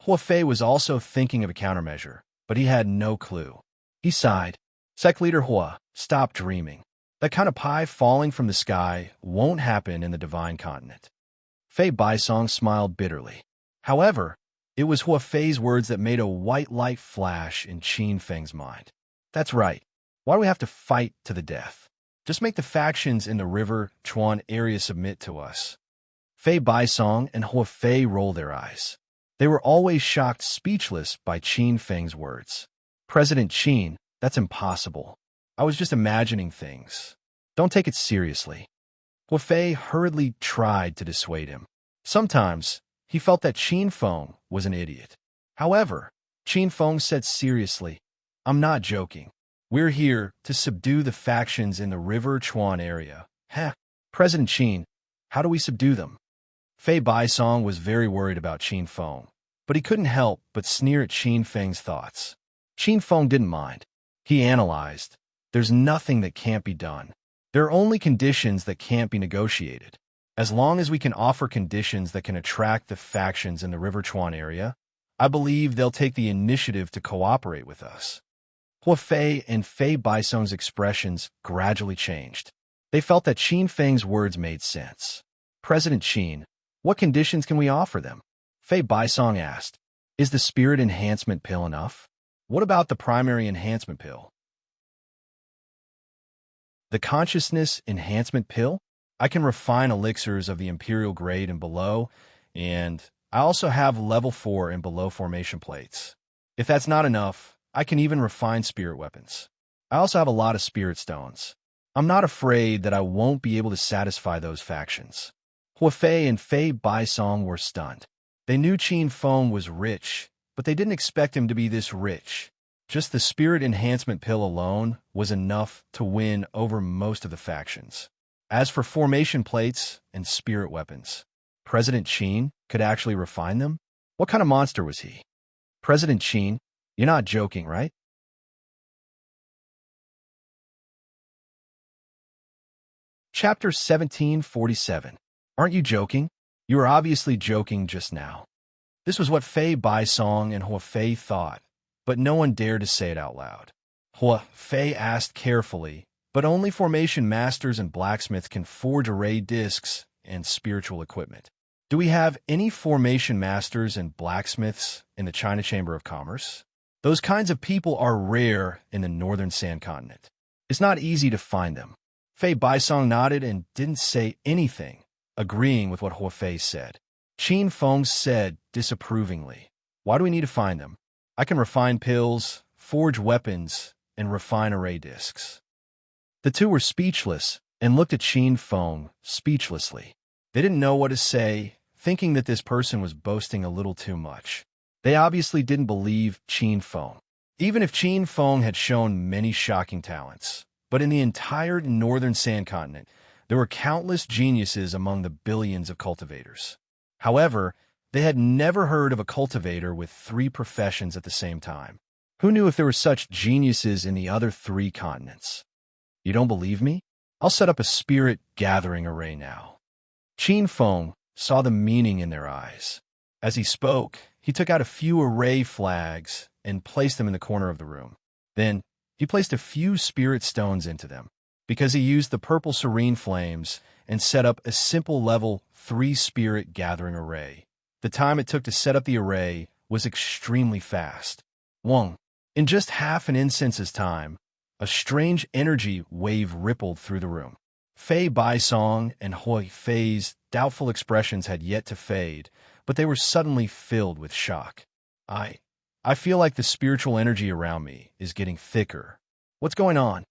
Hua Fei was also thinking of a countermeasure, but he had no clue. He sighed. Sect Leader Hua, stop dreaming. That kind of pie falling from the sky won't happen in the Divine Continent. Fei Baisong smiled bitterly. However, it was Hua Fei's words that made a white light flash in Qin Feng's mind. That's right. Why do we have to fight to the death? Just make the factions in the River Chuan area submit to us. Fei Baisong and Hua Fei rolled their eyes. They were always shocked speechless by Qin Feng's words. President Qin, that's impossible. I was just imagining things. Don't take it seriously. Hua Fei hurriedly tried to dissuade him. Sometimes, he felt that Qin Feng was an idiot. However, Qin Feng said seriously, I'm not joking. We're here to subdue the factions in the River Chuan area. Heh. President Qin, how do we subdue them? Fei Baisong was very worried about Qin Feng, but he couldn't help but sneer at Qin Feng's thoughts. Qin Feng didn't mind. He analyzed. There's nothing that can't be done. There are only conditions that can't be negotiated. As long as we can offer conditions that can attract the factions in the River Chuan area, I believe they'll take the initiative to cooperate with us. Hua Fei and Fei Baisong's expressions gradually changed. They felt that Qin Feng's words made sense. President Qin, what conditions can we offer them? Fei Baisong asked. Is the spirit enhancement pill enough? What about the primary enhancement pill? The consciousness enhancement pill? I can refine elixirs of the imperial grade and below, and I also have level 4 and below formation plates. If that's not enough, I can even refine spirit weapons. I also have a lot of spirit stones. I'm not afraid that I won't be able to satisfy those factions. Hua Fei and Fei Baisong were stunned. They knew Qin Feng was rich, but they didn't expect him to be this rich. Just the spirit enhancement pill alone was enough to win over most of the factions. As for formation plates and spirit weapons, President Qin could actually refine them? What kind of monster was he? President Qin, you're not joking, right? Chapter 1747. Aren't you joking? You were obviously joking just now. This was what Fei Baisong and Hua Fei thought, but no one dared to say it out loud. Hua Fei asked carefully, but only formation masters and blacksmiths can forge array discs and spiritual equipment. Do we have any formation masters and blacksmiths in the China Chamber of Commerce? Those kinds of people are rare in the northern Sand Continent. It's not easy to find them. Fei Baisong nodded and didn't say anything, agreeing with what Hua Fei said. Qin Feng said disapprovingly, why do we need to find them? I can refine pills, forge weapons, and refine array discs. The two were speechless and looked at Qin Feng speechlessly. They didn't know what to say, thinking that this person was boasting a little too much. They obviously didn't believe Qin Feng, even if Qin Feng had shown many shocking talents. But in the entire northern Sand Continent, there were countless geniuses among the billions of cultivators. However, they had never heard of a cultivator with 3 professions at the same time. Who knew if there were such geniuses in the other 3 continents? You don't believe me? I'll set up a spirit gathering array now. Qin Feng saw the meaning in their eyes. As he spoke, he took out a few array flags and placed them in the corner of the room. Then, he placed a few spirit stones into them. Because he used the purple serene flames and set up a simple level 3 spirit gathering array. The time it took to set up the array was extremely fast. In just half an incense's time, a strange energy wave rippled through the room. Fei Baisong and Hua Fei's doubtful expressions had yet to fade, but they were suddenly filled with shock. I feel like the spiritual energy around me is getting thicker. What's going on?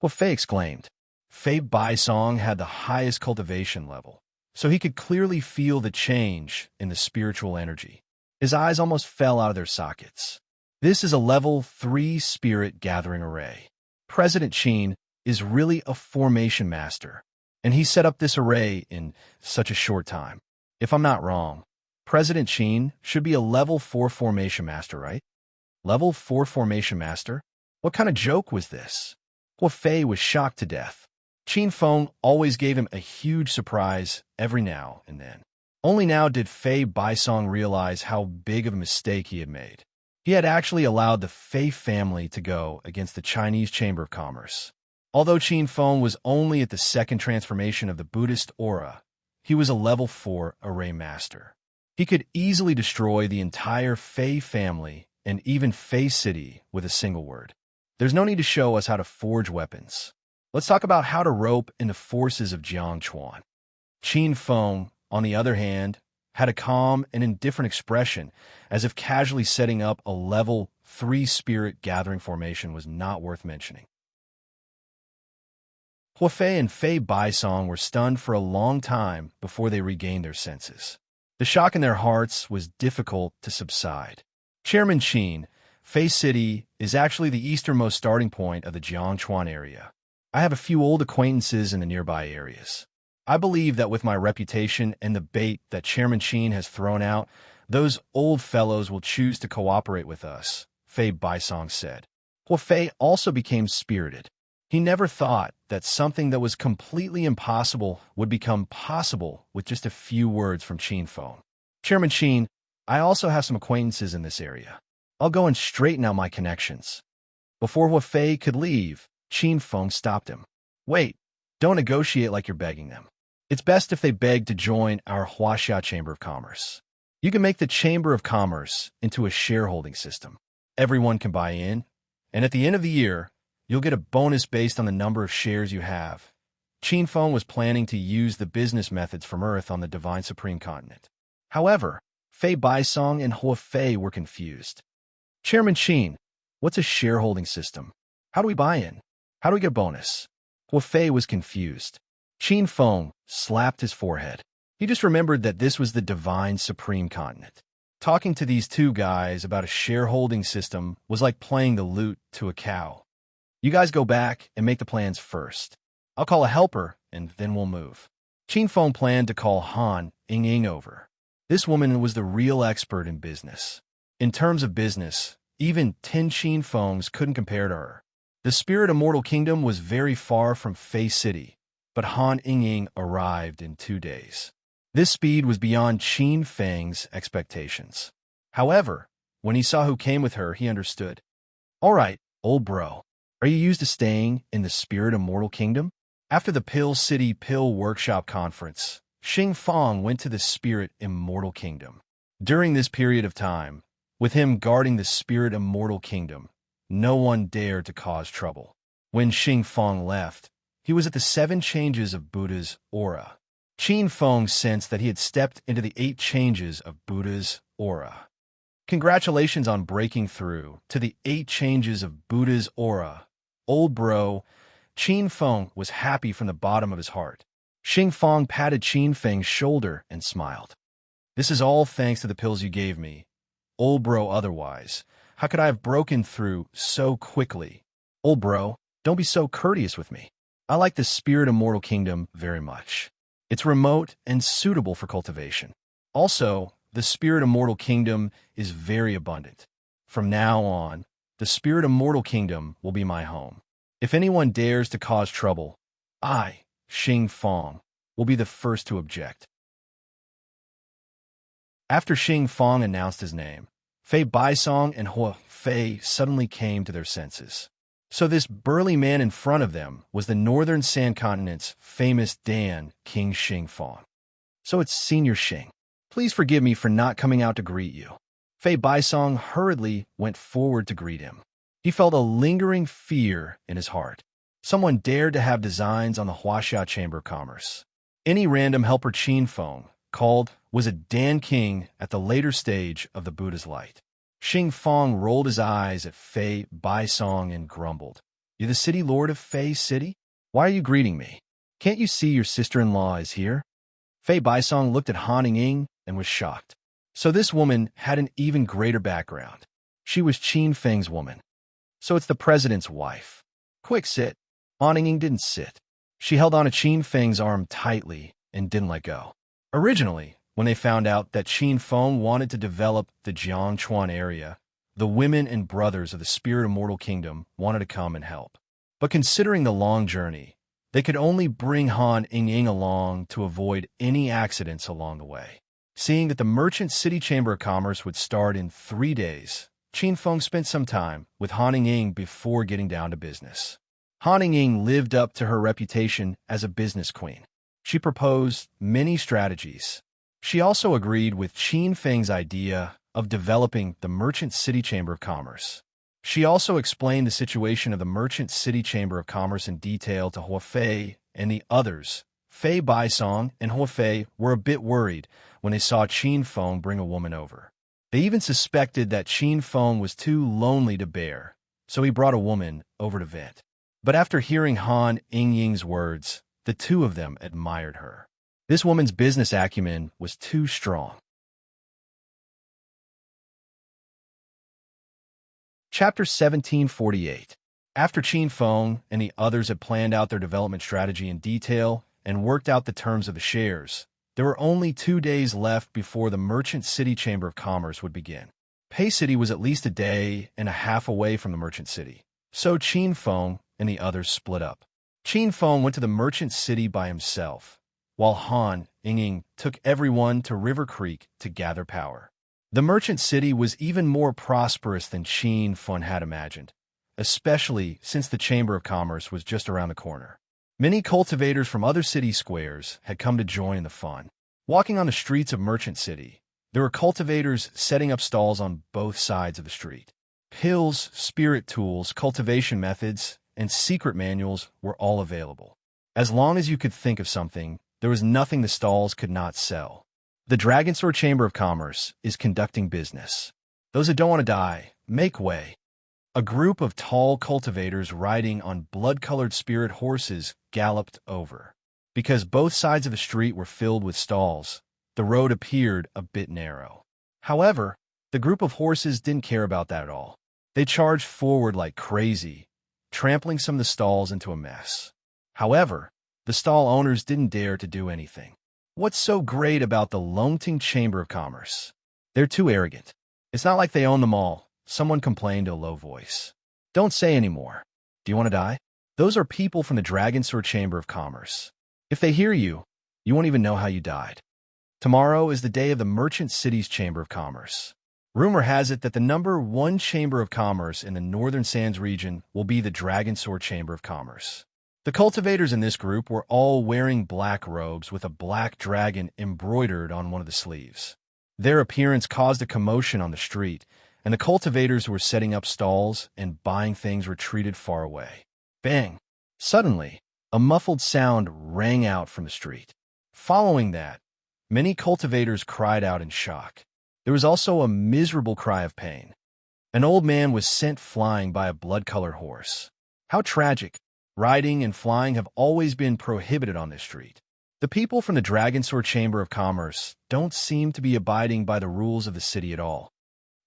Hua Fei exclaimed. Fei Baisong had the highest cultivation level, so he could clearly feel the change in the spiritual energy. His eyes almost fell out of their sockets. This is a level 3 spirit gathering array. President Qin is really a formation master, and he set up this array in such a short time. If I'm not wrong, President Qin should be a level 4 formation master, right? Level 4 formation master? What kind of joke was this? Hua Fei was shocked to death. Qin Feng always gave him a huge surprise every now and then. Only now did Fei Baisong realize how big of a mistake he had made. He had actually allowed the Fei family to go against the Chinese Chamber of Commerce. Although Qin Feng was only at the 2nd transformation of the Buddhist aura, he was a level 4 array master. He could easily destroy the entire Fei family and even Fei City with a single word. There's no need to show us how to forge weapons. Let's talk about how to rope in the forces of Jiangchuan. Qin Feng, on the other hand, had a calm and indifferent expression, as if casually setting up a level 3 spirit gathering formation was not worth mentioning. Hua Fei and Fei Baisong were stunned for a long time before they regained their senses. The shock in their hearts was difficult to subside. Chairman Qin, Fei City is actually the easternmost starting point of the Jiangchuan area. I have a few old acquaintances in the nearby areas. I believe that with my reputation and the bait that Chairman Qin has thrown out, those old fellows will choose to cooperate with us, Fei Baisong said. Hua Fei also became spirited. He never thought that something that was completely impossible would become possible with just a few words from Qin Feng. Chairman Qin, I also have some acquaintances in this area. I'll go and straighten out my connections. Before Hua Fei could leave, Qin Feng stopped him. Wait, don't negotiate like you're begging them. It's best if they beg to join our Huaxia Chamber of Commerce. You can make the Chamber of Commerce into a shareholding system. Everyone can buy in, and at the end of the year, you'll get a bonus based on the number of shares you have. Qin Feng was planning to use the business methods from Earth on the Divine Supreme Continent. However, Fei Baisong and Hua Fei were confused. Chairman Qin, what's a shareholding system? How do we buy in? How do we get a bonus? Hua Fei was confused. Qin Feng slapped his forehead. He just remembered that this was the Divine Supreme Continent. Talking to these two guys about a shareholding system was like playing the lute to a cow. You guys go back and make the plans first. I'll call a helper, and then we'll move. Qin Feng planned to call Han Ying over. This woman was the real expert in business. In terms of business, even 10 Qin Fengs couldn't compare to her. The Spirit Immortal Kingdom was very far from Fei City, but Han Ying arrived in 2 days. This speed was beyond Qin Feng's expectations. However, when he saw who came with her, he understood. All right, old bro, are you used to staying in the Spirit Immortal Kingdom? After the Pill City Pill Workshop Conference, Xing Feng went to the Spirit Immortal Kingdom. During this period of time, with him guarding the Spirit Immortal Kingdom, no one dared to cause trouble. When Xing Feng left, he was at the 7 changes of Buddha's aura. Qin Feng sensed that he had stepped into the 8 changes of Buddha's aura. Congratulations on breaking through to the 8 changes of Buddha's aura. Old bro, Qin Feng was happy from the bottom of his heart. Xing Feng patted Qin Feng's shoulder and smiled. This is all thanks to the pills you gave me. Old bro, otherwise, how could I have broken through so quickly? Old bro, don't be so courteous with me. I like the Spirit Immortal Kingdom very much. It's remote and suitable for cultivation. Also, the Spirit Immortal Kingdom is very abundant. From now on, the Spirit Immortal Kingdom will be my home. If anyone dares to cause trouble, I, Xing Feng, will be the first to object. After Xing Feng announced his name, Fei Baisong and Hua Fei suddenly came to their senses. So this burly man in front of them was the Northern Sand Continent's famous Dan, King Xing Feng. So it's Senior Xing. Please forgive me for not coming out to greet you. Fei Baisong hurriedly went forward to greet him. He felt a lingering fear in his heart. Someone dared to have designs on the Huaxia Chamber of Commerce. Any random helper Qin Feng called was a Dan King at the later stage of the Buddha's light. Xing Feng rolled his eyes at Fei Baisong and grumbled. You're the city lord of Fei City? Why are you greeting me? Can't you see your sister-in-law is here? Fei Baisong looked at Han Ying and was shocked. So this woman had an even greater background. She was Qin Feng's woman. So it's the president's wife. Quick, sit. Han Ying didn't sit. She held on to Qin Feng's arm tightly and didn't let go. Originally, when they found out that Qin Feng wanted to develop the Jiangchuan area, the women and brothers of the Spirit Immortal Kingdom wanted to come and help. But considering the long journey, they could only bring Han Ying along to avoid any accidents along the way. Seeing that the Merchant City Chamber of Commerce would start in 3 days, Qin Feng spent some time with Han Ying before getting down to business. Han Ying lived up to her reputation as a business queen. She proposed many strategies. She also agreed with Qin Feng's idea of developing the Merchant City Chamber of Commerce. She also explained the situation of the Merchant City Chamber of Commerce in detail to Hua Fei and the others. Fei Baisong and Hua Fei were a bit worried when they saw Qin Feng bring a woman over. They even suspected that Qin Feng was too lonely to bear, so he brought a woman over to vent. But after hearing Han Ying's words, the two of them admired her. This woman's business acumen was too strong. Chapter 1748. After Qin Feng and the others had planned out their development strategy in detail and worked out the terms of the shares, there were only 2 days left before the Merchant City Chamber of Commerce would begin. Pei City was at least a day and a half away from the Merchant City, so Qin Feng and the others split up. Qin Feng went to the Merchant City by himself, while Han Ying took everyone to River Creek to gather power. The Merchant City was even more prosperous than Qin Feng had imagined, especially since the Chamber of Commerce was just around the corner. Many cultivators from other city squares had come to join in the fun. Walking on the streets of Merchant City, there were cultivators setting up stalls on both sides of the street. Pills, spirit tools, cultivation methods, and secret manuals were all available. As long as you could think of something, there was nothing the stalls could not sell. The Dragonsword Chamber of Commerce is conducting business. Those who don't want to die, make way. A group of tall cultivators riding on blood-colored spirit horses galloped over. Because both sides of the street were filled with stalls, the road appeared a bit narrow. However, the group of horses didn't care about that at all. They charged forward like crazy, trampling some of the stalls into a mess. However, the stall owners didn't dare to do anything. What's so great about the Longting Chamber of Commerce? They're too arrogant. It's not like they own them all. Someone complained in a low voice. Don't say any more. Do you want to die? Those are people from the Dragonsword Chamber of Commerce. If they hear you, you won't even know how you died. Tomorrow is the day of the Merchant City's Chamber of Commerce. Rumor has it that the #1 Chamber of Commerce in the Northern Sands region will be the Dragonsword Chamber of Commerce. The cultivators in this group were all wearing black robes with a black dragon embroidered on one of the sleeves. Their appearance caused a commotion on the street, and the cultivators who were setting up stalls and buying things retreated far away. Bang! Suddenly, a muffled sound rang out from the street. Following that, many cultivators cried out in shock. There was also a miserable cry of pain. An old man was sent flying by a blood-colored horse. How tragic! Riding and flying have always been prohibited on this street. The people from the Dragonsword Chamber of Commerce don't seem to be abiding by the rules of the city at all.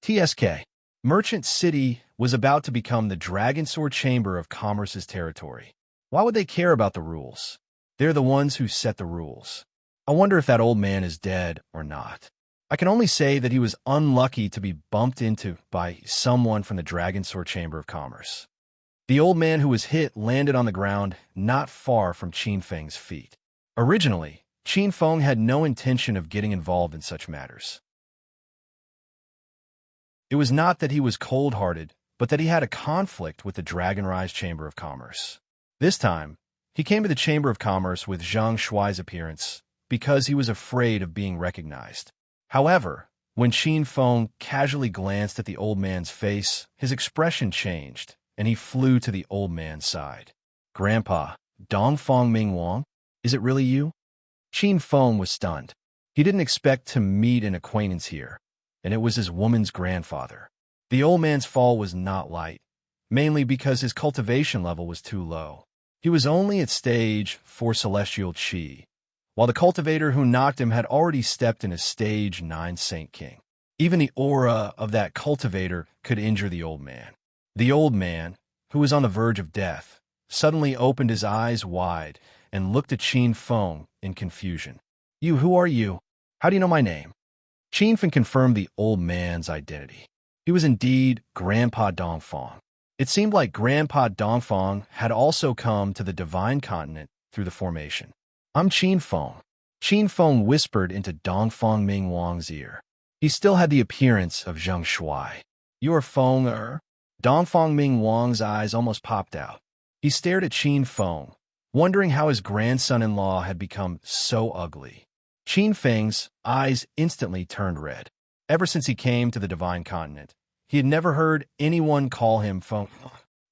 TSK. Merchant City was about to become the Dragonsword Chamber of Commerce's territory. Why would they care about the rules? They're the ones who set the rules. I wonder if that old man is dead or not. I can only say that he was unlucky to be bumped into by someone from the Dragonsword Chamber of Commerce. The old man who was hit landed on the ground not far from Qin Feng's feet. Originally, Qin Feng had no intention of getting involved in such matters. It was not that he was cold-hearted, but that he had a conflict with the Dragonrise Chamber of Commerce. This time, he came to the Chamber of Commerce with Zhang Shuai's appearance because he was afraid of being recognized. However, when Qin Feng casually glanced at the old man's face, his expression changed, and he flew to the old man's side. "Grandpa, Dongfang Ming Wang, is it really you?" Qin Feng was stunned. He didn't expect to meet an acquaintance here, and it was his woman's grandfather. The old man's fall was not light, mainly because his cultivation level was too low. He was only at stage 4 Celestial Qi, while the cultivator who knocked him had already stepped in a stage 9 Saint King. Even the aura of that cultivator could injure the old man. The old man, who was on the verge of death, suddenly opened his eyes wide and looked at Qin Feng in confusion. Who are you? How do you know my name?" Qin Feng confirmed the old man's identity. He was indeed Grandpa Dongfang. It seemed like Grandpa Dongfang had also come to the Divine Continent through the formation. "I'm Qin Feng." Qin Feng whispered into Dongfang Ming Wang's ear. He still had the appearance of Zhang Shuai. "You are Feng. Dongfang Ming Wang's eyes almost popped out. He stared at Qin Feng, wondering how his grandson-in-law had become so ugly. Qin Feng's eyes instantly turned red. Ever since he came to the Divine Continent, he had never heard anyone call him Feng.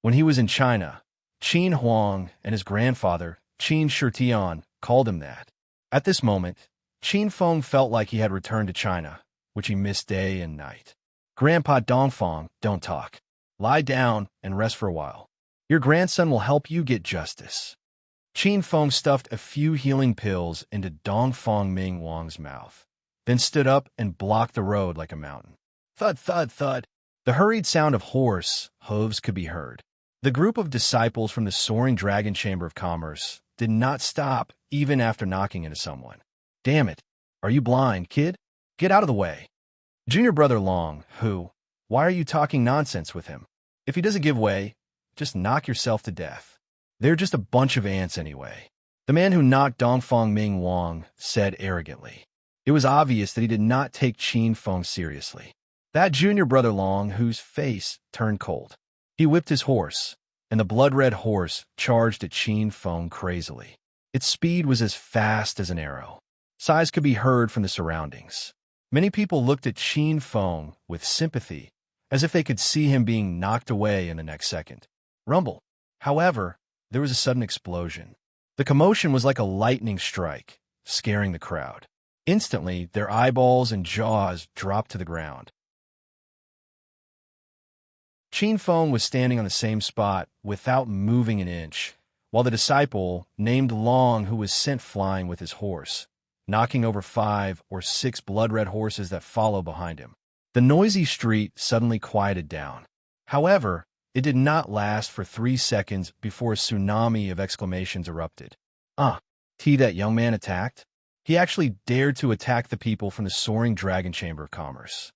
When he was in China, Qin Huang and his grandfather, Qin Shitian, called him that. At this moment, Qin Feng felt like he had returned to China, which he missed day and night. "Grandpa Dongfang, don't talk. Lie down and rest for a while. Your grandson will help you get justice." Qin Feng stuffed a few healing pills into Dongfang Ming Wang's mouth, then stood up and blocked the road like a mountain. Thud, thud, thud. The hurried sound of horse hooves could be heard. The group of disciples from the soaring dragon chamber of commerce did not stop even after knocking into someone. "Damn it! Are you blind, kid? Get out of the way." Junior Brother Long, why are you talking nonsense with him? If he doesn't give way, just knock yourself to death. They're just a bunch of ants anyway. The man who knocked Dongfang Ming Wang said arrogantly. It was obvious that he did not take Qin Feng seriously. That Junior Brother Long, whose face turned cold. He whipped his horse, and the blood-red horse charged at Qin Feng crazily. Its speed was as fast as an arrow. Sighs could be heard from the surroundings. Many people looked at Qin Feng with sympathy, as if they could see him being knocked away in the next second. Rumble. However, there was a sudden explosion. The commotion was like a lightning strike, scaring the crowd. Instantly, their eyeballs and jaws dropped to the ground. Qin Feng was standing on the same spot without moving an inch, while the disciple, named Long, who was sent flying with his horse, knocking over 5 or 6 blood-red horses that followed behind him. The noisy street suddenly quieted down. However, it did not last for 3 seconds before a tsunami of exclamations erupted. That young man attacked? He actually dared to attack the people from the soaring dragon chamber of commerce.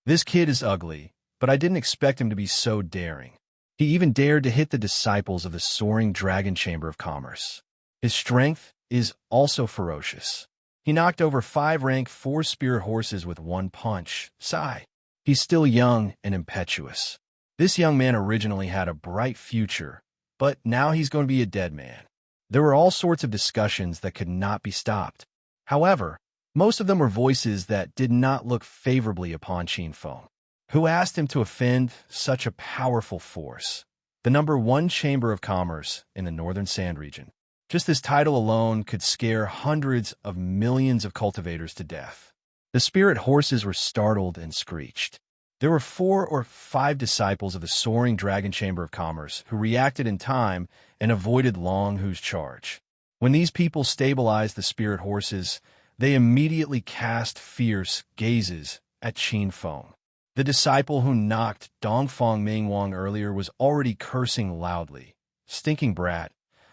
This kid is ugly, but I didn't expect him to be so daring. He even dared to hit the disciples of the soaring dragon chamber of commerce. His strength is also ferocious. He knocked over 5 rank 4 spirit horses with one punch. Sigh. He's still young and impetuous. This young man originally had a bright future, but now he's going to be a dead man. There were all sorts of discussions that could not be stopped. However, most of them were voices that did not look favorably upon Qin Feng. Who asked him to offend such a powerful force? The #1 Chamber of Commerce in the Northern Sand region. Just this title alone could scare hundreds of millions of cultivators to death. The spirit horses were startled and screeched. There were 4 or 5 disciples of the soaring dragon chamber of commerce who reacted in time and avoided Long Hu's charge. When these people stabilized the spirit horses, they immediately cast fierce gazes at Qin Feng. The disciple who knocked Dongfang Ming Wang earlier was already cursing loudly. "Stinking brat,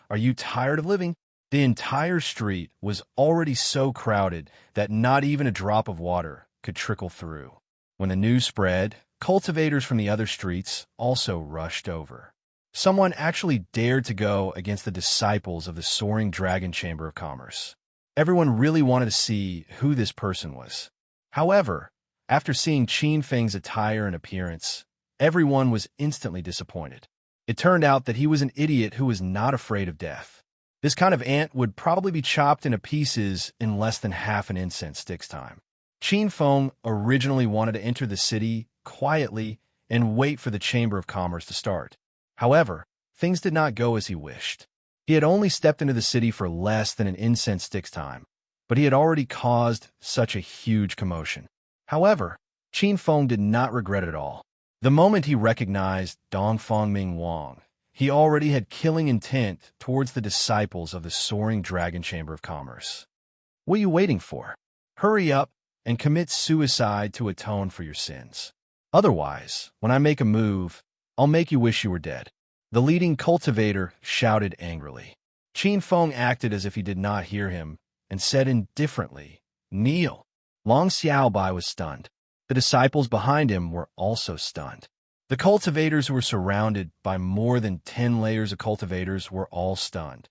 are you tired of living?" The entire street was already so crowded that not even a drop of water could trickle through. When the news spread, cultivators from the other streets also rushed over. Someone actually dared to go against the disciples of the soaring dragon chamber of commerce. Everyone really wanted to see who this person was. However, after seeing Qin Feng's attire and appearance, everyone was instantly disappointed. It turned out that he was an idiot who was not afraid of death. This kind of ant would probably be chopped into pieces in less than half an incense stick's time. Qin Feng originally wanted to enter the city quietly and wait for the Chamber of Commerce to start. However, things did not go as he wished. He had only stepped into the city for less than an incense stick's time, but he had already caused such a huge commotion. However, Qin Feng did not regret it at all. The moment he recognized Dongfang Ming Wang, he already had killing intent towards the disciples of the soaring dragon chamber of commerce. What are you waiting for? Hurry up and commit suicide to atone for your sins. Otherwise, when I make a move, I'll make you wish you were dead. The leading cultivator shouted angrily. Qin Feng acted as if he did not hear him and said indifferently, "Kneel." Long Xiaobai was stunned. The disciples behind him were also stunned. The cultivators who were surrounded by more than 10 layers of cultivators were all stunned.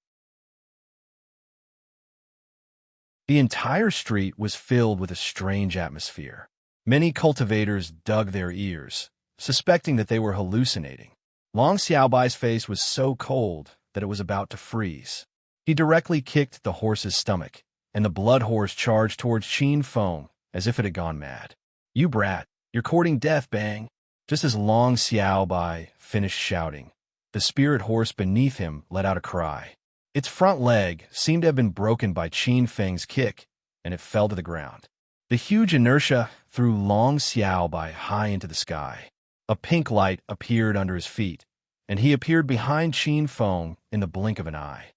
The entire street was filled with a strange atmosphere. Many cultivators dug their ears, suspecting that they were hallucinating. Long Xiaobai's face was so cold that it was about to freeze. He directly kicked the horse's stomach, and the blood horse charged towards Qin Feng as if it had gone mad. "You brat, you're courting death, bang!" Just as Long Xiaobai finished shouting, the spirit horse beneath him let out a cry. Its front leg seemed to have been broken by Qin Feng's kick, and it fell to the ground. The huge inertia threw Long Xiaobai high into the sky. A pink light appeared under his feet, and he appeared behind Qin Feng in the blink of an eye.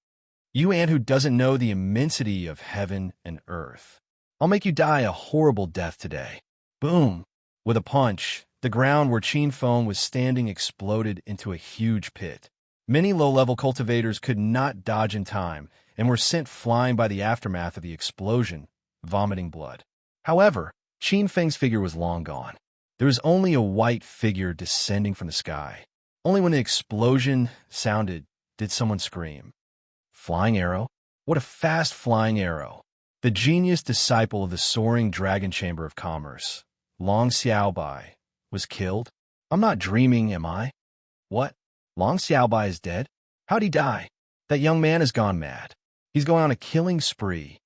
"You ant who doesn't know the immensity of heaven and earth. I'll make you die a horrible death today." Boom! With a punch, The ground where Qin Feng was standing exploded into a huge pit. Many low-level cultivators could not dodge in time and were sent flying by the aftermath of the explosion, vomiting blood. However, Qin Feng's figure was long gone. There was only a white figure descending from the sky. Only when the explosion sounded did someone scream. Flying arrow? What a fast flying arrow! The genius disciple of the soaring dragon chamber of commerce, Long Xiaobai, was killed? I'm not dreaming, am I? What? Long Xiaobai is dead? How'd he die? That young man has gone mad. He's going on a killing spree.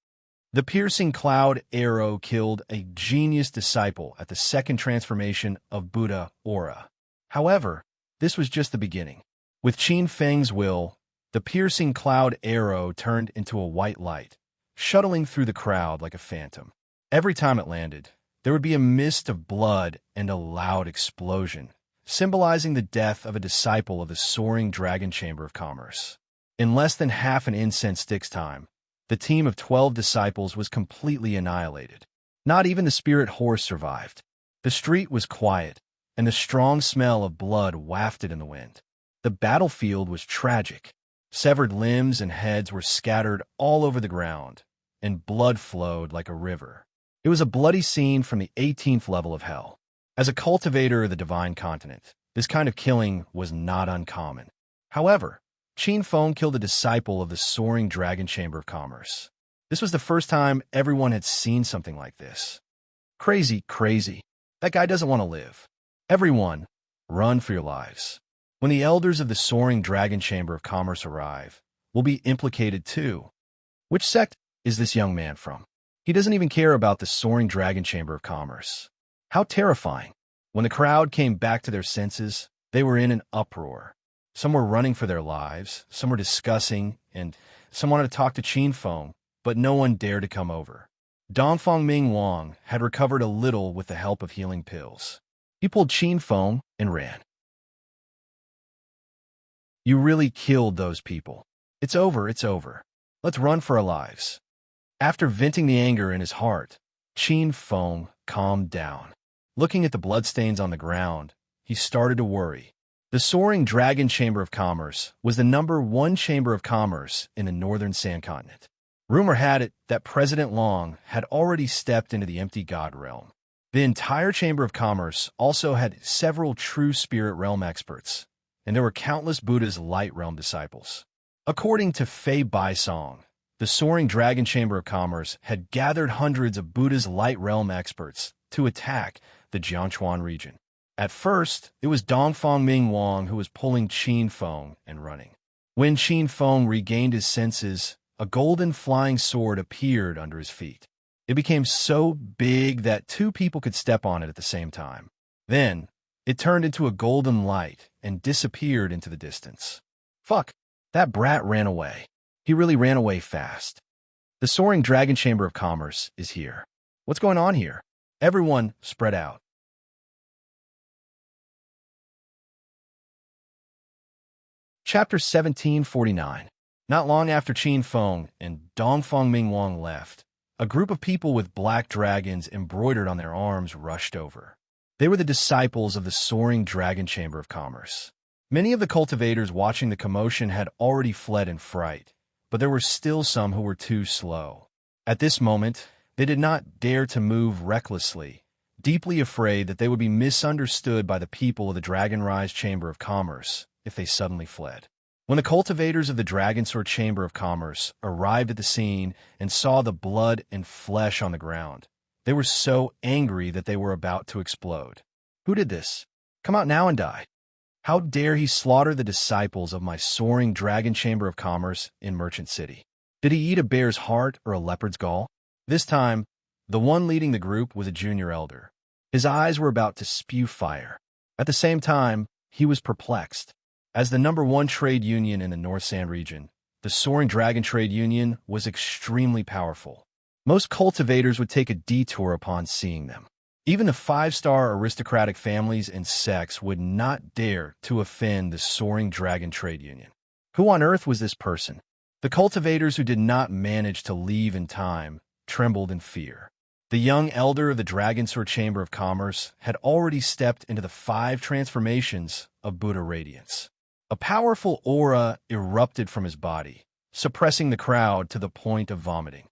The piercing cloud arrow killed a genius disciple at the second transformation of Buddha Aura. However, this was just the beginning. With Qin Feng's will, the piercing cloud arrow turned into a white light, shuttling through the crowd like a phantom. Every time it landed, there would be a mist of blood and a loud explosion, symbolizing the death of a disciple of the soaring dragon chamber of commerce. In less than half an incense stick's time, the team of 12 disciples was completely annihilated. Not even the spirit horse survived. The street was quiet, and the strong smell of blood wafted in the wind. The battlefield was tragic. Severed limbs and heads were scattered all over the ground, and blood flowed like a river. It was a bloody scene from the 18th level of hell. As a cultivator of the divine continent, this kind of killing was not uncommon. However, Qin Feng killed a disciple of the soaring dragon chamber of commerce. This was the first time everyone had seen something like this. Crazy, crazy. That guy doesn't want to live. Everyone, run for your lives. When the elders of the soaring dragon chamber of commerce arrive, we'll be implicated too. Which sect is this young man from? He doesn't even care about the soaring dragon chamber of commerce. How terrifying. When the crowd came back to their senses, they were in an uproar. Some were running for their lives, some were discussing, and some wanted to talk to Qin Feng, but no one dared to come over. Dongfang Ming Wang had recovered a little with the help of healing pills. He pulled Qin Feng and ran. You really killed those people. It's over, it's over. Let's run for our lives. After venting the anger in his heart, Qin Feng calmed down. Looking at the bloodstains on the ground, he started to worry. The soaring dragon chamber of commerce was the #1 chamber of commerce in the northern sand continent. Rumor had it that President Long had already stepped into the empty god realm. The entire chamber of commerce also had several true spirit realm experts, and there were countless Buddha's light realm disciples. According to Fei Baisong, the soaring dragon chamber of commerce had gathered hundreds of Buddha's light realm experts to attack the Jiangchuan region. At first, it was Dongfang Ming Wang who was pulling Qin Feng and running. When Qin Feng regained his senses, a golden flying sword appeared under his feet. It became so big that 2 people could step on it at the same time. Then, it turned into a golden light and disappeared into the distance. Fuck, that brat ran away. He really ran away fast. The soaring dragon chamber of commerce is here. What's going on here? Everyone, spread out. Chapter 1749. Not long after Qin Feng and Dongfang Ming Wang left, a group of people with black dragons embroidered on their arms rushed over. They were the disciples of the soaring dragon chamber of commerce. Many of the cultivators watching the commotion had already fled in fright, but there were still some who were too slow. At this moment, they did not dare to move recklessly, deeply afraid that they would be misunderstood by the people of the Dragon Rise Chamber of Commerce if they suddenly fled. When the cultivators of the Dragon Sword Chamber of Commerce arrived at the scene and saw the blood and flesh on the ground, they were so angry that they were about to explode. Who did this? Come out now and die. How dare he slaughter the disciples of my soaring Dragon Chamber of Commerce in Merchant City? Did he eat a bear's heart or a leopard's gall? This time, the one leading the group was a junior elder. His eyes were about to spew fire. At the same time, he was perplexed. As the #1 trade union in the North Sand region, the Soaring Dragon Trade Union was extremely powerful. Most cultivators would take a detour upon seeing them. Even the 5-star aristocratic families and sects would not dare to offend the Soaring Dragon Trade Union. Who on earth was this person? The cultivators who did not manage to leave in time trembled in fear. The young elder of the Dragonsaur Chamber of Commerce had already stepped into the 5 transformations of Buddha Radiance. A powerful aura erupted from his body, suppressing the crowd to the point of vomiting.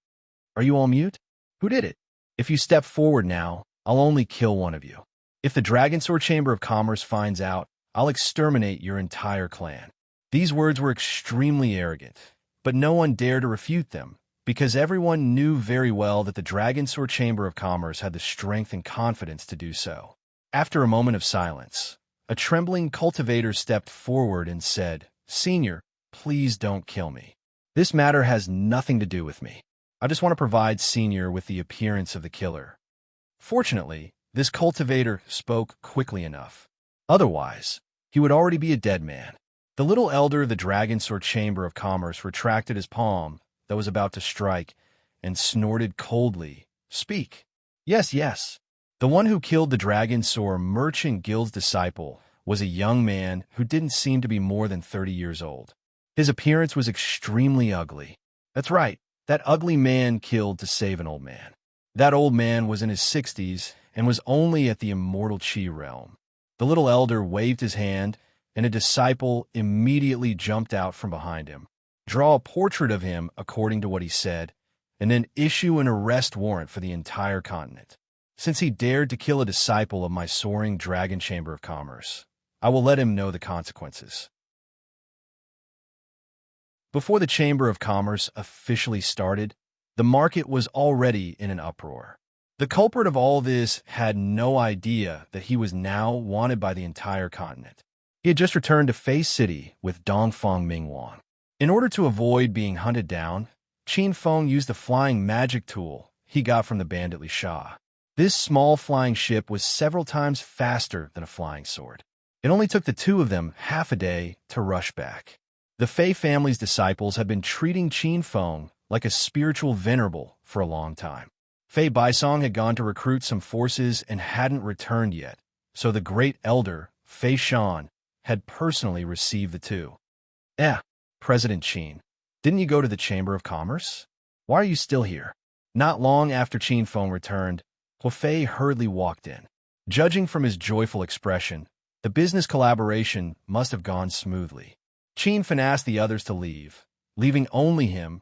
Are you all mute? Who did it? If you step forward now, I'll only kill one of you. If the Dragonsaur Chamber of Commerce finds out, I'll exterminate your entire clan. These words were extremely arrogant, but no one dared to refute them, because everyone knew very well that the Dragonsaur Chamber of Commerce had the strength and confidence to do so. After a moment of silence, a trembling cultivator stepped forward and said, "Senior, please don't kill me. This matter has nothing to do with me. I just want to provide Senior with the appearance of the killer." Fortunately, this cultivator spoke quickly enough. Otherwise, he would already be a dead man. The little elder of the Dragonsaur Chamber of Commerce retracted his palm that was about to strike and snorted coldly, "Speak." "Yes, yes." The one who killed the Dragonsaur Merchant Guild's disciple was a young man who didn't seem to be more than 30 years old. His appearance was extremely ugly. That's right, that ugly man killed to save an old man. That old man was in his 60s and was only at the immortal Chi realm. The little elder waved his hand, and a disciple immediately jumped out from behind him. Draw a portrait of him according to what he said, and then issue an arrest warrant for the entire continent. Since he dared to kill a disciple of my soaring Dragon Chamber of Commerce, I will let him know the consequences. Before the Chamber of Commerce officially started, the market was already in an uproar. The culprit of all this had no idea that he was now wanted by the entire continent. He had just returned to Fei City with Dongfang Mingwang. In order to avoid being hunted down, Qin Feng used the flying magic tool he got from the bandit Li Sha. This small flying ship was several times faster than a flying sword. It only took the two of them half a day to rush back. The Fei family's disciples had been treating Qin Feng like a spiritual venerable for a long time. Fei Baisong had gone to recruit some forces and hadn't returned yet, so the great elder, Fei Shan, had personally received the two. President Qin, didn't you go to the Chamber of Commerce? Why are you still here?" Not long after Qin Feng returned, Fei hurriedly walked in. Judging from his joyful expression, the business collaboration must have gone smoothly. Qin Feng asked the others to leave, leaving only him,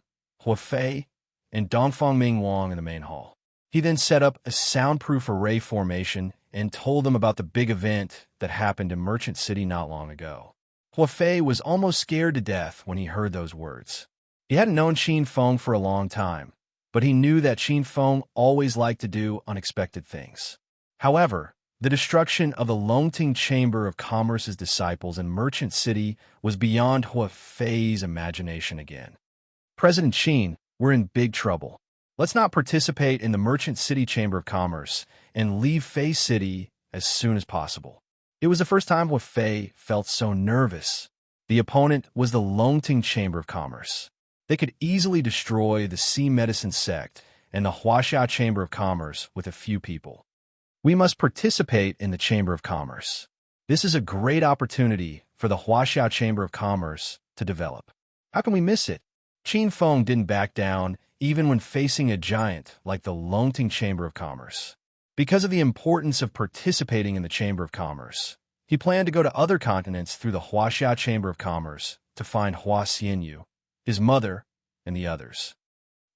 Fei, and Dongfang Mingwang in the main hall. He then set up a soundproof array formation and told them about the big event that happened in Merchant City not long ago. Fei was almost scared to death when he heard those words. He hadn't known Qin Feng for a long time, but he knew that Qin Feng always liked to do unexpected things. However, the destruction of the Longting Chamber of Commerce's disciples in Merchant City was beyond Fei's imagination again. "President Qin, we're in big trouble. Let's not participate in the Merchant City Chamber of Commerce and leave Fei City as soon as possible." It was the first time Fei felt so nervous. The opponent was the Longting Chamber of Commerce. They could easily destroy the Sea Medicine Sect and the Huaxia Chamber of Commerce with a few people. "We must participate in the Chamber of Commerce. This is a great opportunity for the Huaxia Chamber of Commerce to develop. How can we miss it?" Qin Feng didn't back down even when facing a giant like the Longting Chamber of Commerce. Because of the importance of participating in the Chamber of Commerce, he planned to go to other continents through the Huaxia Chamber of Commerce to find Hua Xianyu, his mother, and the others.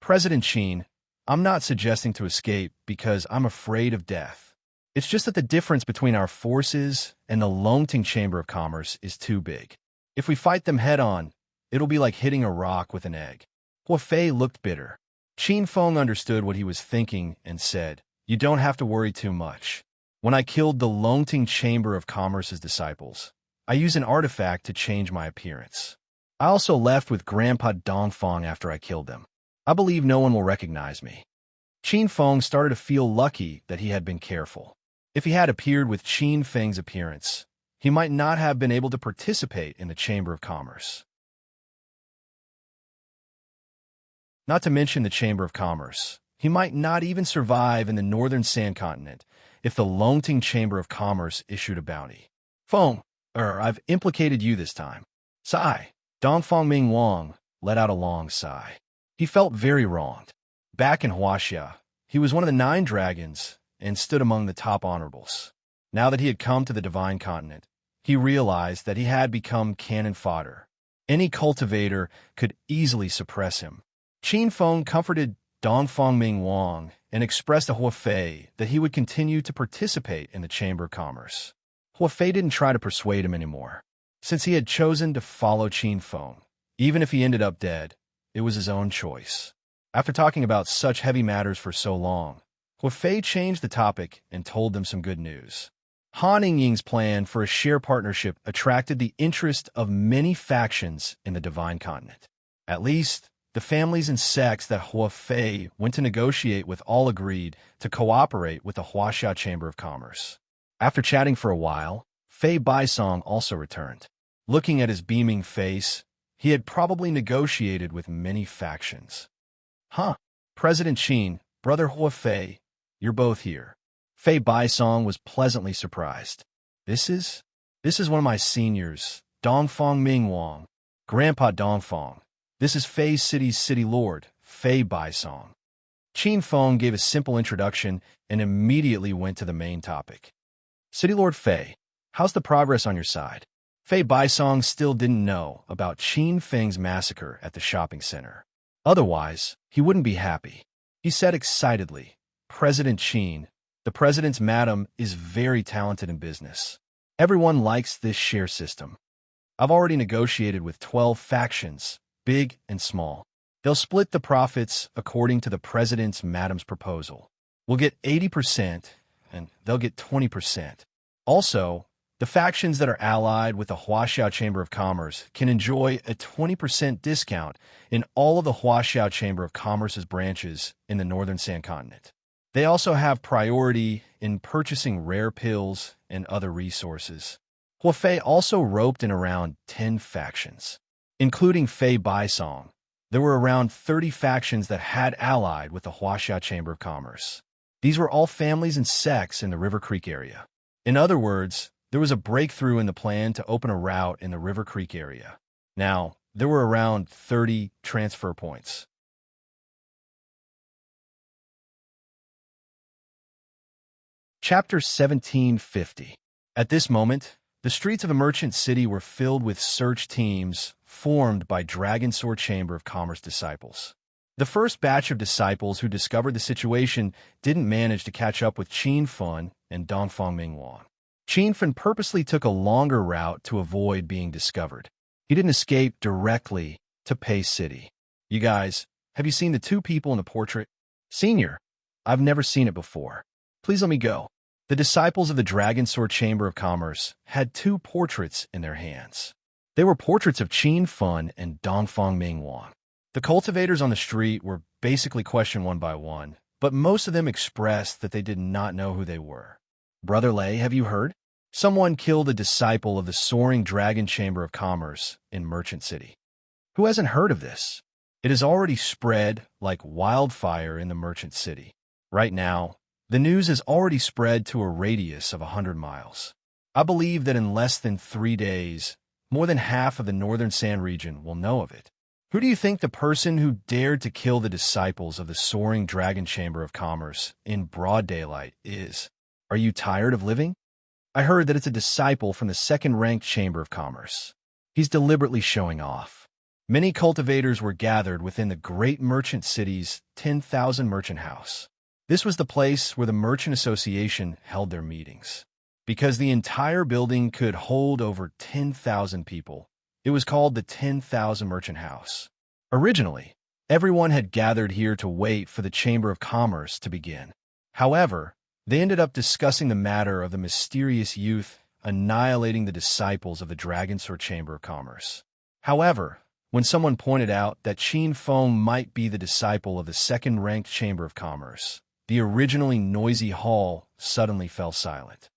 "President Qin, I'm not suggesting to escape because I'm afraid of death. It's just that the difference between our forces and the Longting Chamber of Commerce is too big. If we fight them head-on, it'll be like hitting a rock with an egg." Fei looked bitter. Qin Feng understood what he was thinking and said, "You don't have to worry too much. When I killed the Longting Chamber of Commerce's disciples, I used an artifact to change my appearance. I also left with Grandpa Dongfang after I killed them. I believe no one will recognize me." Qin Feng started to feel lucky that he had been careful. If he had appeared with Qin Feng's appearance, he might not have been able to participate in the Chamber of Commerce. Not to mention the Chamber of Commerce, he might not even survive in the northern Sand Continent if the Longting Chamber of Commerce issued a bounty. "Feng, I've implicated you this time." Sigh. Dongfang Mingwang let out a long sigh. He felt very wronged. Back in Huaxia, He was one of the 9 dragons and stood among the top honorables. Now that he had come to the divine continent, he realized that he had become cannon fodder. Any cultivator could easily suppress him. Qin Feng comforted Dongfang Ming Wang and expressed to Huafei that he would continue to participate in the Chamber of Commerce. Huafei didn't try to persuade him anymore. Since he had chosen to follow Qin Feng, even if he ended up dead, it was his own choice. After talking about such heavy matters for so long, Huafei changed the topic and told them some good news. Han Yingying's plan for a share partnership attracted the interest of many factions in the Divine Continent. At least, the families and sects that Huafei went to negotiate with all agreed to cooperate with the Huaxia Chamber of Commerce. After chatting for a while, Fei Baisong also returned. Looking at his beaming face, he had probably negotiated with many factions. Huh, President Qin, Brother Huafei, you're both here. Fei Baisong was pleasantly surprised. This is one of my seniors, Dongfang Ming Wang, Grandpa Dongfang. This is Fei City's city lord, Fei Baisong. Qin Feng gave a simple introduction and immediately went to the main topic. City Lord Fei, how's the progress on your side? Fei Baisong still didn't know about Qin Feng's massacre at the shopping center. Otherwise, he wouldn't be happy. He said excitedly, President Qin, the president's madam is very talented in business. Everyone likes this share system. I've already negotiated with 12 factions, big and small. They'll split the profits according to the president's madam's proposal. We'll get 80%, and they'll get 20%. Also, the factions that are allied with the Huaxiao Chamber of Commerce can enjoy a 20% discount in all of the Huaxiao Chamber of Commerce's branches in the Northern Sand Continent. They also have priority in purchasing rare pills and other resources. Huafei also roped in around 10 factions. Including Fei Baisong, there were around 30 factions that had allied with the Huaxia Chamber of Commerce. These were all families and sects in the River Creek area. In other words, there was a breakthrough in the plan to open a route in the River Creek area. Now, there were around 30 transfer points. Chapter 1750. At this moment, the streets of the merchant city were filled with search teams formed by Dragon Sword Chamber of Commerce disciples. The first batch of disciples who discovered the situation didn't manage to catch up with Qin Feng and Dongfang Mingwan. Qin Feng purposely took a longer route to avoid being discovered. He didn't escape directly to Pei City. You guys, have you seen the 2 people in the portrait? Senior, I've never seen it before. Please let me go. The disciples of the Dragon Sword Chamber of Commerce had 2 portraits in their hands. They were portraits of Qin Feng and Dongfang Mingwan. The cultivators on the street were basically questioned one by one, but most of them expressed that they did not know who they were. Brother Lei, have you heard? Someone killed a disciple of the Soaring Dragon Chamber of Commerce in Merchant City. Who hasn't heard of this? It has already spread like wildfire in the Merchant City. Right now, the news has already spread to a radius of 100 miles. I believe that in less than 3 days, more than half of the Northern Sand region will know of it. Who do you think the person who dared to kill the disciples of the Soaring Dragon Chamber of Commerce in broad daylight is? Are you tired of living? I heard that it's a disciple from the second-ranked Chamber of Commerce. He's deliberately showing off. Many cultivators were gathered within the great merchant city's 10,000 merchant house. This was the place where the Merchant Association held their meetings. Because the entire building could hold over 10,000 people, it was called the 10,000 Merchant House. Originally, everyone had gathered here to wait for the Chamber of Commerce to begin. However, they ended up discussing the matter of the mysterious youth annihilating the disciples of the Dragon Sword Chamber of Commerce. However, when someone pointed out that Qin Feng might be the disciple of the second-ranked Chamber of Commerce, the originally noisy hall suddenly fell silent.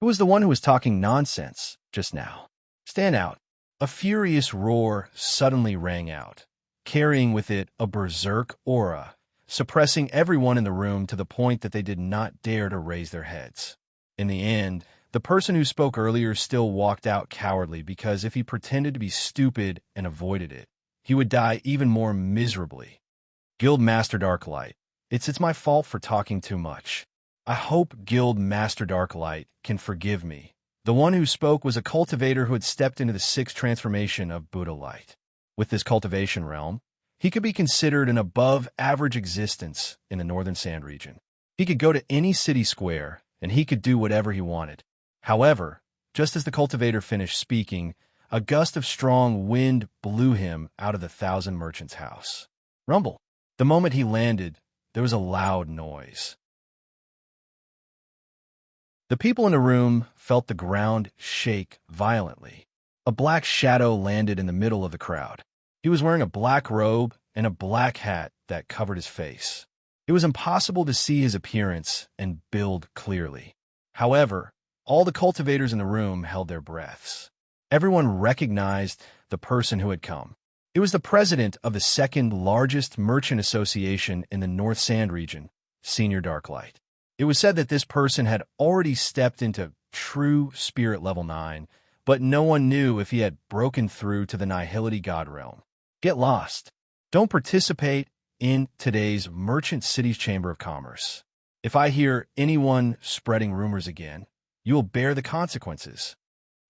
Who was the one who was talking nonsense just now? Stand out. A furious roar suddenly rang out, carrying with it a berserk aura, suppressing everyone in the room to the point that they did not dare to raise their heads. In the end, the person who spoke earlier still walked out cowardly because if he pretended to be stupid and avoided it, he would die even more miserably. Guildmaster Darklight, It's my fault for talking too much. I hope Guild Master Darklight can forgive me. The one who spoke was a cultivator who had stepped into the sixth transformation of Buddha Light. With this cultivation realm, he could be considered an above-average existence in the Northern Sand region. He could go to any city square, and he could do whatever he wanted. However, just as the cultivator finished speaking, a gust of strong wind blew him out of the Thousand Merchants' house. Rumble. The moment he landed, there was a loud noise. The people in the room felt the ground shake violently. A black shadow landed in the middle of the crowd. He was wearing a black robe and a black hat that covered his face. It was impossible to see his appearance and build clearly. However, all the cultivators in the room held their breaths. Everyone recognized the person who had come. It was the president of the second largest merchant association in the North Sand region, Senior Darklight. It was said that this person had already stepped into true spirit level 9, but no one knew if he had broken through to the Nihility God realm. Get lost. Don't participate in today's Merchant City's Chamber of Commerce. If I hear anyone spreading rumors again, you will bear the consequences.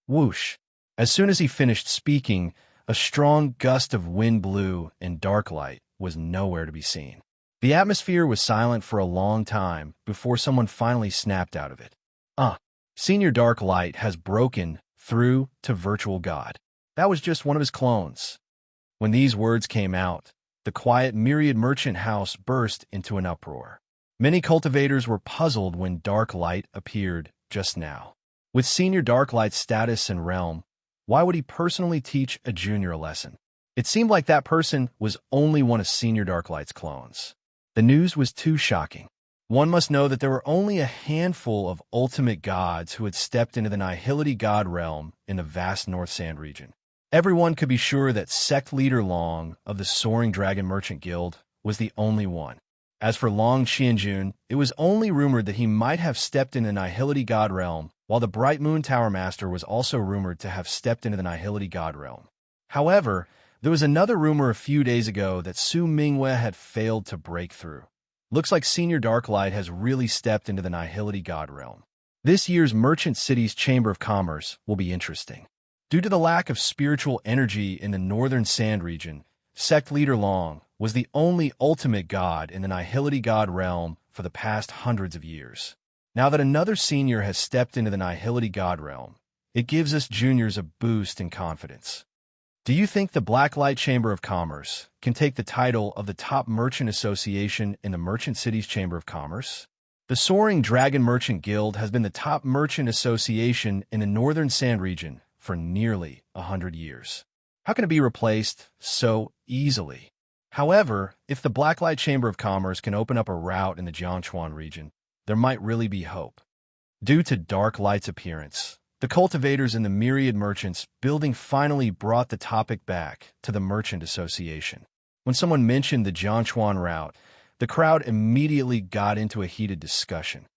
Whoosh. As soon as he finished speaking, a strong gust of wind blew and Darklight was nowhere to be seen. The atmosphere was silent for a long time before someone finally snapped out of it. Senior Darklight has broken through to Virtual God. That was just one of his clones. When these words came out, the quiet Myriad Merchant house burst into an uproar. Many cultivators were puzzled when Darklight appeared just now. With Senior Darklight's status and realm, why would he personally teach a junior a lesson? It seemed like that person was only one of Senior Darklight's clones. The news was too shocking. One must know that there were only a handful of ultimate gods who had stepped into the Nihility God realm in the vast North Sand region. Everyone could be sure that sect leader Long of the Soaring Dragon Merchant Guild was the only one. As for Long Qianjun, it was only rumored that he might have stepped into the Nihility God realm, while the Bright Moon Tower Master was also rumored to have stepped into the Nihility God realm. However, there was another rumor a few days ago that Su Mingwei had failed to break through. Looks like Senior Darklight has really stepped into the Nihility God realm. This year's Merchant City's Chamber of Commerce will be interesting. Due to the lack of spiritual energy in the Northern Sand region, sect leader Long was the only ultimate god in the Nihility God realm for the past hundreds of years. Now that another senior has stepped into the Nihility God realm, it gives us juniors a boost in confidence. Do you think the Blacklight Chamber of Commerce can take the title of the top merchant association in the Merchant City's Chamber of Commerce? The Soaring Dragon Merchant Guild has been the top merchant association in the Northern Sand region for nearly 100 years. How can it be replaced so easily? However, if the Blacklight Chamber of Commerce can open up a route in the Jiangchuan region, there might really be hope. Due to Darklight's appearance, the cultivators in the Myriad Merchants building finally brought the topic back to the Merchant Association. When someone mentioned the Jiangchuan route, the crowd immediately got into a heated discussion.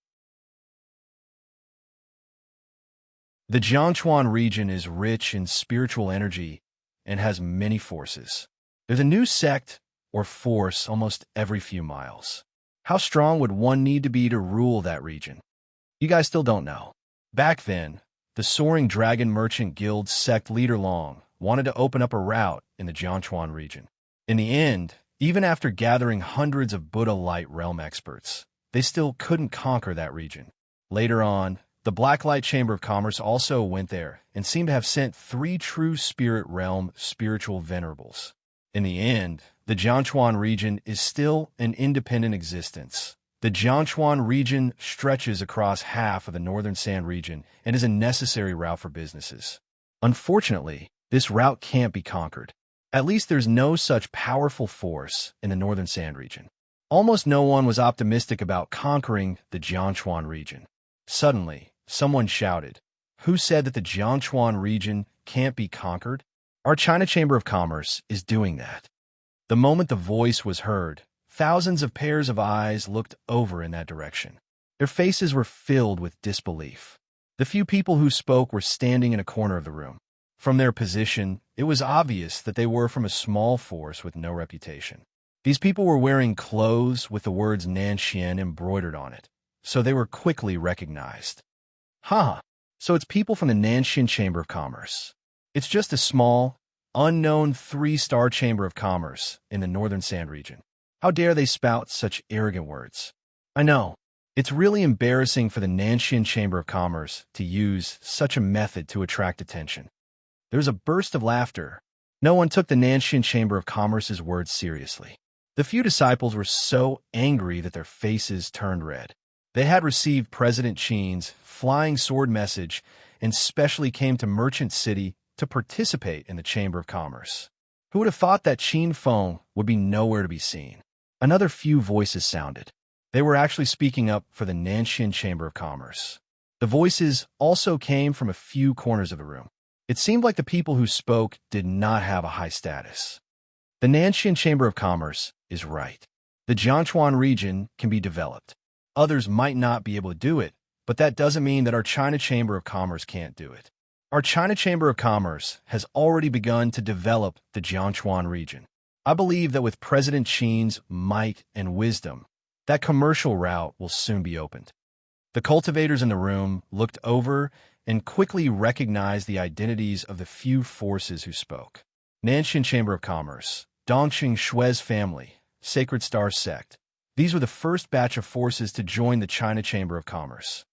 The Jiangchuan region is rich in spiritual energy and has many forces. There's a new sect or force almost every few miles. How strong would one need to be to rule that region? You guys still don't know. Back then, the Soaring Dragon Merchant Guild sect leader Long wanted to open up a route in the Jiangchuan region. In the end, even after gathering hundreds of Buddha Light realm experts, they still couldn't conquer that region. Later on, the Blacklight Chamber of Commerce also went there and seemed to have sent 3 true spirit realm spiritual venerables. In the end, the Jiangchuan region is still an independent existence. The Jiangchuan region stretches across half of the Northern Sand region and is a necessary route for businesses. Unfortunately, this route can't be conquered. At least there's no such powerful force in the Northern Sand region. Almost no one was optimistic about conquering the Jiangchuan region. Suddenly, someone shouted, "Who said that the Jiangchuan region can't be conquered? Our China Chamber of Commerce is doing that." The moment the voice was heard, thousands of pairs of eyes looked over in that direction. Their faces were filled with disbelief. The few people who spoke were standing in a corner of the room. From their position, it was obvious that they were from a small force with no reputation. These people were wearing clothes with the words Nanxian embroidered on it, so they were quickly recognized. So it's people from the Nanxian Chamber of Commerce. It's just a small, unknown 3-star Chamber of Commerce in the Northern Sand region. How dare they spout such arrogant words? I know. It's really embarrassing for the Nanxian Chamber of Commerce to use such a method to attract attention. There was a burst of laughter. No one took the Nanxian Chamber of Commerce's words seriously. The few disciples were so angry that their faces turned red. They had received President Qin's flying sword message and specially came to Merchant City to participate in the Chamber of Commerce. Who would have thought that Qin Feng would be nowhere to be seen? Another few voices sounded. They were actually speaking up for the Nanxian Chamber of Commerce. The voices also came from a few corners of the room. It seemed like the people who spoke did not have a high status. The Nanxian Chamber of Commerce is right. The Jiangchuan region can be developed. Others might not be able to do it, but that doesn't mean that our China Chamber of Commerce can't do it. Our China Chamber of Commerce has already begun to develop the Jiangchuan region. I believe that with President Qin's might and wisdom, that commercial route will soon be opened. The cultivators in the room looked over and quickly recognized the identities of the few forces who spoke. Nanxian Chamber of Commerce, Dongqing Shui's family, Sacred Star Sect. These were the first batch of forces to join the China Chamber of Commerce.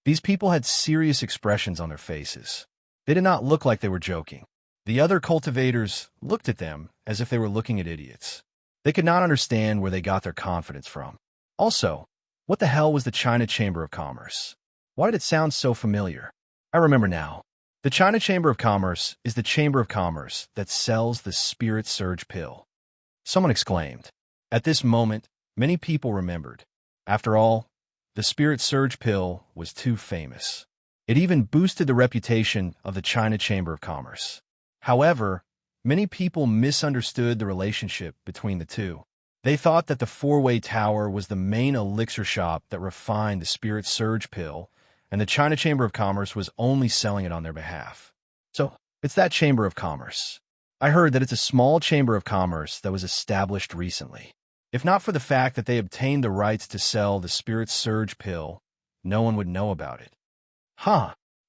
These people had serious expressions on their faces. They did not look like they were joking. The other cultivators looked at them as if they were looking at idiots. They could not understand where they got their confidence from. Also, what the hell was the China Chamber of Commerce? Why did it sound so familiar? I remember now. The China Chamber of Commerce is the Chamber of Commerce that sells the Spirit Surge pill. Someone exclaimed. At this moment, many people remembered. After all, the Spirit Surge pill was too famous. It even boosted the reputation of the China Chamber of Commerce. However, many people misunderstood the relationship between the two. They thought that the Four-Way Tower was the main elixir shop that refined the Spirit Surge pill, and the China Chamber of Commerce was only selling it on their behalf. So, it's that Chamber of Commerce. I heard that it's a small Chamber of Commerce that was established recently. If not for the fact that they obtained the rights to sell the Spirit Surge pill, no one would know about it.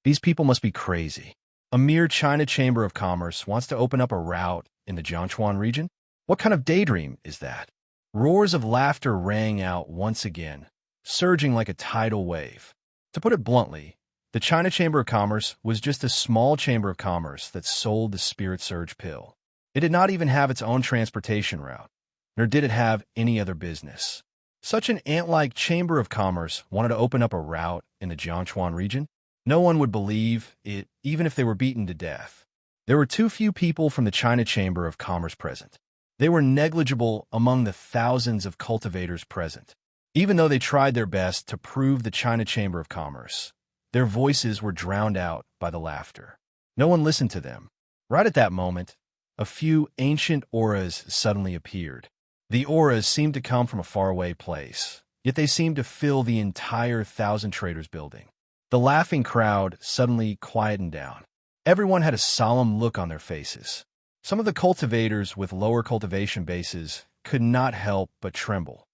These people must be crazy. A mere China Chamber of Commerce wants to open up a route in the Jiangchuan region? What kind of daydream is that? Roars of laughter rang out once again, surging like a tidal wave. To put it bluntly, the China Chamber of Commerce was just a small chamber of commerce that sold the Spirit Surge pill. It did not even have its own transportation route, nor did it have any other business. Such an ant-like chamber of commerce wanted to open up a route in the Jiangchuan region? No one would believe it, even if they were beaten to death. There were too few people from the China Chamber of Commerce present. They were negligible among the thousands of cultivators present. Even though they tried their best to prove the China Chamber of Commerce, their voices were drowned out by the laughter. No one listened to them. Right at that moment, a few ancient auras suddenly appeared. The auras seemed to come from a faraway place, yet they seemed to fill the entire Thousand Traders building. The laughing crowd suddenly quietened down. Everyone had a solemn look on their faces. Some of the cultivators with lower cultivation bases could not help but tremble.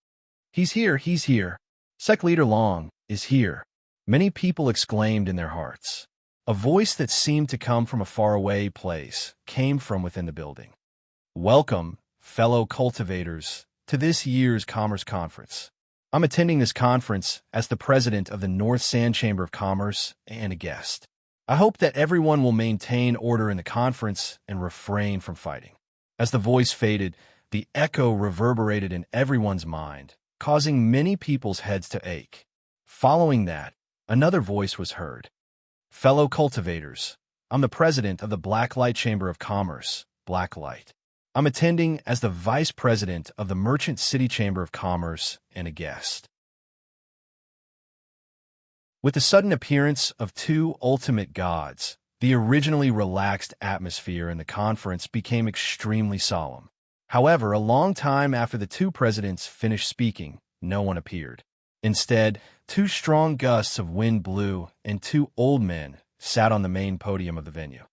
He's here. Sect Leader Long is here. Many people exclaimed in their hearts. A voice that seemed to come from a faraway place came from within the building. Welcome, fellow cultivators, to this year's Commerce Conference. I'm attending this conference as the president of the North Sand Chamber of Commerce and a guest. I hope that everyone will maintain order in the conference and refrain from fighting. As the voice faded, the echo reverberated in everyone's mind, causing many people's heads to ache. Following that, another voice was heard. Fellow cultivators, I'm the president of the Blacklight Chamber of Commerce, Blacklight. I'm attending as the vice president of the Merchant City Chamber of Commerce and a guest. With the sudden appearance of two ultimate gods, the originally relaxed atmosphere in the conference became extremely solemn. However, a long time after the two presidents finished speaking, no one appeared. Instead, two strong gusts of wind blew, and two old men sat on the main podium of the venue.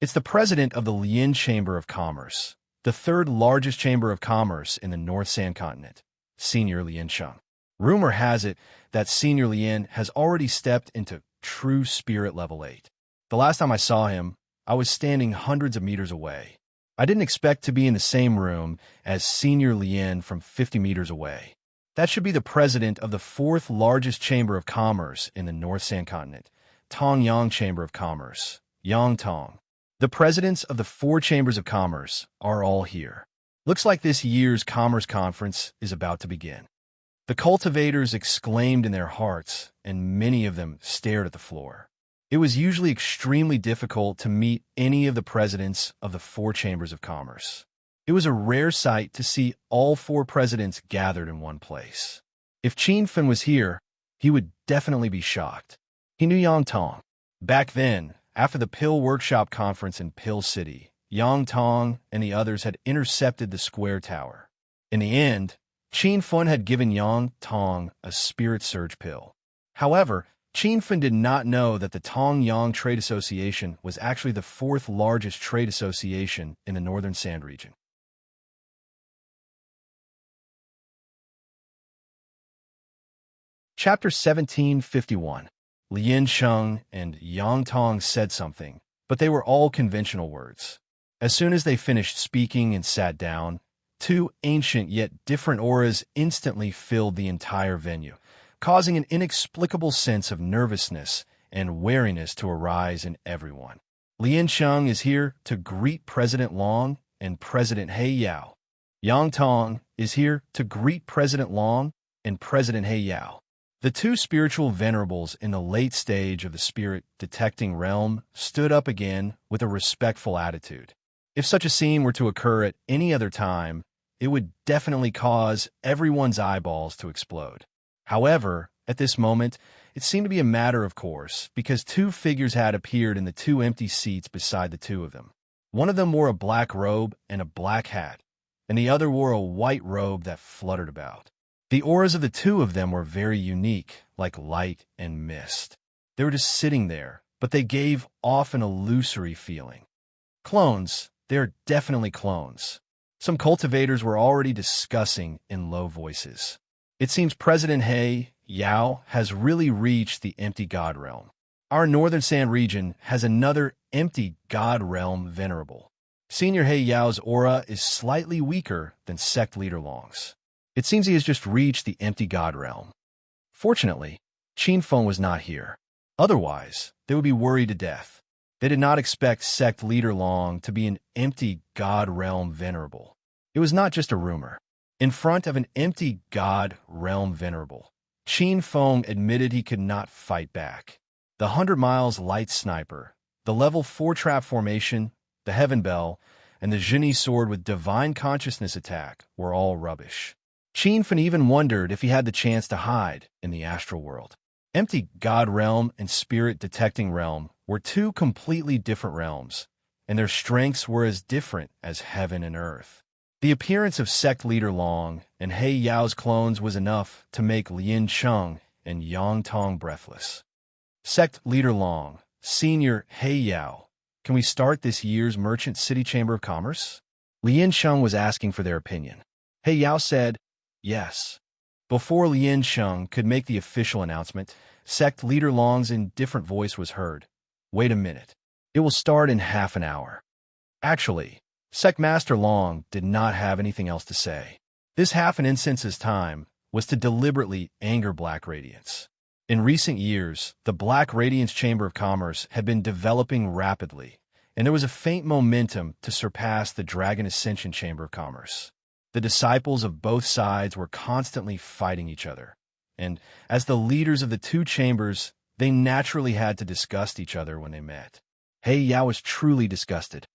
It's the president of the Lian Chamber of Commerce, the third largest chamber of commerce in the North Sand continent, Senior Lien Sheng. Rumor has it that Senior Lien has already stepped into true spirit level 8. The last time I saw him, I was standing hundreds of meters away. I didn't expect to be in the same room as Senior Lien from 50 meters away. That should be the president of the fourth largest chamber of commerce in the North Sand continent, Tongyang Chamber of Commerce, Yangtong. The presidents of the four chambers of commerce are all here. Looks like this year's commerce conference is about to begin. The cultivators exclaimed in their hearts, and many of them stared at the floor. It was usually extremely difficult to meet any of the presidents of the four chambers of commerce. It was a rare sight to see all four presidents gathered in one place. If Qin Fen was here, he would definitely be shocked. He knew Yangtong. Back then, after the Pill Workshop Conference in Pill City, Yangtong and the others had intercepted the square tower. In the end, Qin Fen had given Yangtong a spirit surge pill. However, Qin Fen did not know that the Tongyang Trade Association was actually the fourth largest trade association in the Northern Sand region. Chapter 1751. Lien Sheng and Yangtong said something, but they were all conventional words. As soon as they finished speaking and sat down, two ancient yet different auras instantly filled the entire venue, causing an inexplicable sense of nervousness and wariness to arise in everyone. Lien Sheng is here to greet President Long and President He Yao. Yangtong is here to greet President Long and President He Yao. The two spiritual venerables in the late stage of the spirit-detecting realm stood up again with a respectful attitude. If such a scene were to occur at any other time, it would definitely cause everyone's eyeballs to explode. However, at this moment, it seemed to be a matter of course, because two figures had appeared in the two empty seats beside the two of them. One of them wore a black robe and a black hat, and the other wore a white robe that fluttered about. The auras of the two of them were very unique, like light and mist. They were just sitting there, but they gave off an illusory feeling. Clones, they're definitely clones. Some cultivators were already discussing in low voices. It seems President He Yao has really reached the empty god realm. Our Northern Sand region has another empty god realm venerable. Senior He Yao's aura is slightly weaker than Sect Leader Long's. It seems he has just reached the empty god realm. Fortunately, Qin Fen was not here. Otherwise, they would be worried to death. They did not expect Sect Leader Long to be an empty god realm venerable. It was not just a rumor. In front of an empty god realm venerable, Qin Fen admitted he could not fight back. The 100 miles light sniper, the level 4 trap formation, the heaven bell, and the genie sword with divine consciousness attack were all rubbish. Qin Fen even wondered if he had the chance to hide in the astral world. Empty God realm and spirit detecting realm were two completely different realms, and their strengths were as different as heaven and earth. The appearance of Sect Leader Long and He Yao's clones was enough to make Lien Sheng and Yangtong breathless. Sect Leader Long, Senior He Yao, can we start this year's Merchant City Chamber of Commerce? Lien Sheng was asking for their opinion. He Yao said, yes. Before Lien Sheng could make the official announcement, Sect Leader Long's indifferent voice was heard. Wait a minute. It will start in half an hour. Actually, Sect Master Long did not have anything else to say. This half an instance's time was to deliberately anger Black Radiance. In recent years, the Black Radiance Chamber of Commerce had been developing rapidly, and there was a faint momentum to surpass the Dragon Ascension Chamber of Commerce. The disciples of both sides were constantly fighting each other, and as the leaders of the two chambers, they naturally had to disgust each other when they met. He Yao was truly disgusted.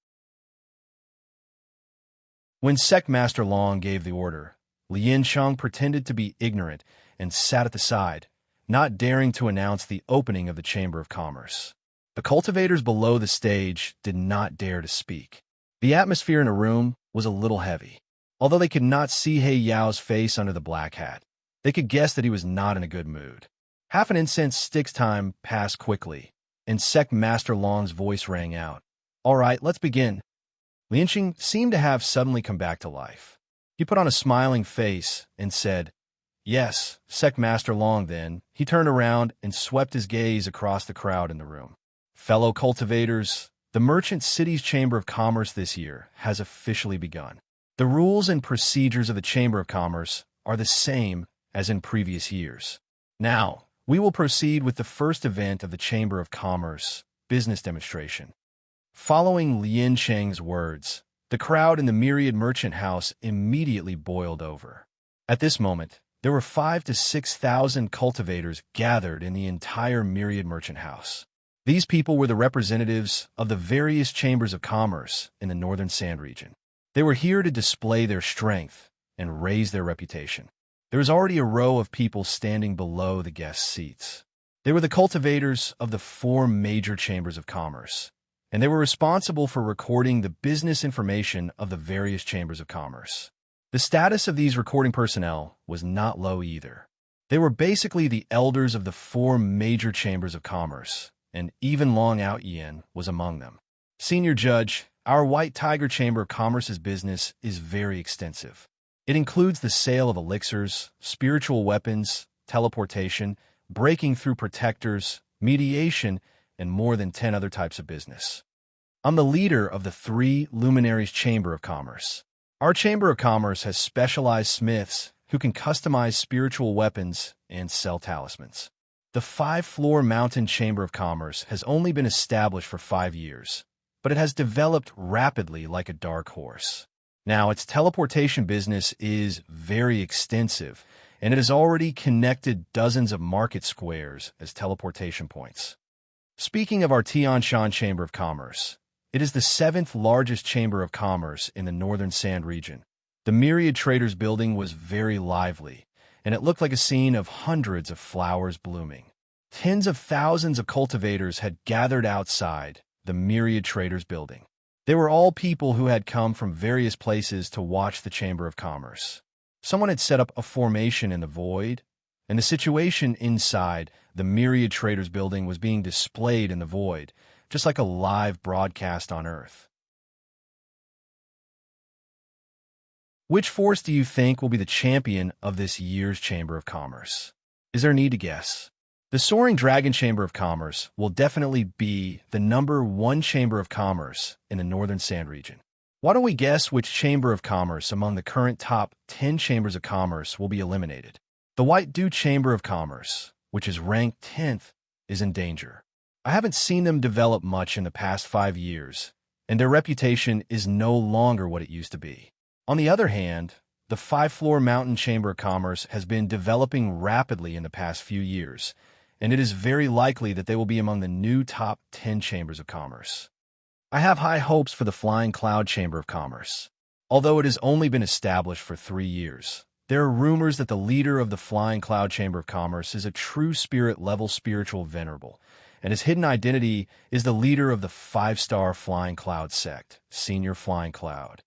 When Sect Master Long gave the order, Lien Sheng pretended to be ignorant and sat at the side, not daring to announce the opening of the Chamber of Commerce. The cultivators below the stage did not dare to speak. The atmosphere in the room was a little heavy. Although they could not see He Yao's face under the black hat, they could guess that he was not in a good mood. Half an incense stick's time passed quickly, and Sect Master Long's voice rang out. All right, let's begin. Lianqing seemed to have suddenly come back to life. He put on a smiling face and said, "Yes, Sect Master Long." Then he turned around and swept his gaze across the crowd in the room. "Fellow cultivators, the Merchant City's Chamber of Commerce this year has officially begun. The rules and procedures of the Chamber of Commerce are the same as in previous years. Now, we will proceed with the first event of the Chamber of Commerce, business demonstration." Following Lian Cheng's words, the crowd in the Myriad Merchant House immediately boiled over. At this moment, there were 5,000 to 6,000 cultivators gathered in the entire Myriad Merchant House. These people were the representatives of the various chambers of commerce in the Northern Sand region. They were here to display their strength and raise their reputation. There was already a row of people standing below the guest seats. They were the cultivators of the 4 major chambers of commerce, and they were responsible for recording the business information of the various chambers of commerce. The status of these recording personnel was not low either. They were basically the elders of the 4 major chambers of commerce, and even Long Out Yin was among them. "Senior Judge, our White Tiger Chamber of Commerce's business is very extensive. It includes the sale of elixirs, spiritual weapons, teleportation, breaking through protectors, mediation, and more than 10 other types of business. I'm the leader of the 3 Luminaries Chamber of Commerce. Our Chamber of Commerce has specialized smiths who can customize spiritual weapons and sell talismans. The 5-floor Mountain Chamber of Commerce has only been established for 5 years, but it has developed rapidly like a dark horse. Now, its teleportation business is very extensive, and it has already connected dozens of market squares as teleportation points. Speaking of our Tianshan Chamber of Commerce, it is the 7th largest chamber of commerce in the Northern Sand region. The Myriad Traders building was very lively, and it looked like a scene of hundreds of flowers blooming. Tens of thousands of cultivators had gathered outside the Myriad Traders building. They were all people who had come from various places to watch the Chamber of Commerce. Someone had set up a formation in the void, and the situation inside the Myriad Traders building was being displayed in the void, just like a live broadcast on Earth. Which force do you think will be the champion of this year's Chamber of Commerce? Is there need to guess? The Soaring Dragon Chamber of Commerce will definitely be the #1 Chamber of Commerce in the Northern Sand region. Why don't we guess which Chamber of Commerce among the current top 10 chambers of commerce will be eliminated? The White Dew Chamber of Commerce, which is ranked 10th, is in danger. I haven't seen them develop much in the past 5 years, and their reputation is no longer what it used to be. On the other hand, the 5-floor Mountain Chamber of Commerce has been developing rapidly in the past few years, and it is very likely that they will be among the new top 10 chambers of commerce. I have high hopes for the Flying Cloud Chamber of Commerce. Although it has only been established for 3 years, there are rumors that the leader of the Flying Cloud Chamber of Commerce is a true spirit-level spiritual venerable, and his hidden identity is the leader of the 5-star Flying Cloud sect, Senior Flying Cloud.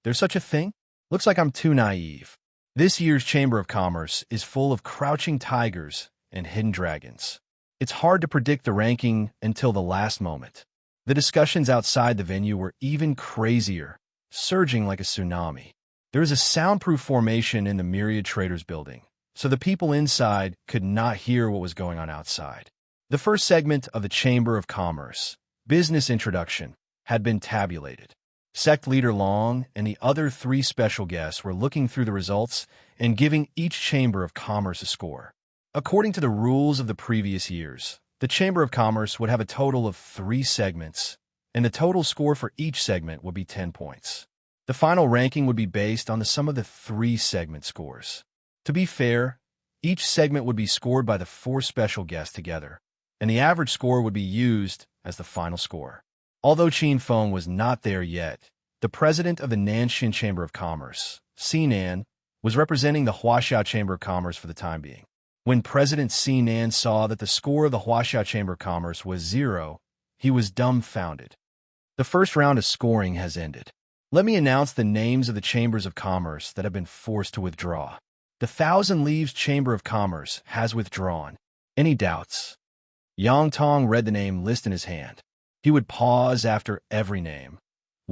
There's such a thing? Looks like I'm too naive. This year's Chamber of Commerce is full of crouching tigers and hidden dragons. It's hard to predict the ranking until the last moment. The discussions outside the venue were even crazier, surging like a tsunami. There is a soundproof formation in the Myriad Traders building, so the people inside could not hear what was going on outside. The first segment of the Chamber of Commerce, Business Introduction, had been tabulated. Sect Leader Long and the other 3 special guests were looking through the results and giving each Chamber of Commerce a score. According to the rules of the previous years, the Chamber of Commerce would have a total of 3 segments, and the total score for each segment would be 10 points. The final ranking would be based on the sum of the 3 segment scores. To be fair, each segment would be scored by the 4 special guests together, and the average score would be used as the final score. Although Qin Feng was not there yet, the president of the Nanshin Chamber of Commerce, Sinan, was representing the Huaxiao Chamber of Commerce for the time being. When President Sinan saw that the score of the Huaxiao Chamber of Commerce was 0, he was dumbfounded. The first round of scoring has ended. Let me announce the names of the chambers of commerce that have been forced to withdraw. The Thousand Leaves Chamber of Commerce has withdrawn. Any doubts? Yang Tong read the name list in his hand. He would pause after every name.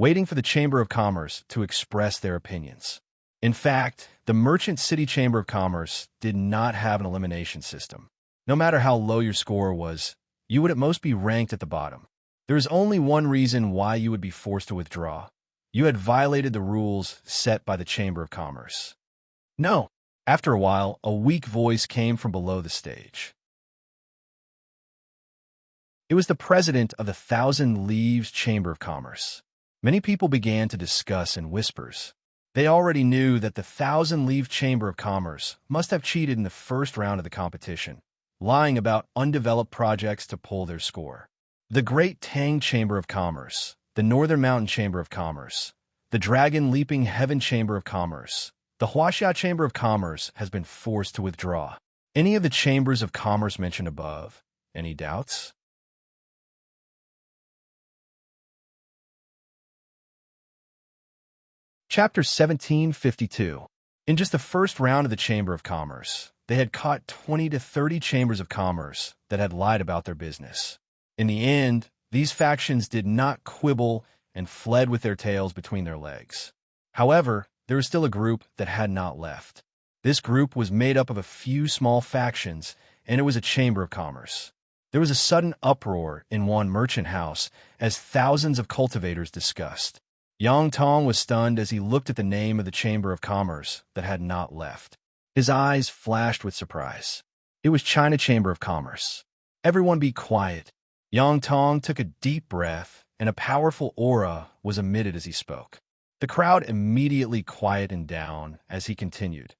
waiting for the Chamber of Commerce to express their opinions. In fact, the Merchant City Chamber of Commerce did not have an elimination system. No matter how low your score was, you would at most be ranked at the bottom. There is only one reason why you would be forced to withdraw. You had violated the rules set by the Chamber of Commerce. No. After a while, a weak voice came from below the stage. It was the president of the Thousand Leaves Chamber of Commerce. Many people began to discuss in whispers. They already knew that the Thousand Leaves Chamber of Commerce must have cheated in the first round of the competition, lying about undeveloped projects to pull their score. The Great Tang Chamber of Commerce, the Northern Mountain Chamber of Commerce, the Dragon Leaping Heaven Chamber of Commerce, the Huaxia Chamber of Commerce has been forced to withdraw. Any of the chambers of commerce mentioned above? Any doubts? Chapter 1752. In just the first round of the Chamber of Commerce, they had caught 20 to 30 chambers of commerce that had lied about their business. In the end, these factions did not quibble and fled with their tails between their legs. However, there was still a group that had not left. This group was made up of a few small factions, and it was a chamber of commerce. There was a sudden uproar in one merchant house as thousands of cultivators discussed. Yang Tong was stunned as he looked at the name of the Chamber of Commerce that had not left. His eyes flashed with surprise. It was China Chamber of Commerce. Everyone be quiet. Yang Tong took a deep breath, and a powerful aura was emitted as he spoke. The crowd immediately quieted down as he continued.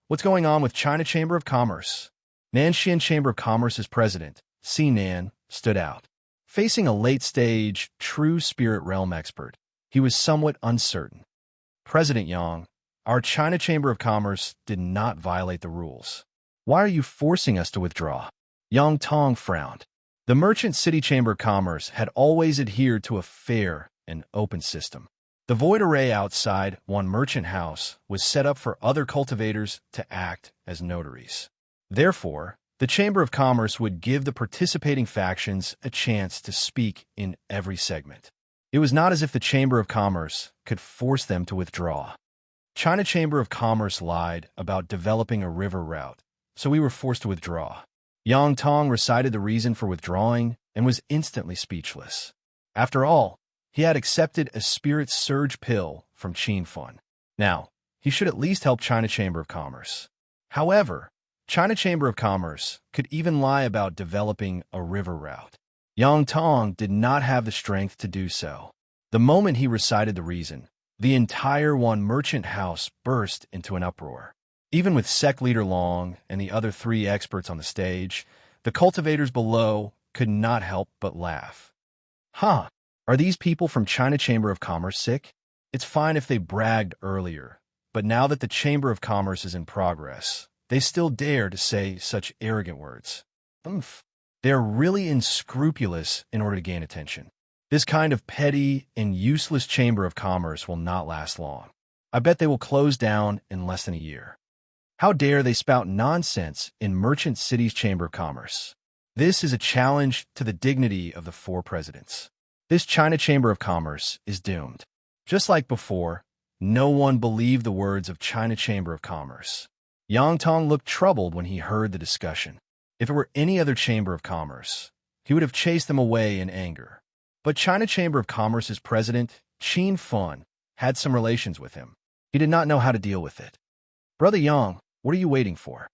What's going on with China Chamber of Commerce? Nanxian Chamber of Commerce's president, Si Nan, stood out. Facing a late-stage, true spirit realm expert, he was somewhat uncertain. President Yang, our China Chamber of Commerce did not violate the rules. Why are you forcing us to withdraw? Yang Tong frowned. The Merchant City Chamber of Commerce had always adhered to a fair and open system. The void array outside one merchant house was set up for other cultivators to act as notaries. Therefore, the Chamber of Commerce would give the participating factions a chance to speak in every segment. It was not as if the Chamber of Commerce could force them to withdraw. China Chamber of Commerce lied about developing a river route, so we were forced to withdraw. Yang Tong recited the reason for withdrawing and was instantly speechless. After all, he had accepted a spirit surge pill from Qin Fun. Now, he should at least help China Chamber of Commerce. However, China Chamber of Commerce could even lie about developing a river route. Yang Tong did not have the strength to do so. The moment he recited the reason, the entire one merchant house burst into an uproar. Even with sect leader Long and the other 3 experts on the stage, the cultivators below could not help but laugh. Huh, are these people from China Chamber of Commerce sick? It's fine if they bragged earlier, but now that the Chamber of Commerce is in progress, they still dare to say such arrogant words. They're really unscrupulous in order to gain attention. This kind of petty and useless Chamber of Commerce will not last long. I bet they will close down in less than a year. How dare they spout nonsense in Merchant City's Chamber of Commerce? This is a challenge to the dignity of the 4 presidents. This China Chamber of Commerce is doomed. Just like before, no one believed the words of China Chamber of Commerce. Yang Tong looked troubled when he heard the discussion. If it were any other Chamber of Commerce, he would have chased them away in anger. But China Chamber of Commerce's president, Qin Fun, had some relations with him. He did not know how to deal with it. Brother Yang, what are you waiting for?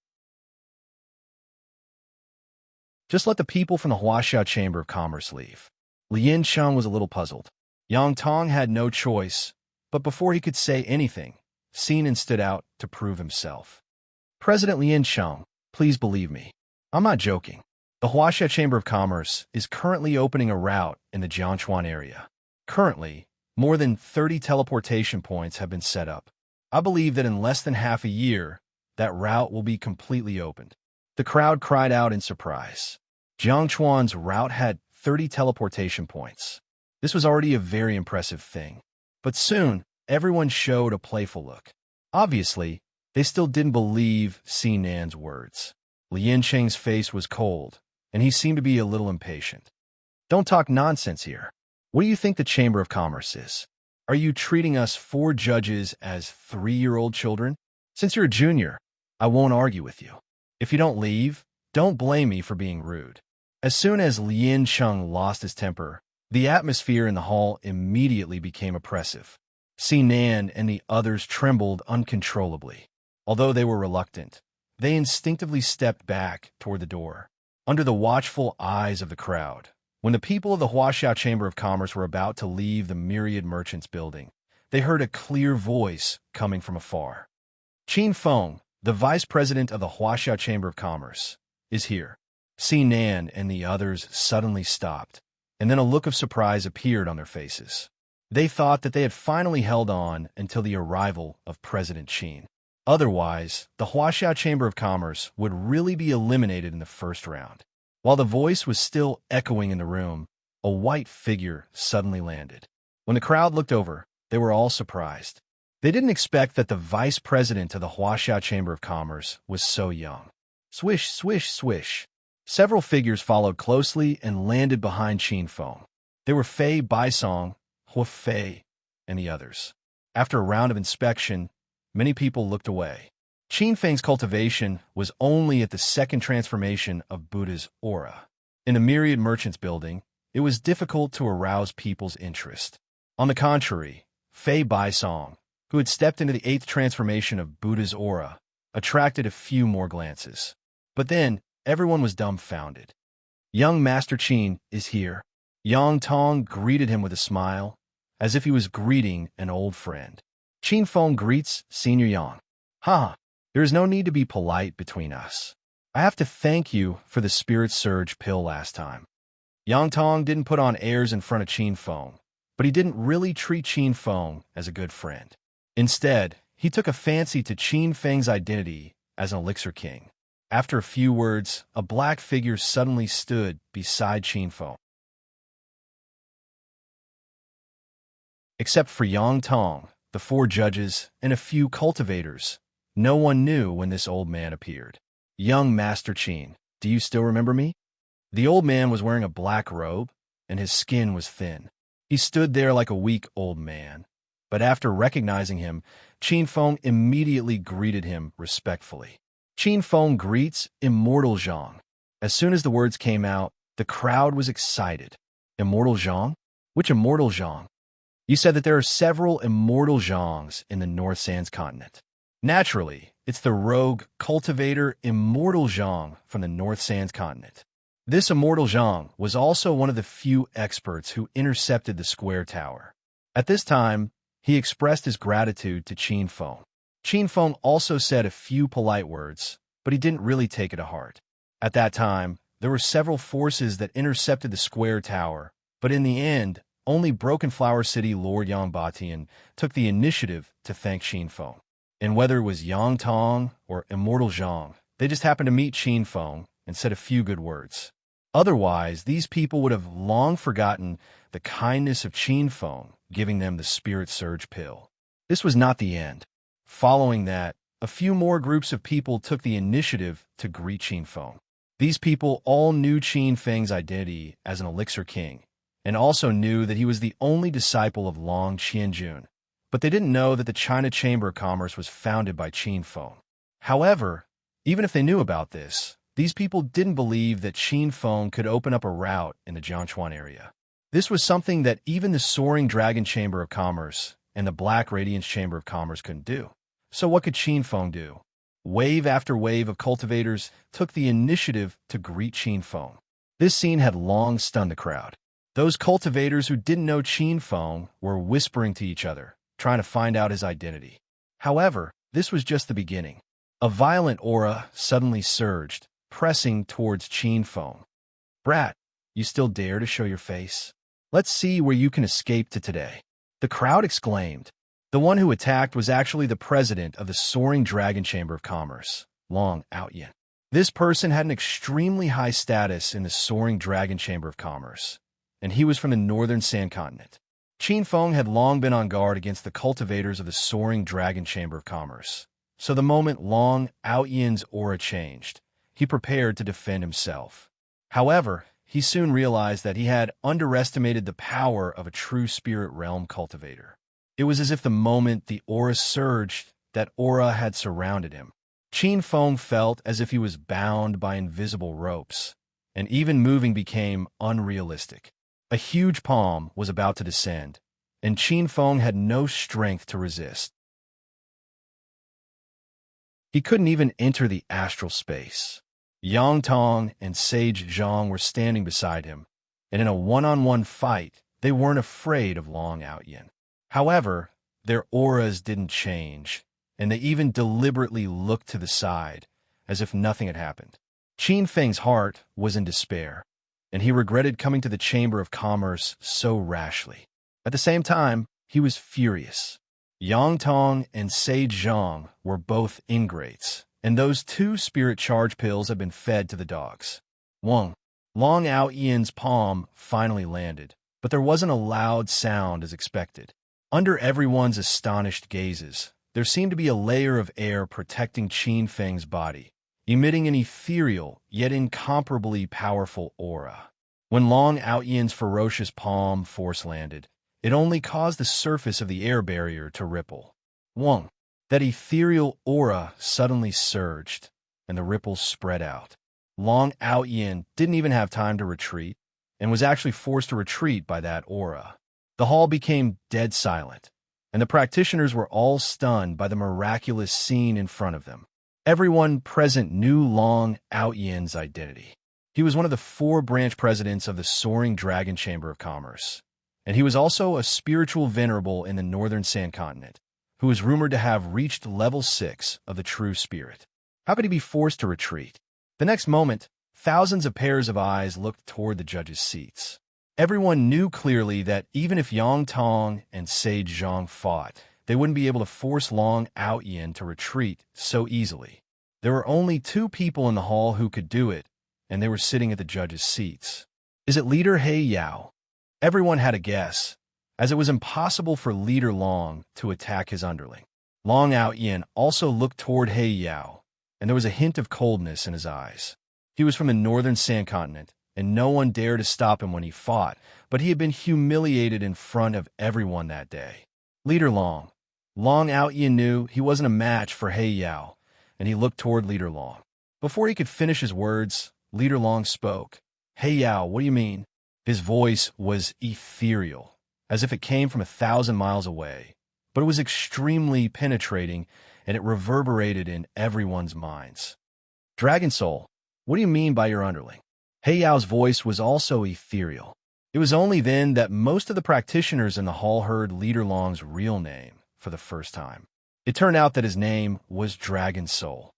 Just let the people from the Huaxia Chamber of Commerce leave. Lien Cheng was a little puzzled. Yang Tong had no choice, but before he could say anything, Sinan stood out to prove himself. President Lien Cheng, please believe me. I'm not joking. The Huaxia Chamber of Commerce is currently opening a route in the Jiangchuan area. Currently, more than 30 teleportation points have been set up. I believe that in less than half a year, that route will be completely opened. The crowd cried out in surprise. Jiangchuan's route had 30 teleportation points. This was already a very impressive thing. But soon, everyone showed a playful look. Obviously, they still didn't believe Sinan's words. Lien Cheng's face was cold, and he seemed to be a little impatient. Don't talk nonsense here. What do you think the Chamber of Commerce is? Are you treating us four judges as 3-year-old children? Since you're a junior, I won't argue with you. If you don't leave, don't blame me for being rude. As soon as Lien Chung lost his temper, the atmosphere in the hall immediately became oppressive. Nan and the others trembled uncontrollably. Although they were reluctant, they instinctively stepped back toward the door, under the watchful eyes of the crowd. When the people of the Huaxiao Chamber of Commerce were about to leave the Myriad Merchants building, they heard a clear voice coming from afar. Qin Feng, the vice president of the Huaxiao Chamber of Commerce, is here. Nan and the others suddenly stopped, and then a look of surprise appeared on their faces. They thought that they had finally held on until the arrival of President Qin. Otherwise, the Huaxiao Chamber of Commerce would really be eliminated in the first round. While the voice was still echoing in the room, a white figure suddenly landed. When the crowd looked over, they were all surprised. They didn't expect that the vice president of the Huaxiao Chamber of Commerce was so young. Swish, swish, swish. Several figures followed closely and landed behind Qin Feng. They were Fei Baisong, Hua Fei, and the others. After a round of inspection, many people looked away. Qin Feng's cultivation was only at the second transformation of Buddha's aura. In the Myriad Merchants building, it was difficult to arouse people's interest. On the contrary, Fei Baisong, who had stepped into the 8th transformation of Buddha's aura, attracted a few more glances. But then, everyone was dumbfounded. Young Master Qin is here. Yang Tong greeted him with a smile, as if he was greeting an old friend. Qin Feng greets Senior Yang. Ha! There is no need to be polite between us. I have to thank you for the Spirit Surge pill last time. Yang Tong didn't put on airs in front of Qin Feng, but he didn't really treat Qin Feng as a good friend. Instead, he took a fancy to Qin Feng's identity as an elixir king. After a few words, a black figure suddenly stood beside Qin Feng. Except for Yang Tong, the 4 judges, and a few cultivators, no one knew when this old man appeared. Young Master Qin, do you still remember me? The old man was wearing a black robe, and his skin was thin. He stood there like a weak old man. But after recognizing him, Qin Feng immediately greeted him respectfully. Qin Feng greets Immortal Zhang. As soon as the words came out, the crowd was excited. Immortal Zhang? Which Immortal Zhang? You said that there are several Immortal Zhangs in the North Sands continent. Naturally, it's the rogue cultivator Immortal Zhang from the North Sands continent. This Immortal Zhang was also one of the few experts who intercepted the square tower. At this time, he expressed his gratitude to Qin Feng. Qin Feng also said a few polite words, but he didn't really take it to heart. At that time, there were several forces that intercepted the square tower, but in the end, only Broken Flower City Lord Yang Batian took the initiative to thank Qin Feng. And whether it was Yang Tong or Immortal Zhang, they just happened to meet Qin Feng and said a few good words. Otherwise, these people would have long forgotten the kindness of Qin Feng giving them the Spirit Surge pill. This was not the end. Following that, a few more groups of people took the initiative to greet Qin Feng. These people all knew Qin Feng's identity as an elixir king, and also knew that he was the only disciple of Long Qianjun. But they didn't know that the China Chamber of Commerce was founded by Qin Feng. However, even if they knew about this, these people didn't believe that Qin Feng could open up a route in the Jiangchuan area. This was something that even the Soaring Dragon Chamber of Commerce and the Black Radiance Chamber of Commerce couldn't do. So what could Qin Feng do? Wave after wave of cultivators took the initiative to greet Qin Feng. This scene had long stunned the crowd. Those cultivators who didn't know Qin Feng were whispering to each other, trying to find out his identity. However, this was just the beginning. A violent aura suddenly surged, pressing towards Qin Feng. Brat, you still dare to show your face? Let's see where you can escape to today. The crowd exclaimed. The one who attacked was actually the president of the Soaring Dragon Chamber of Commerce, Long Outyin. This person had an extremely high status in the Soaring Dragon Chamber of Commerce, and he was from the Northern Sand Continent. Qin Feng had long been on guard against the cultivators of the Soaring Dragon Chamber of Commerce, so the moment Long Outyin's aura changed, he prepared to defend himself. However, he soon realized that he had underestimated the power of a true spirit realm cultivator. It was as if the moment the aura surged, that aura had surrounded him. Qin Feng felt as if he was bound by invisible ropes, and even moving became unrealistic. A huge palm was about to descend, and Qin Feng had no strength to resist. He couldn't even enter the astral space. Yang Tong and Sage Zhang were standing beside him, and in a one-on-one fight, they weren't afraid of Long Outyin. However, their auras didn't change, and they even deliberately looked to the side, as if nothing had happened. Qin Feng's heart was in despair, and he regretted coming to the Chamber of Commerce so rashly. At the same time, he was furious. Yang Tong and Sage Zhang were both ingrates, and those two spirit charge pills had been fed to the dogs. Long Outyin's palm finally landed, but there wasn't a loud sound as expected. Under everyone's astonished gazes, there seemed to be a layer of air protecting Qin Feng's body, emitting an ethereal yet incomparably powerful aura. When Long Outyin's ferocious palm force landed, it only caused the surface of the air barrier to ripple. That ethereal aura suddenly surged, and the ripples spread out. Long Outyin didn't even have time to retreat, and was actually forced to retreat by that aura. The hall became dead silent, and the practitioners were all stunned by the miraculous scene in front of them. Everyone present knew Long Outyin's identity. He was one of the 4 branch presidents of the Soaring Dragon Chamber of Commerce, and he was also a spiritual venerable in the Northern Sand Continent, who was rumored to have reached level 6 of the True Spirit. How could he be forced to retreat? The next moment, thousands of pairs of eyes looked toward the judges' seats. Everyone knew clearly that even if Yang Tong and Sage Zhang fought, they wouldn't be able to force Long Outyin to retreat so easily. There were only 2 people in the hall who could do it, and they were sitting at the judges' seats. Is it Leader He Yao? Everyone had a guess, as it was impossible for Leader Long to attack his underling. Long Outyin also looked toward He Yao, and there was a hint of coldness in his eyes. He was from the Northern Sand Continent, and no one dared to stop him when he fought, but he had been humiliated in front of everyone that day. Leader Long Outyin knew he wasn't a match for He Yao, and he looked toward Leader Long. Before he could finish his words, Leader Long spoke. He Yao, what do you mean? His voice was ethereal, as if it came from 1,000 miles away, but it was extremely penetrating, and it reverberated in everyone's minds. Dragon Soul, what do you mean by your underling? He Yao's voice was also ethereal. It was only then that most of the practitioners in the hall heard Leader Long's real name for the first time. It turned out that his name was Dragon Soul.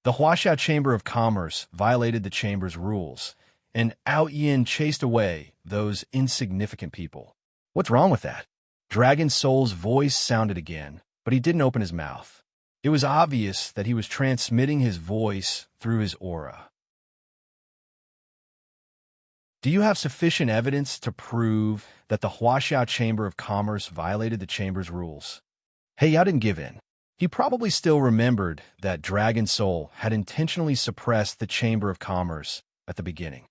The Huaxia Chamber of Commerce violated the chamber's rules, and Outyin chased away those insignificant people. What's wrong with that? Dragon Soul's voice sounded again, but he didn't open his mouth. It was obvious that he was transmitting his voice through his aura. Do you have sufficient evidence to prove that the Huaxia Chamber of Commerce violated the chamber's rules? He Yao didn't give in. He probably still remembered that Dragon Soul had intentionally suppressed the Chamber of Commerce at the beginning.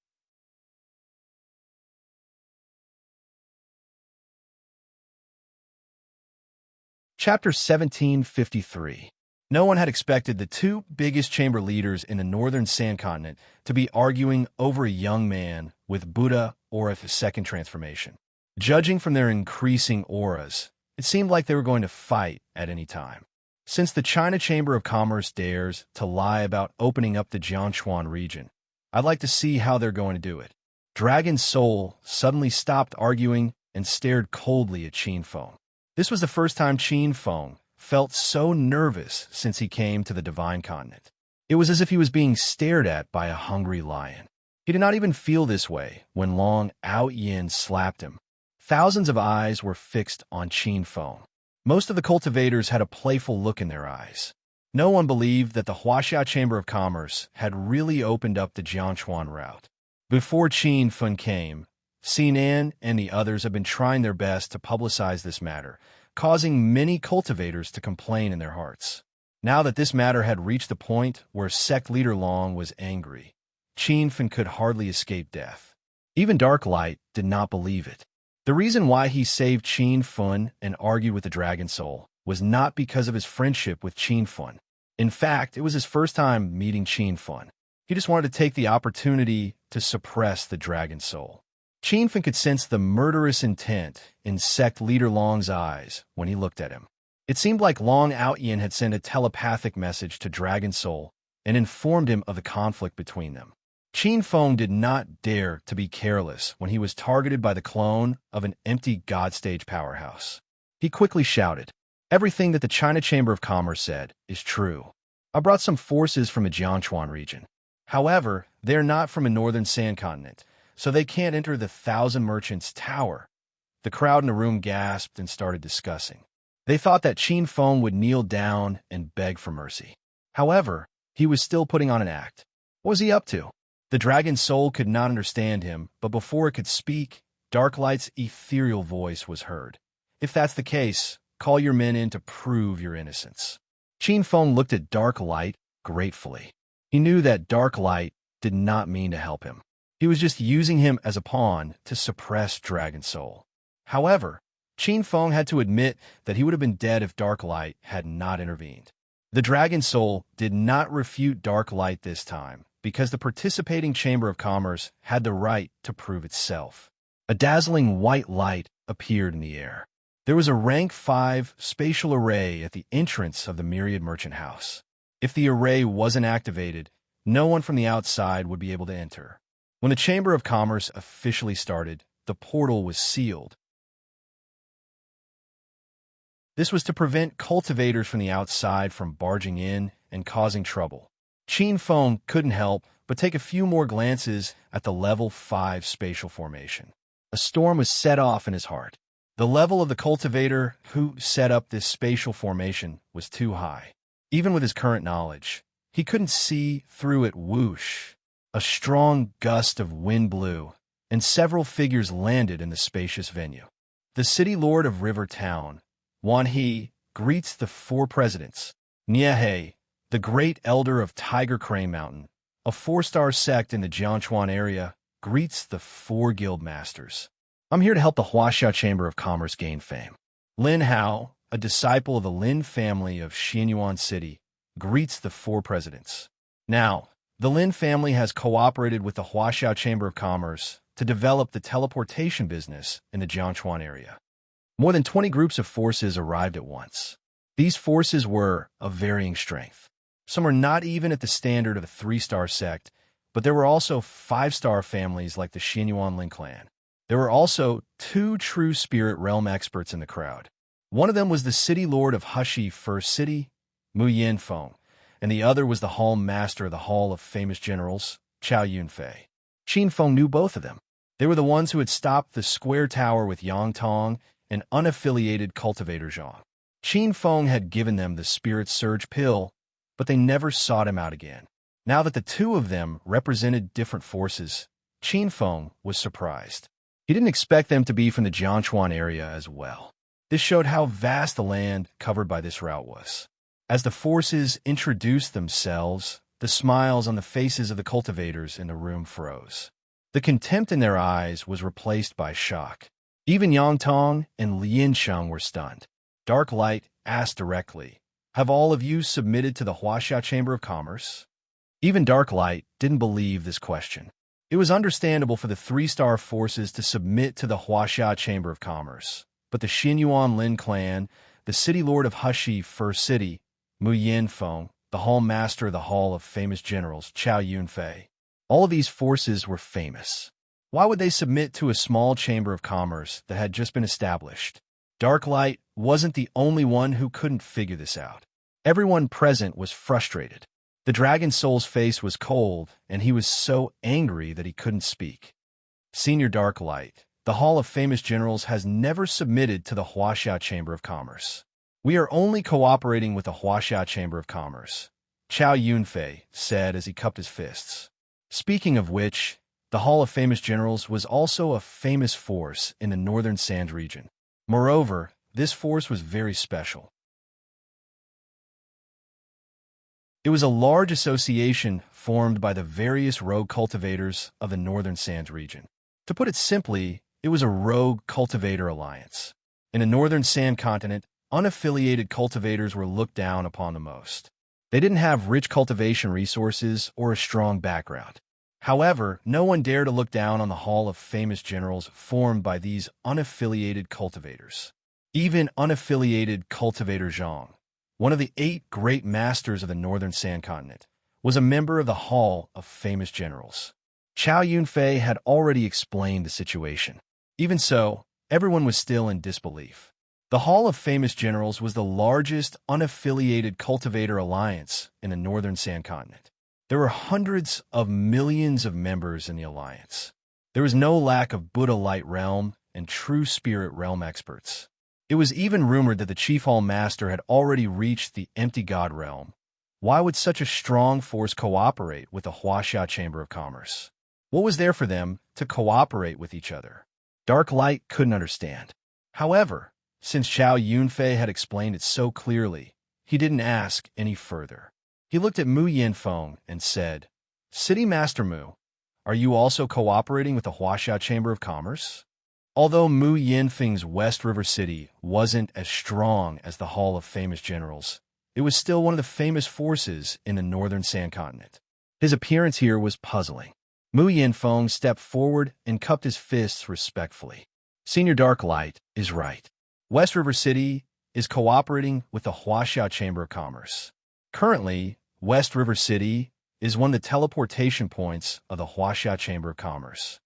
Chapter 1753. No one had expected the 2 biggest chamber leaders in the Northern Sand Continent to be arguing over a young man with Buddha Aura second transformation. Judging from their increasing auras, it seemed like they were going to fight at any time. Since the China Chamber of Commerce dares to lie about opening up the Jiangchuan region, I'd like to see how they're going to do it. Dragon Soul suddenly stopped arguing and stared coldly at Qin Feng. This was the first time Qin Feng felt so nervous since he came to the Divine Continent. It was as if he was being stared at by a hungry lion. He did not even feel this way when Long Outyin slapped him. Thousands of eyes were fixed on Qin Feng. Most of the cultivators had a playful look in their eyes. No one believed that the Huaxia Chamber of Commerce had really opened up the Jiangchuan route. Before Qin Feng came, Sinan and the others had been trying their best to publicize this matter, causing many cultivators to complain in their hearts. Now that this matter had reached the point where sect leader Long was angry, Qin Feng could hardly escape death. Even Dark Light did not believe it. The reason why he saved Qin Fun and argued with the Dragon Soul was not because of his friendship with Qin Fun. In fact, it was his first time meeting Qin Fun. He just wanted to take the opportunity to suppress the Dragon Soul. Qin Fun could sense the murderous intent in sect leader Long's eyes when he looked at him. It seemed like Long Outyin had sent a telepathic message to Dragon Soul and informed him of the conflict between them. Qin Feng did not dare to be careless when he was targeted by the clone of an empty God-stage powerhouse. He quickly shouted, "Everything that the China Chamber of Commerce said is true. I brought some forces from the Jiangchuan region. However, they're not from a northern sand continent, so they can't enter the Thousand Merchants Tower." The crowd in the room gasped and started discussing. They thought that Qin Feng would kneel down and beg for mercy. However, he was still putting on an act. What was he up to? The Dragon Soul could not understand him, but before it could speak, Darklight's ethereal voice was heard. "If that's the case, call your men in to prove your innocence." Qin Feng looked at Darklight gratefully. He knew that Darklight did not mean to help him. He was just using him as a pawn to suppress Dragon Soul. However, Qin Feng had to admit that he would have been dead if Darklight had not intervened. The Dragon Soul did not refute Darklight this time, because the participating Chamber of Commerce had the right to prove itself. A dazzling white light appeared in the air. There was a rank 5 spatial array at the entrance of the Myriad Merchant House. If the array wasn't activated, no one from the outside would be able to enter. When the Chamber of Commerce officially started, the portal was sealed. This was to prevent cultivators from the outside from barging in and causing trouble. Qin Feng couldn't help but take a few more glances at the level 5 spatial formation. A storm was set off in his heart. The level of the cultivator who set up this spatial formation was too high. Even with his current knowledge, he couldn't see through it. Whoosh! A strong gust of wind blew, and several figures landed in the spacious venue. The city lord of River Town, Wan He, greets the 4 presidents. Niehe, the great elder of Tiger Crane Mountain, a 4-star sect in the Jiangchuan area, greets the 4 guild masters. "I'm here to help the Huaxia Chamber of Commerce gain fame." Lin Hao, a disciple of the Lin family of Xianyuan City, greets the 4 presidents. Now, the Lin family has cooperated with the Huaxia Chamber of Commerce to develop the teleportation business in the Jiangchuan area. More than 20 groups of forces arrived at once. These forces were of varying strength. Some were not even at the standard of a 3-star sect, but there were also 5-star families like the Xianyuan Lin clan. There were also 2 true spirit realm experts in the crowd. One of them was the city lord of Hushi First City, Mu Yinfeng, and the other was the hall master of the Hall of Famous Generals, Chao Yunfei. Qin Feng knew both of them. They were the ones who had stopped the square tower with Yang Tong and unaffiliated cultivator Zhang. Qin Feng had given them the Spirit Surge pill, but they never sought him out again. Now that the 2 of them represented different forces, Qin Feng was surprised. He didn't expect them to be from the Jiangchuan area as well. This showed how vast the land covered by this route was. As the forces introduced themselves, the smiles on the faces of the cultivators in the room froze. The contempt in their eyes was replaced by shock. Even Yang Tong and Lin Sheng were stunned. Darklight asked directly, "Have all of you submitted to the Huaxia Chamber of Commerce?" Even Darklight didn't believe this question. It was understandable for the 3-star forces to submit to the Huaxia Chamber of Commerce, but the Xianyuan Lin clan, the city lord of Hushi First City, Mu Yinfeng, the hall master of the Hall of Famous Generals, Chao Yunfei, all of these forces were famous. Why would they submit to a small chamber of commerce that had just been established? Darklight wasn't the only one who couldn't figure this out. Everyone present was frustrated. The Dragon Soul's face was cold, and he was so angry that he couldn't speak. "Senior Darklight, the Hall of Famous Generals has never submitted to the Huaxia Chamber of Commerce. We are only cooperating with the Huaxia Chamber of Commerce," Chao Yunfei said as he cupped his fists. Speaking of which, the Hall of Famous Generals was also a famous force in the Northern Sand region. Moreover, this force was very special. It was a large association formed by the various rogue cultivators of the Northern Sands region. To put it simply, It was a rogue cultivator alliance. In the northern sand continent, unaffiliated cultivators were looked down upon the most. They didn't have rich cultivation resources or a strong background. However, no one dared to look down on the Hall of Famous Generals formed by these unaffiliated cultivators. Even unaffiliated cultivator Zhang, one of the 8 great masters of the northern sand continent, was a member of the Hall of Famous Generals. Chow Yunfei had already explained the situation. Even so, everyone was still in disbelief. The Hall of Famous Generals was the largest unaffiliated cultivator alliance in the northern sand continent. There were hundreds of millions of members in the alliance. There was no lack of Buddha Light Realm and True Spirit Realm experts. It was even rumored that the Chief Hall Master had already reached the Empty God Realm. Why would such a strong force cooperate with the Huaxia Chamber of Commerce? What was there for them to cooperate with each other? Dark Light couldn't understand. However, since Chow Yunfei had explained it so clearly, he didn't ask any further. He looked at Mu Yanfeng and said, "City Master Mu, are you also cooperating with the Huaxia Chamber of Commerce?" Although Mu Yanfeng's West River City wasn't as strong as the Hall of Famous Generals, it was still one of the famous forces in the northern sand continent. His appearance here was puzzling. Mu Yanfeng stepped forward and cupped his fists respectfully. Senior Dark Light is right. West River City is cooperating with the Huaxia Chamber of Commerce. Currently, West River City is one of the teleportation points of the Huaxia Chamber of Commerce.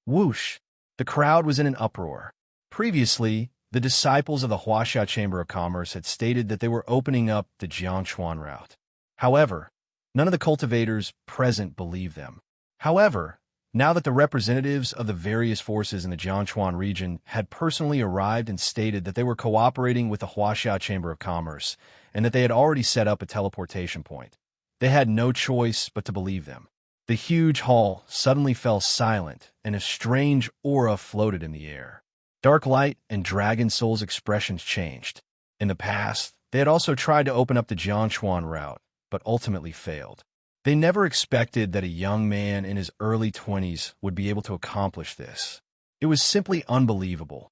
Whoosh! The crowd was in an uproar. Previously, the disciples of the Huaxia Chamber of Commerce had stated that they were opening up the Jiangchuan route. However, none of the cultivators present believed them. However, now that the representatives of the various forces in the Jiangchuan region had personally arrived and stated that they were cooperating with the Huaxia Chamber of Commerce and that they had already set up a teleportation point, they had no choice but to believe them. The huge hall suddenly fell silent, and a strange aura floated in the air. Dark Light and Dragon Soul's expressions changed. In the past, they had also tried to open up the Jiangchuan route, but ultimately failed. They never expected that a young man in his early 20s would be able to accomplish this. It was simply unbelievable.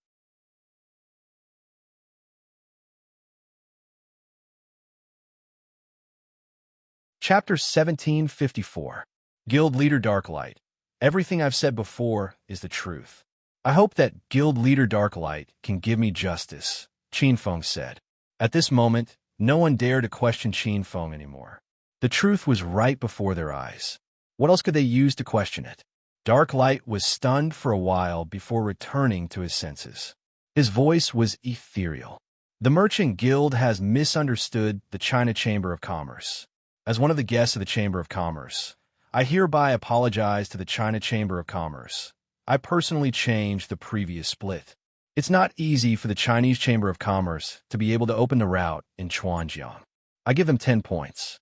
Chapter 1754. Guild Leader Darklight. Everything I've said before is the truth. I hope that Guild Leader Darklight can give me justice, Qin Feng said. At this moment, no one dared to question Qin Feng anymore. The truth was right before their eyes. What else could they use to question it? Darklight was stunned for a while before returning to his senses. His voice was ethereal. The Merchant Guild has misunderstood the China Chamber of Commerce. As one of the guests of the Chamber of Commerce, I hereby apologize to the China Chamber of Commerce. I personally changed the previous split. It's not easy for the Chinese Chamber of Commerce to be able to open the route in Chuanjiang. I give them 10 points.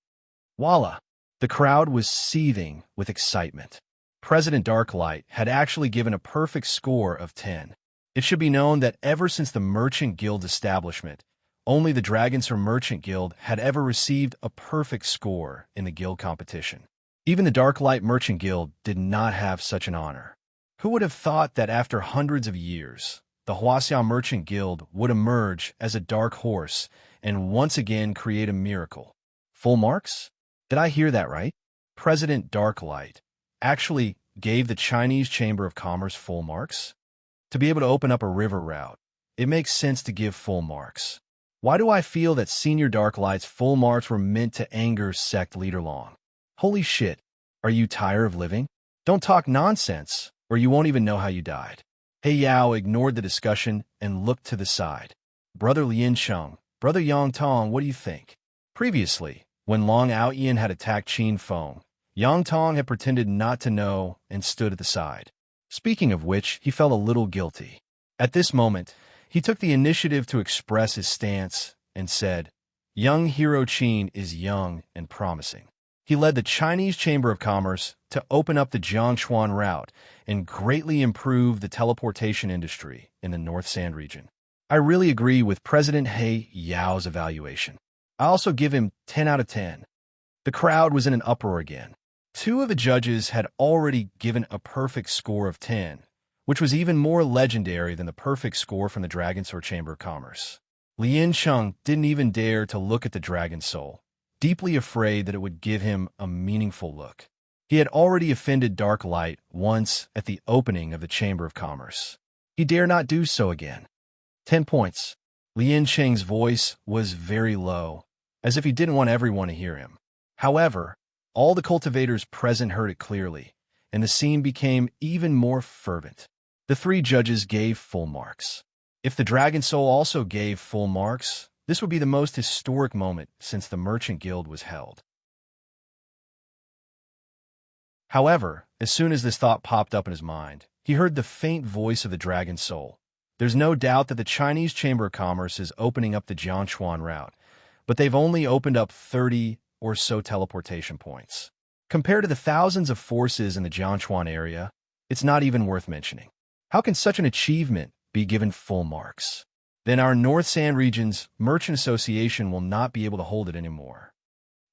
Voila! The crowd was seething with excitement. President Darklight had actually given a perfect score of 10. It should be known that ever since the Merchant Guild establishment, only the Dragons from Merchant Guild had ever received a perfect score in the guild competition. Even the Darklight Merchant Guild did not have such an honor. Who would have thought that after hundreds of years, the Huaxia Merchant Guild would emerge as a dark horse and once again create a miracle? Full marks? Did I hear that right? President Darklight actually gave the Chinese Chamber of Commerce full marks? To be able to open up a river route, it makes sense to give full marks. Why do I feel that Senior Darklight's full marks were meant to anger sect leader Long? Holy shit, are you tired of living? Don't talk nonsense, or you won't even know how you died. He Yao ignored the discussion and looked to the side. Brother Lin Sheng, Brother Yang Tong, what do you think? Previously, when Long Aoyan had attacked Qin Feng, Yang Tong had pretended not to know and stood at the side. Speaking of which, he felt a little guilty. At this moment, he took the initiative to express his stance and said, "Young hero Qin is young and promising." He led the Chinese Chamber of Commerce to open up the Jiangchuan route and greatly improve the teleportation industry in the North Sand region. I really agree with President He Yao's evaluation. I also give him 10 out of 10. The crowd was in an uproar again. 2 of the judges had already given a perfect score of 10, which was even more legendary than the perfect score from the Dragon Sword Chamber of Commerce. Lien Cheng didn't even dare to look at the Dragon Soul, deeply afraid that it would give him a meaningful look. He had already offended Dark Light once at the opening of the Chamber of Commerce. He dare not do so again. 10 points. Lien Cheng's voice was very low, as if he didn't want everyone to hear him. However, all the cultivators present heard it clearly, and the scene became even more fervent. The 3 judges gave full marks. If the Dragon Soul also gave full marks, this would be the most historic moment since the Merchant Guild was held. However, as soon as this thought popped up in his mind, he heard the faint voice of the Dragon Soul. There's no doubt that the Chinese Chamber of Commerce is opening up the Jiangchuan route, but they've only opened up 30 or so teleportation points. Compared to the thousands of forces in the Jiangchuan area, it's not even worth mentioning. How can such an achievement be given full marks? Then our North Sand Region's Merchant Association will not be able to hold it anymore.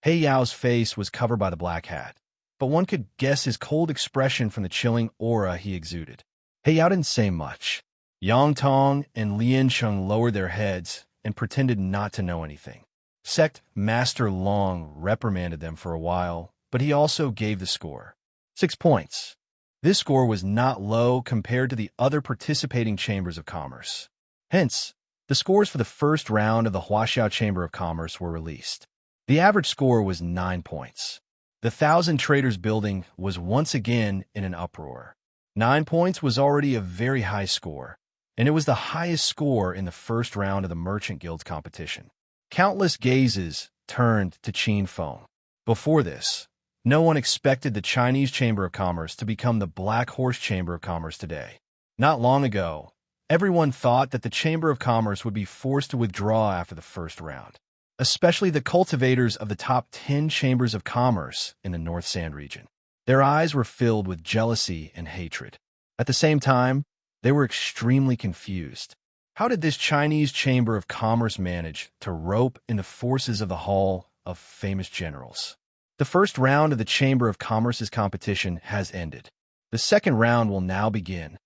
He Yao's face was covered by the black hat, but one could guess his cold expression from the chilling aura he exuded. He Yao didn't say much. Yang Tong and Lien Cheng lowered their heads and pretended not to know anything. Sect Master Long reprimanded them for a while, but he also gave the score. 6 points. This score was not low compared to the other participating chambers of commerce. Hence, the scores for the first round of the Huaxiao Chamber of Commerce were released. The average score was 9 points. The Thousand Traders building was once again in an uproar. 9 points was already a very high score, and it was the highest score in the first round of the Merchant Guild's competition. Countless gazes turned to Qin Feng. Before this, no one expected the Chinese Chamber of Commerce to become the Black Horse Chamber of Commerce today. Not long ago, everyone thought that the Chamber of Commerce would be forced to withdraw after the first round, especially the cultivators of the top 10 chambers of commerce in the North Sand region. Their eyes were filled with jealousy and hatred. At the same time, they were extremely confused. How did this Chinese Chamber of Commerce manage to rope in the forces of the Hall of Famous Generals? The first round of the Chamber of Commerce's competition has ended. The second round will now begin.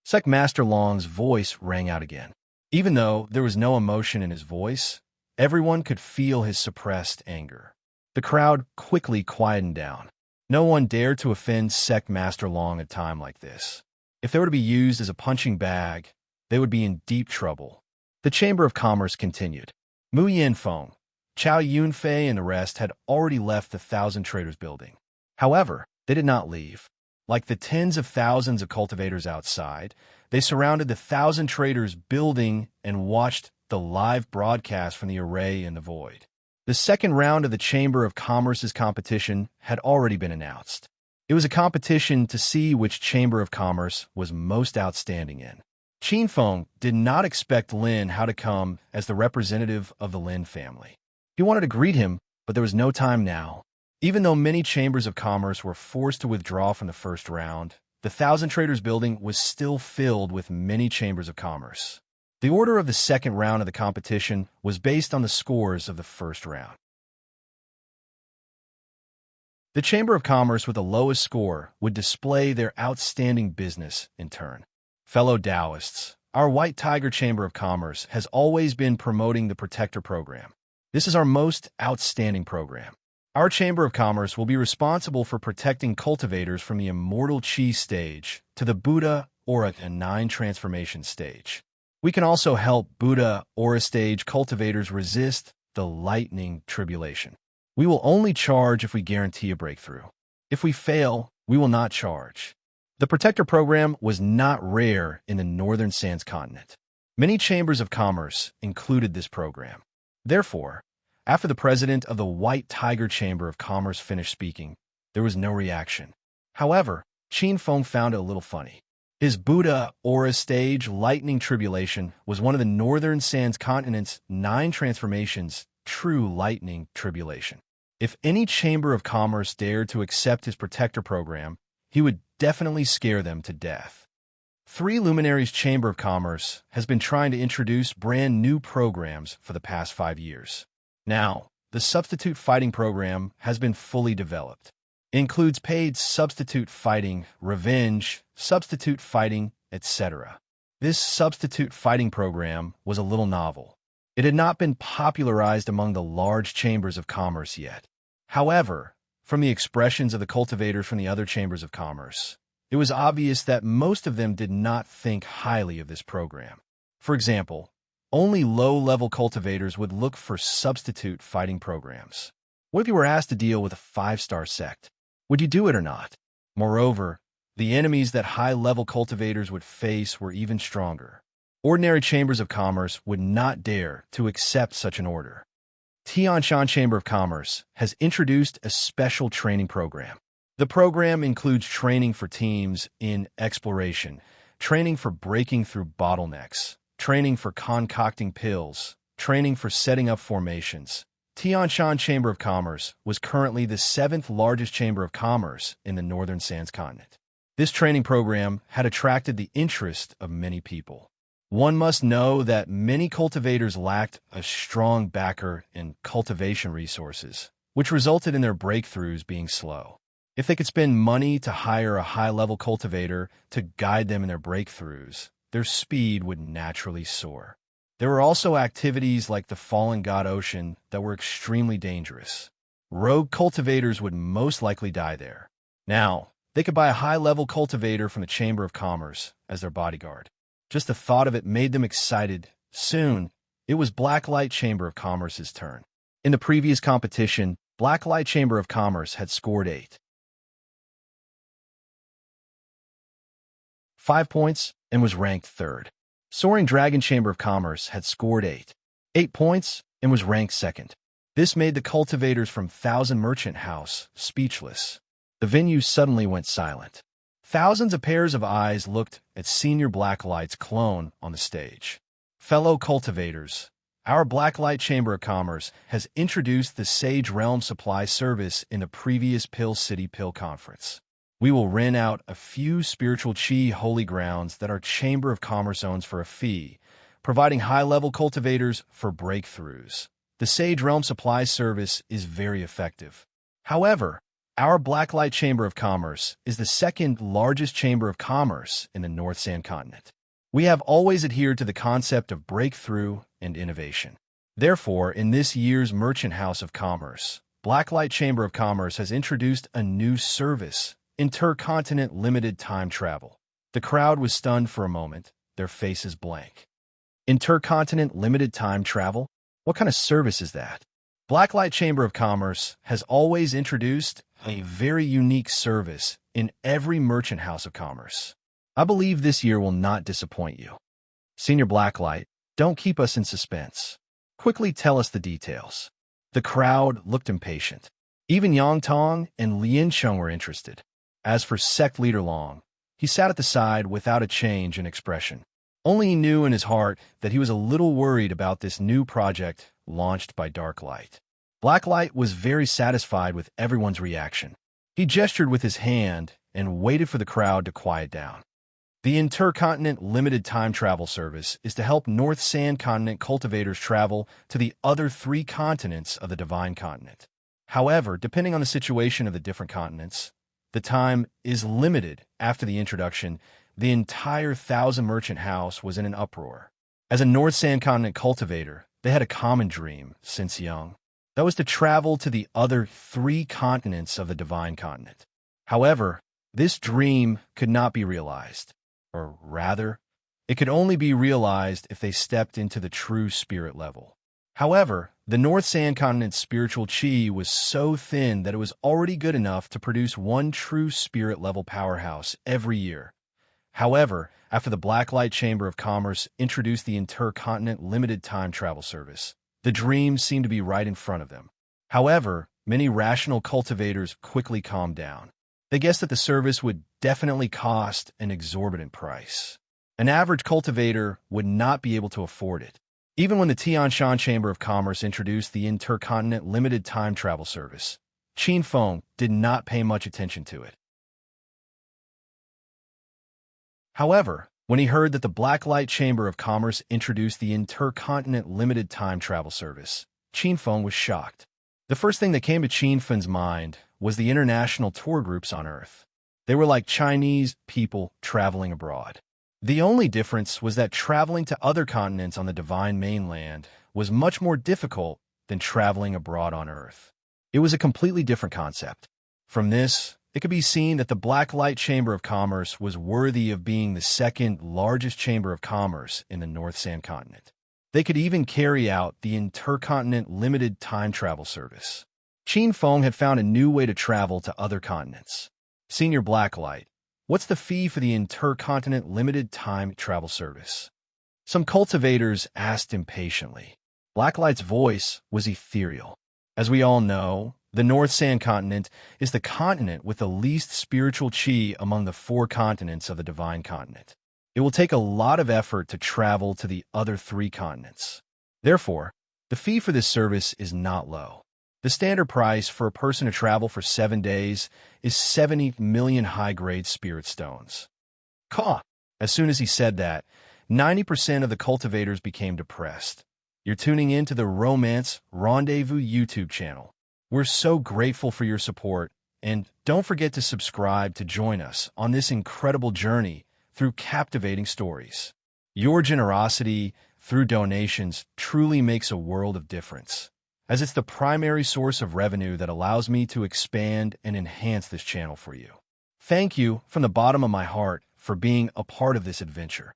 Sect Master Long's voice rang out again. Even though there was no emotion in his voice, everyone could feel his suppressed anger. The crowd quickly quietened down. No one dared to offend Sect Master Long at a time like this. If they were to be used as a punching bag, they would be in deep trouble. The Chamber of Commerce continued. Mu Yanfeng, Chao Yunfei, and the rest had already left the Thousand Traders building. However, they did not leave. Like the tens of thousands of cultivators outside, they surrounded the Thousand Traders building and watched the live broadcast from the array in the void. The second round of the Chamber of Commerce's competition had already been announced. It was a competition to see which Chamber of Commerce was most outstanding in. Qin Feng did not expect Lin Hao to come as the representative of the Lin family. He wanted to greet him, but there was no time now. Even though many chambers of commerce were forced to withdraw from the first round, the Thousand Traders building was still filled with many chambers of commerce. The order of the second round of the competition was based on the scores of the first round. The Chamber of Commerce with the lowest score would display their outstanding business in turn. Fellow Taoists, our White Tiger Chamber of Commerce has always been promoting the Protector Program. This is our most outstanding program. Our Chamber of Commerce will be responsible for protecting cultivators from the Immortal Qi stage to the Buddha Aura and 9 Transformation stage. We can also help Buddha Aura stage cultivators resist the lightning tribulation. We will only charge if we guarantee a breakthrough. If we fail, we will not charge. The Protector Program was not rare in the Northern Sands continent. Many chambers of commerce included this program. Therefore, after the president of the White Tiger Chamber of Commerce finished speaking, there was no reaction. However, Qin Feng found it a little funny. His Buddha Aura stage lightning tribulation was one of the Northern Sands continent's 9 transformations, true lightning tribulation. If any chamber of commerce dared to accept his Protector Program, he would definitely scare them to death. 3 Luminaries Chamber of Commerce has been trying to introduce brand new programs for the past 5 years. Now, the Substitute Fighting Program has been fully developed. It includes paid Substitute Fighting, Revenge, Substitute Fighting, etc. This substitute fighting program was a little novel. It had not been popularized among the large chambers of commerce yet. However, from the expressions of the cultivators from the other chambers of commerce, it was obvious that most of them did not think highly of this program. For example, only low-level cultivators would look for substitute fighting programs. What if you were asked to deal with a 5-star sect? Would you do it or not? Moreover, the enemies that high-level cultivators would face were even stronger. Ordinary chambers of commerce would not dare to accept such an order. Tianshan Chamber of Commerce has introduced a special training program. The program includes training for teams in exploration, training for breaking through bottlenecks, training for concocting pills, training for setting up formations. Tianshan Chamber of Commerce was currently the 7th largest chamber of commerce in the Northern Sands continent. This training program had attracted the interest of many people. One must know that many cultivators lacked a strong backer in cultivation resources, which resulted in their breakthroughs being slow. If they could spend money to hire a high-level cultivator to guide them in their breakthroughs, their speed would naturally soar. There were also activities like the Fallen God Ocean that were extremely dangerous. Rogue cultivators would most likely die there. Now, they could buy a high-level cultivator from the Chamber of Commerce as their bodyguard. Just the thought of it made them excited. Soon, it was Blacklight Chamber of Commerce's turn. In the previous competition, Blacklight Chamber of Commerce had scored 5 points and was ranked 3rd. Soaring Dragon Chamber of Commerce had scored 8 points and was ranked 2nd. This made the cultivators from Thousand Merchant House speechless. The venue suddenly went silent. Thousands of pairs of eyes looked at Senior Blacklight's clone on the stage. Fellow cultivators, our Blacklight Chamber of Commerce has introduced the Sage Realm Supply Service in the previous Pill City Pill Conference. We will rent out a few spiritual chi holy grounds that our Chamber of Commerce owns for a fee, providing high-level cultivators for breakthroughs. The Sage Realm Supply Service is very effective. However, our Blacklight Chamber of Commerce is the 2nd largest chamber of commerce in the North Sand continent. We have always adhered to the concept of breakthrough and innovation. Therefore, in this year's Merchant House of Commerce, Blacklight Chamber of Commerce has introduced a new service, Intercontinent Limited Time Travel. The crowd was stunned for a moment, their faces blank. Intercontinent Limited Time Travel? What kind of service is that? Blacklight Chamber of Commerce has always introduced a very unique service in every Merchant House of Commerce. I believe this year will not disappoint you. Senior Blacklight, don't keep us in suspense. Quickly tell us the details. The crowd looked impatient. Even Yang Tong and Lien Cheng were interested. As for Sect Leader Long, he sat at the side without a change in expression. Only he knew in his heart that he was a little worried about this new project launched by Darklight. Blacklight was very satisfied with everyone's reaction. He gestured with his hand and waited for the crowd to quiet down. The Intercontinent Limited Time Travel Service is to help North Sand Continent cultivators travel to the other 3 continents of the Divine Continent. However, depending on the situation of the different continents, the time is limited. After the introduction, the entire Thousand Merchant House was in an uproar. As a North Sand Continent cultivator, they had a common dream since young. That was to travel to the other 3 continents of the Divine Continent. However, this dream could not be realized. Or rather, it could only be realized if they stepped into the true spirit level. However, the North Sand Continent's spiritual chi was so thin that it was already good enough to produce 1 true spirit-level powerhouse every year. However, after the Blacklight Chamber of Commerce introduced the Intercontinent Limited Time Travel Service, the dream seemed to be right in front of them. However, many rational cultivators quickly calmed down. They guessed that the service would definitely cost an exorbitant price. An average cultivator would not be able to afford it. Even when the Tianshan Chamber of Commerce introduced the Intercontinent Limited Time Travel Service, Qin Feng did not pay much attention to it. However, when he heard that the Blacklight Chamber of Commerce introduced the Intercontinent Limited Time Travel Service, Qin Feng was shocked. The first thing that came to Qin Feng's mind was the international tour groups on Earth. They were like Chinese people traveling abroad. The only difference was that traveling to other continents on the divine mainland was much more difficult than traveling abroad on Earth. It was a completely different concept. From this, it could be seen that the Black Light Chamber of Commerce was worthy of being the second largest chamber of commerce in the North Sand continent. They could even carry out the intercontinent limited time travel service. Qin Feng had found a new way to travel to other continents. Senior Blacklight, what's the fee for the intercontinent limited time travel service? Some cultivators asked impatiently. Blacklight's voice was ethereal. As we all know, the North Sand continent is the continent with the least spiritual qi among the 4 continents of the divine continent. It will take a lot of effort to travel to the other 3 continents. Therefore, the fee for this service is not low. The standard price for a person to travel for 7 days is 70 million high-grade spirit stones. Caw! As soon as he said that, 90% of the cultivators became depressed. You're tuning in to the Romance Rendezvous YouTube channel. We're so grateful for your support, and don't forget to subscribe to join us on this incredible journey through captivating stories. Your generosity through donations truly makes a world of difference, as it's the primary source of revenue that allows me to expand and enhance this channel for you. Thank you from the bottom of my heart for being a part of this adventure.